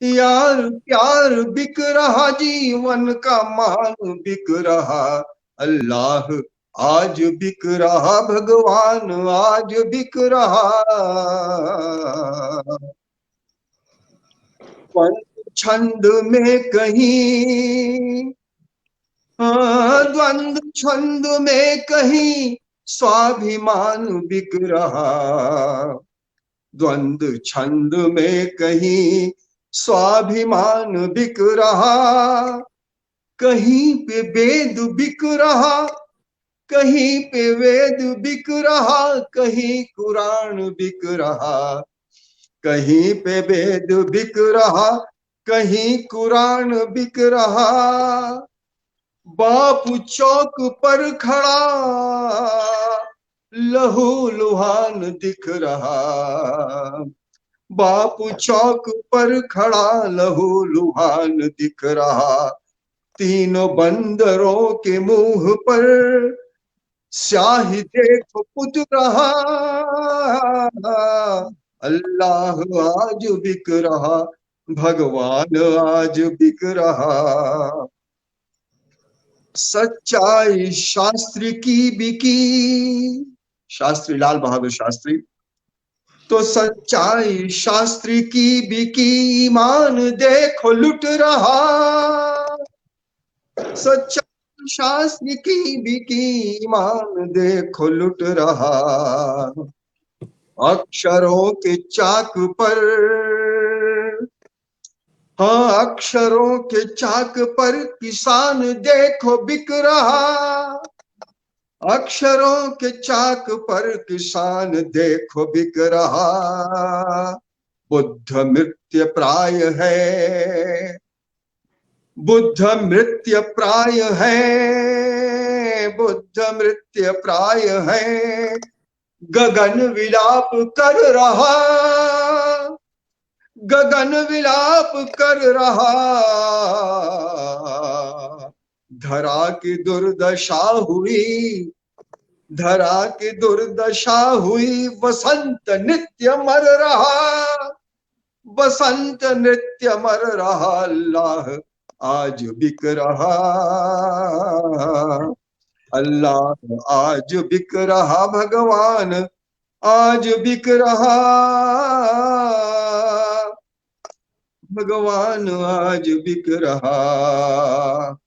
S12: यार प्यार बिक रहा, जीवन का मान बिक रहा, अल्लाह आज बिक रहा, भगवान आज बिक रहा, छंद में कहीं, द्वंद्व छंद में कहीं स्वाभिमान बिक रहा, द्वंद्व छंद में कहीं स्वाभिमान बिक रहा, कहीं पे वेद बिक रहा, कहीं पे वेद बिक रहा, कहीं कुरान बिक रहा, कहीं पे वेद बिक रहा, कहीं कुरान बिक रहा, बापू चौक पर खड़ा लहू लुहान दिख रहा, बापू चौक पर खड़ा लहू लुहान दिख रहा, तीनों बंदरों के मुंह पर स्याही देखो पुत रहा, अल्लाह आज बिक रहा, भगवान आज बिक रहा, सच्चाई शास्त्री की बिकी, शास्त्री लाल बहादुर शास्त्री, तो सच्चाई शास्त्री की बिकी, ईमान देखो लुट रहा, सच्चाई शास्त्री की बिकी, ईमान देखो लुट रहा, अक्षरों के चाक पर, हाँ अक्षरों के चाक पर किसान देखो बिक रहा, अक्षरों के चाक पर किसान देखो बिक रहा, बुद्ध मृत्य प्राय है, बुद्ध मृत्य प्राय है, बुद्ध मृत्य प्राय है, गगन विलाप कर रहा, गगन विलाप कर रहा, धरा की दुर्दशा हुई, धरा की दुर्दशा हुई, वसंत नित्य मर रहा, बसंत नृत्य मर रहा, अल्लाह आज बिक रहा, अल्लाह आज बिक रहा, भगवान आज बिक रहा, भगवान आज बिक रहा।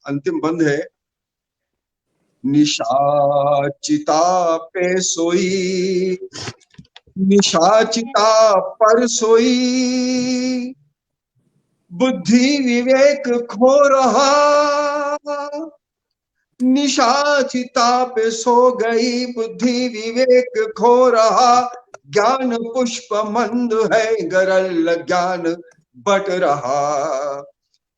S12: अंतिम बंद है। निशाचिता पे सोई, निशाचिता पर सोई, बुद्धि विवेक खो रहा, निशाचिता पे सो गई, बुद्धि विवेक खो रहा, ज्ञान पुष्प मंद है, गरल ज्ञान बट रहा,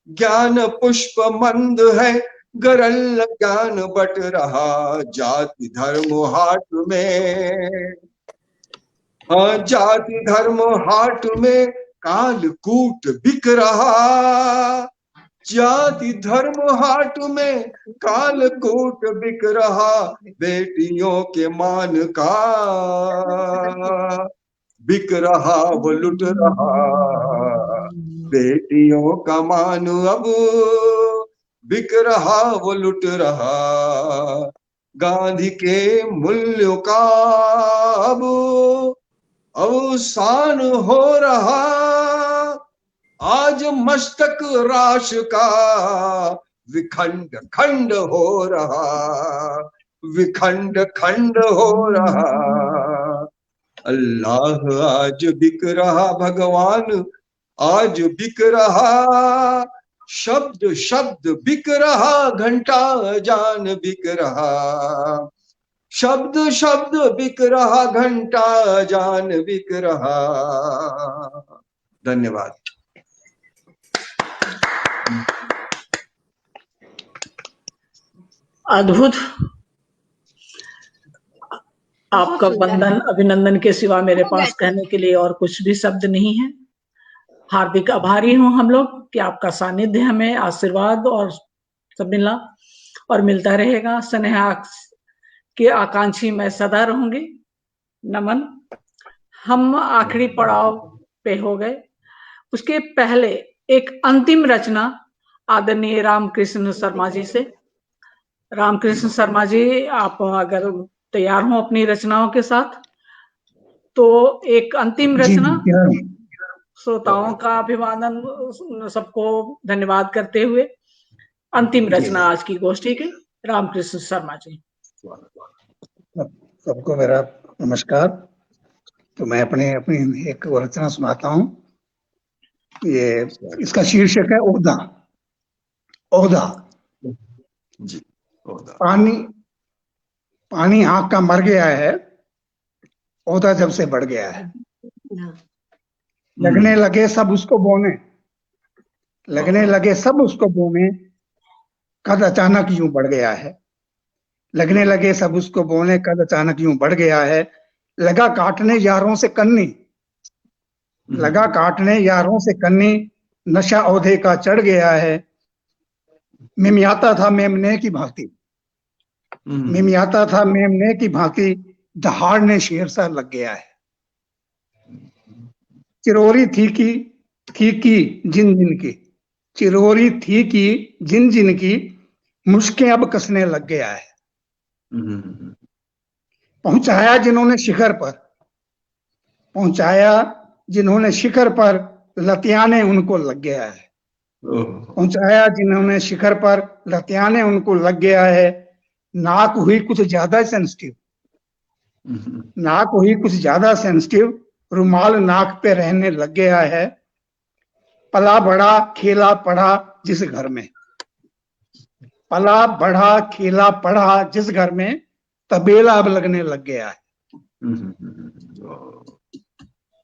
S12: ज्ञान पुष्प मंद है, गरल ज्ञान बट रहा, जाति धर्म हाट में, हाँ जाति धर्म हाट में कालकूट बिक रहा, जाति धर्म हाट में कालकूट बिक रहा, बेटियों के मान का बिक रहा वो लुट रहा, बेटियों का मान अब बिक रहा वो लुट रहा, गांधी के मूल्यों का अब अवसान हो रहा, आज मस्तक राश का विखंड खंड हो रहा, विखंड खंड हो रहा, अल्लाह आज बिक रहा, भगवान आज बिक रहा, शब्द शब्द बिक रहा, घंटा जान बिक रहा, शब्द शब्द बिक रहा, घंटा जान बिक रहा। धन्यवाद।
S1: अद्भुत। आपका वंदन अभिनंदन के सिवा मेरे पास कहने के लिए और कुछ भी शब्द नहीं है। हार्दिक आभारी हूं हम लोग कि आपका सानिध्य हमें आशीर्वाद और सब मिला और मिलता रहेगा। स्नेहा के आकांक्षी मैं सदा रहूंगी। नमन। हम आखिरी पड़ाव पे हो गए। उसके पहले एक अंतिम रचना आदरणीय रामकृष्ण शर्मा जी से। रामकृष्ण शर्मा जी, आप अगर तैयार हो अपनी रचनाओं के साथ तो एक अंतिम रचना श्रोताओं का अभिवादन, सबको धन्यवाद करते हुए अंतिम रचना आज की गोष्ठी के रामकृष्ण शर्मा जी।
S2: सबको मेरा नमस्कार। तो मैं अपनी एक रचना सुनाता हूँ। ये इसका शीर्षक है ओहदा। ओहदा। पानी आंख का मर गया है, ओहदा जब से बढ़ गया है। लगने लगे सब उसको बोने, लगने लगे सब उसको बोने, कद अचानक यूं बढ़ गया है। लगने लगे सब उसको बोने, कद अचानक यूं बढ़ गया है। लगा काटने यारों से कन्नी, लगा काटने यारों से कन्नी, नशा औधे का चढ़ गया है। मिमियाता था मेमने की भांति, मिमियाता था मेमने की भांति, दहाड़ने शेर सा लग गया है। चिरोरी थी की जिन जिन की, चिरोरी थी की जिन जिन की, मुश्कें अब कसने लग गया है। पहुंचाया जिन्होंने शिखर पर, पहुंचाया जिन्होंने शिखर पर, लतियाने उनको लग गया है। पहुंचाया जिन्होंने शिखर पर, लतियाने उनको लग गया है। नाक हुई कुछ ज्यादा सेंसिटिव, नाक हुई कुछ ज्यादा सेंसिटिव, रुमाल नाक पे रहने लग गया है। पला बड़ा खेला पड़ा जिस घर में, पला बड़ा खेला पड़ा जिस घर में, तबेला अब लगने लग गया है।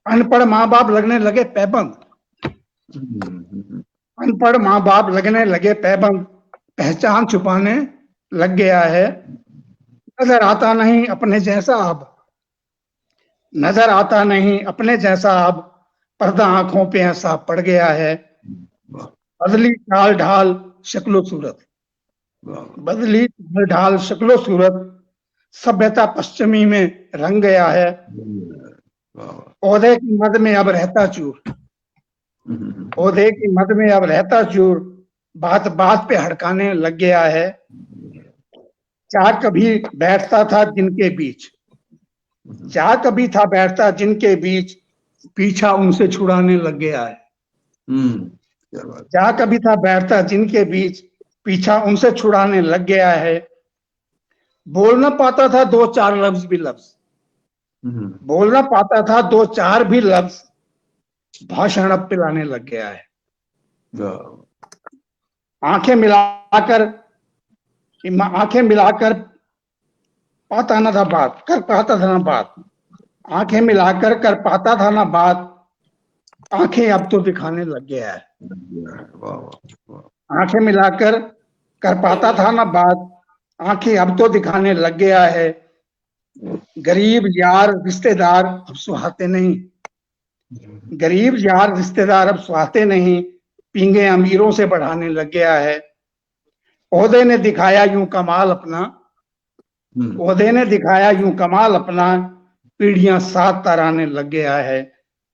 S2: अनपढ़ माँ बाप लगने लगे पैबंद, अनपढ़ माँ बाप लगने लगे पैबंद, पहचान छुपाने लग गया है। नजर आता नहीं अपने जैसा अब, नजर आता नहीं अपने जैसा, अब पर्दा आंखों पे ऐसा पड़ गया है। बदली चाल ढाल शक्लो सूरत, बदली चाल ढाल शक्लो सूरत, सभ्यता पश्चिमी में रंग गया है। ओहदे की मद में अब रहता चूर, ओहदे की मद में अब रहता चूर, बात बात पे हड़काने लग गया है। चार कभी बैठता था जिनके बीच, चार कभी था बैठता जिनके बीच, पीछा उनसे छुड़ाने लग गया है। चार कभी था बैठता जिनके बीच, पीछा उनसे छुड़ाने लग गया है। बोल ना पाता था दो चार लफ्ज भी लफ्ज, बोल ना पाता था दो चार भी लफ्ज, भाषण अब पिलाने लग गया है। आंखें मिलाकर पाता ना था बात, कर पाता था ना बात, आंखें मिलाकर कर पाता था ना बात, आंखें अब तो दिखाने लग गया है। आंखें मिलाकर कर पाता था ना बात, आंखें अब तो दिखाने लग गया है। गरीब यार रिश्तेदार अब सुहाते नहीं, गरीब यार रिश्तेदार अब सुहाते नहीं, पींगे अमीरों से बढ़ाने लग गया है। ओहदे ने दिखाया यूं कमाल अपना, ओहदे ने दिखाया यूं कमाल अपना, पीढ़ियां साथ तराने लग गया है।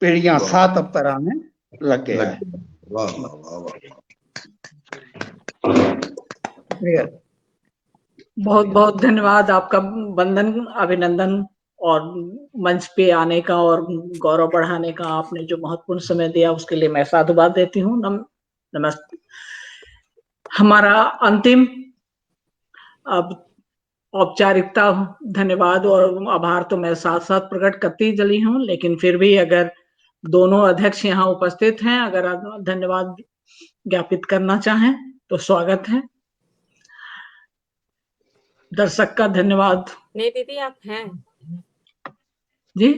S2: पीढ़ियां साथ अब तराने लग गया है।
S1: बहुत बहुत धन्यवाद आपका, वंदन, अभिनंदन, और मंच पे आने का और गौरव बढ़ाने का आपने जो महत्वपूर्ण समय दिया उसके लिए मैं साधुवाद देती हूँ। नमस्ते। हमारा अंतिम अब औपचारिकता, धन्यवाद और आभार तो मैं साथ साथ प्रकट करती चली हूँ, लेकिन फिर भी अगर दोनों अध्यक्ष यहाँ उपस्थित हैं, अगर धन्यवाद ज्ञापित करना चाहें तो स्वागत है। दर्शक का धन्यवाद।
S11: नहीं दीदी, आप हैं
S1: जी,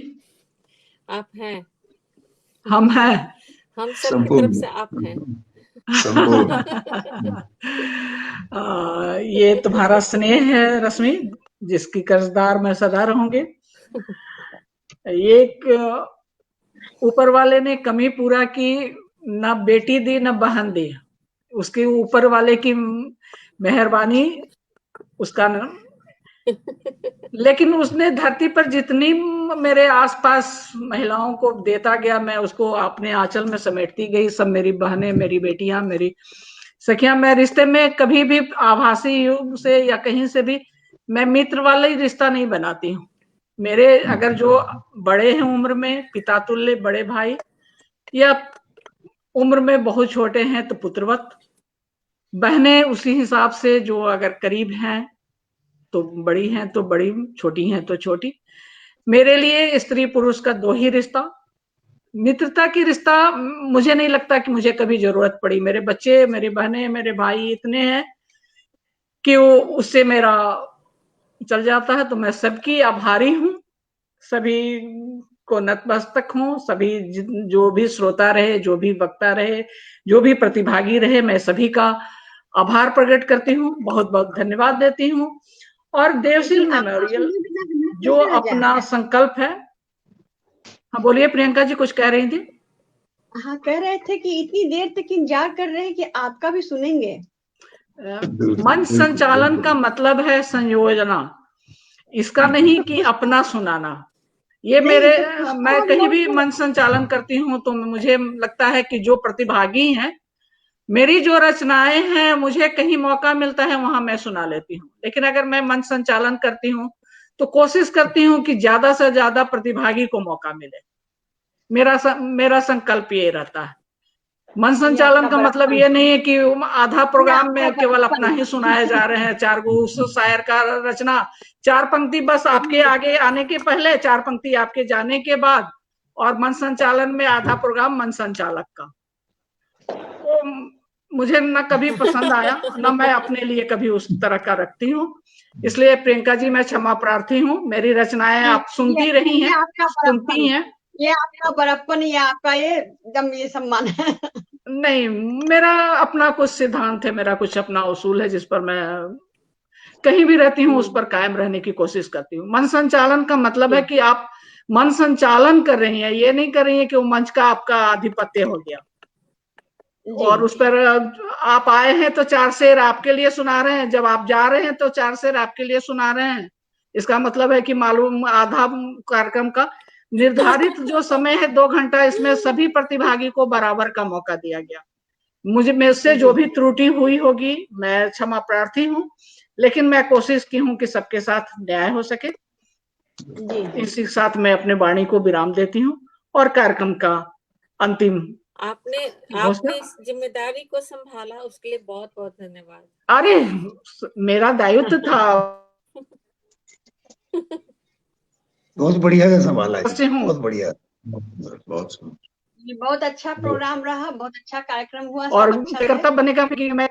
S11: आप हैं,
S1: हम हैं,
S11: हम सब की तरफ से आप हैं।
S1: ये तुम्हारा स्नेह है रश्मि, जिसकी कर्जदार मैं सदा रहूंगी। एक ऊपर वाले ने कमी पूरा की, ना बेटी दी ना बहन दी, उसके ऊपर वाले की मेहरबानी उसका न, लेकिन उसने धरती पर जितनी मेरे आसपास महिलाओं को देता गया, मैं उसको अपने आंचल में समेटती गई। सब मेरी बहनें, मेरी बेटियां, मेरी सखियां। मैं रिश्ते में कभी भी आभासी युग से या कहीं से भी मैं मित्र वाला ही रिश्ता नहीं बनाती हूँ। मेरे अगर जो बड़े हैं उम्र में, पिता तुल्य बड़े भाई, या उम्र में बहुत छोटे हैं तो पुत्रवत, बहनें उसी हिसाब से, जो अगर करीब हैं तो बड़ी हैं तो बड़ी, छोटी हैं तो छोटी। मेरे लिए स्त्री पुरुष का दो ही रिश्ता, मित्रता की रिश्ता मुझे नहीं लगता कि मुझे कभी जरूरत पड़ी। मेरे बच्चे, मेरी बहनें, मेरे भाई इतने हैं कि वो उससे मेरा चल जाता है। तो मैं सबकी आभारी हूँ, सभी को नतमस्तक हूँ। सभी जो भी श्रोता रहे, जो भी वक्ता रहे, जो भी प्रतिभागी रहे, मैं सभी का आभार प्रकट करती हूँ, बहुत बहुत धन्यवाद देती हूँ। और देवशील मेमोरियल जो अपना संकल्प है। हाँ बोलिए प्रियंका जी, कुछ कह रही थी।
S3: हाँ, कह रहे थे कि इतनी देर तक इंतजार कर रहे हैं कि आपका भी सुनेंगे।
S1: मंच संचालन का मतलब है संयोजना, इसका नहीं कि अपना सुनाना। ये मेरे, मैं कहीं भी मंच संचालन करती हूँ तो मुझे लगता है कि जो प्रतिभागी हैं, मेरी जो रचनाएं हैं, मुझे कहीं मौका मिलता है वहां मैं सुना लेती हूँ। लेकिन अगर मैं मंच संचालन करती हूँ तो कोशिश करती हूँ कि ज्यादा से ज्यादा प्रतिभागी को मौका मिले। मेरा संकल्प ये रहता है। मंच संचालन का मतलब ये नहीं है कि आधा प्रोग्राम में केवल अपना ही सुनाए जा रहे हैं। चार गो उस शायर का रचना, चार पंक्ति बस आपके आगे आने के पहले, चार पंक्ति आपके जाने के बाद, और मंच संचालन में आधा प्रोग्राम मंच संचालक का। तो मुझे न कभी पसंद आया, न मैं अपने लिए कभी उस तरह का रखती हूँ। इसलिए प्रियंका जी, मैं क्षमा प्रार्थी हूँ। मेरी रचनाएं आप सुनती रही हैं, सुनती हैं।
S3: ये आपका बड़प्पन, ये आपका ये एकदम ये सम्मान है।
S1: नहीं, मेरा अपना कुछ सिद्धांत है, मेरा कुछ अपना उसूल है, जिस पर मैं कहीं भी रहती हूँ उस पर कायम रहने की कोशिश करती हूँ। मन संचालन का मतलब है कि आप मन संचालन कर रही हैं, ये नहीं कर रही हैं कि वो मंच का आपका आधिपत्य हो गया। और उस पर आप आए हैं तो 4 शेर आपके लिए सुना रहे हैं, जब आप जा रहे हैं तो 4 शेर आपके लिए सुना रहे हैं। इसका मतलब है कि मालूम आधा कार्यक्रम का निर्धारित जो समय है 2 घंटा, इसमें सभी प्रतिभागी को बराबर का मौका दिया गया। मुझे से जो भी त्रुटि हुई होगी मैं क्षमा प्रार्थी हूँ, लेकिन मैं कोशिश की हूँ कि सबके साथ न्याय हो सके। इसी साथ मैं अपने वाणी को विराम देती हूँ और कार्यक्रम का अंतिम
S11: आपने इस जिम्मेदारी को संभाला, उसके लिए बहुत बहुत धन्यवाद।
S1: अरे मेरा दायित्व था।
S2: बहुत बढ़िया से संभाला, बहुत बढ़िया,
S3: बहुत अच्छा प्रोग्राम रहा, बहुत अच्छा कार्यक्रम हुआ।
S1: और कर्तव्य बनेगा कि मैं